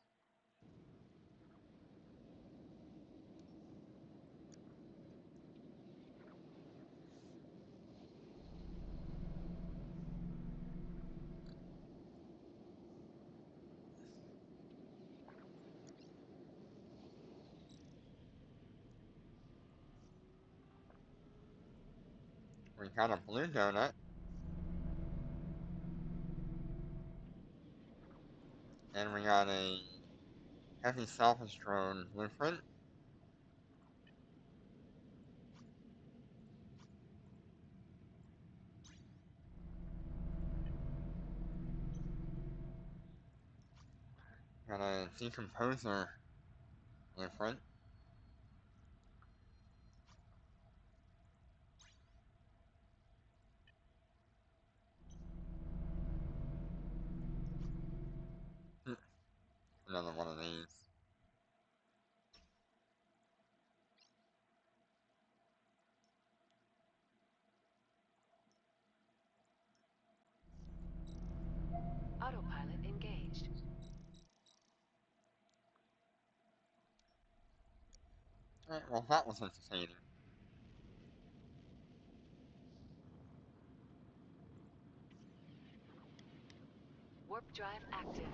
We got a blue donut. And we got a heavy salvage drone blueprint. Got a decomposer blueprint. Another one of these. Autopilot engaged. Alright, well that was entertaining. Warp drive active.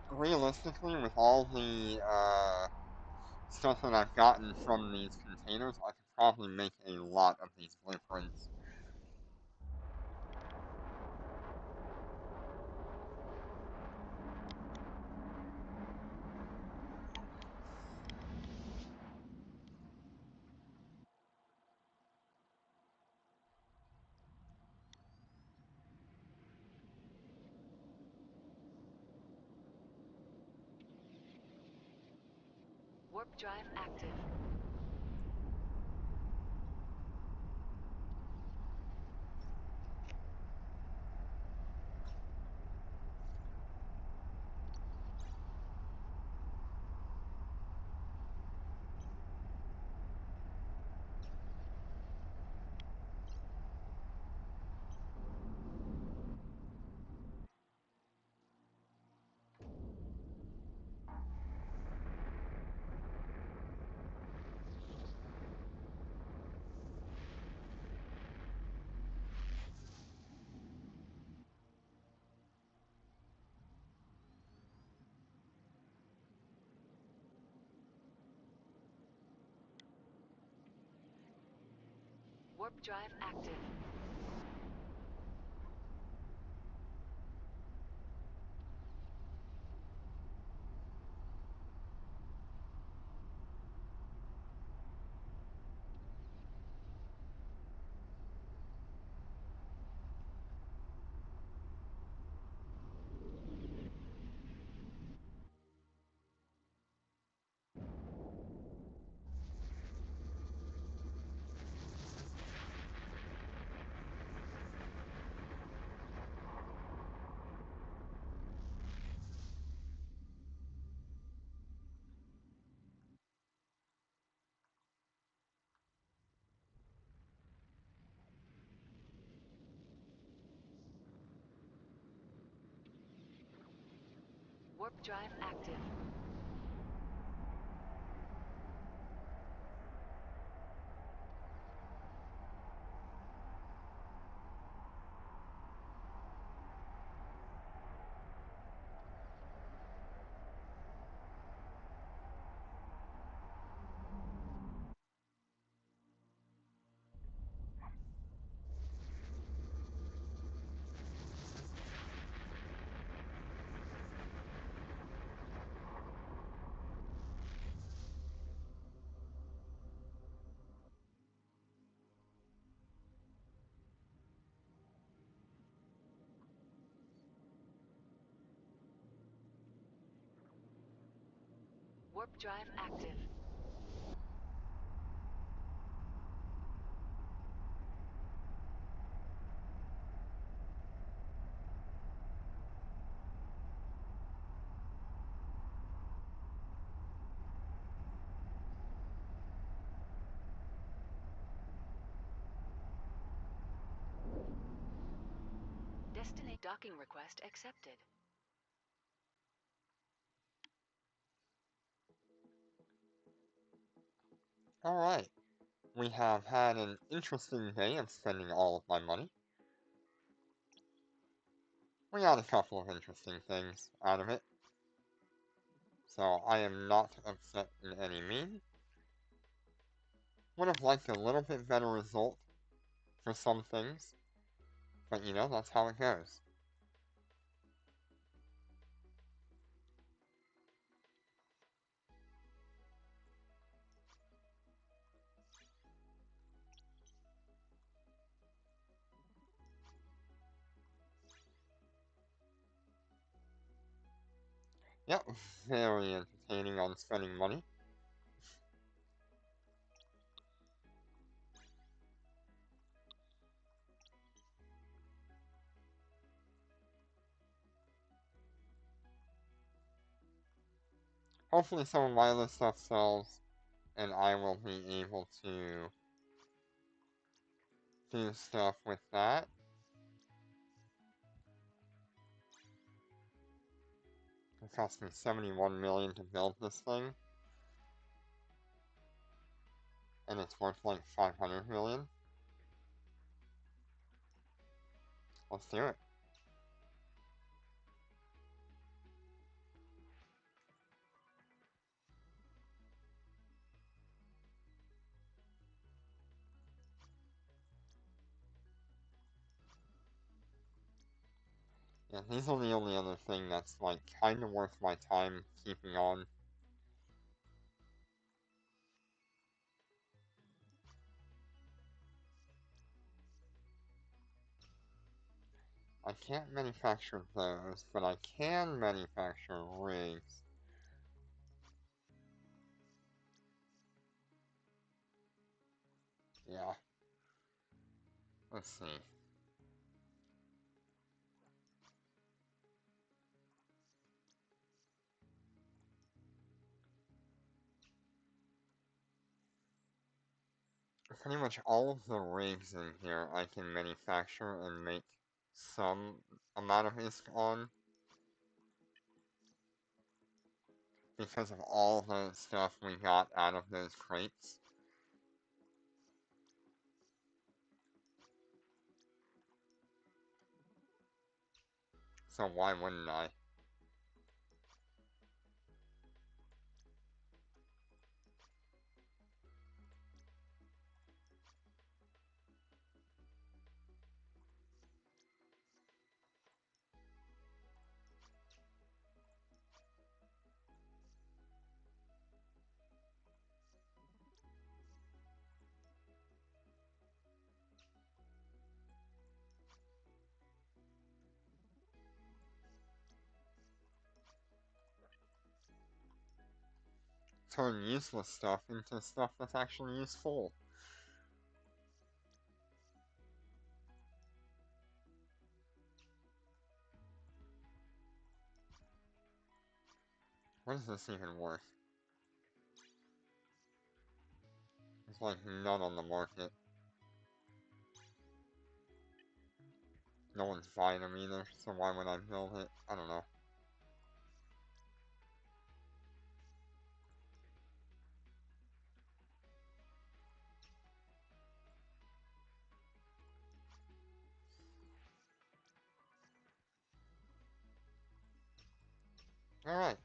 Realistically, with all the stuff that I've gotten from these containers, I could probably make a lot of these blueprints. Warp drive active. Warp drive active. Warp drive active. Warp drive active. Docking request accepted. Alright, we have had an interesting day of spending all of my money. We got a couple of interesting things out of it, so I am not upset in any mean. Would have liked a little bit better result for some things, but you know, that's how it goes. Yep, very entertaining on spending money. Hopefully some of my other stuff sells, and I will be able to do stuff with that. It cost me $71 million to build this thing, and it's worth like $500 million. Let's do it. Yeah, these are the only other thing that's like kinda worth my time keeping on. I can't manufacture those, but I can manufacture rigs. Yeah. Let's see. Pretty much all of the rigs in here I can manufacture and make some amount of ISK on because of all the stuff we got out of those crates. So why wouldn't I? Turn useless stuff into stuff that's actually useful. What is this even worth? There's like none on the market. No one's buying them either, so why would I build it? I don't know. Alright.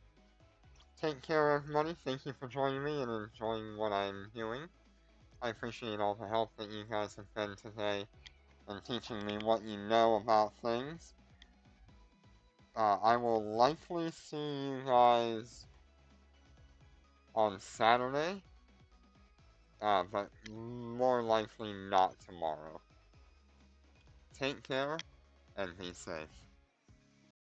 Take care, everybody. Thank you for joining me and enjoying what I'm doing. I appreciate all the help that you guys have been today and teaching me what you know about things. I will likely see you guys on Saturday, but more likely not tomorrow. Take care and be safe.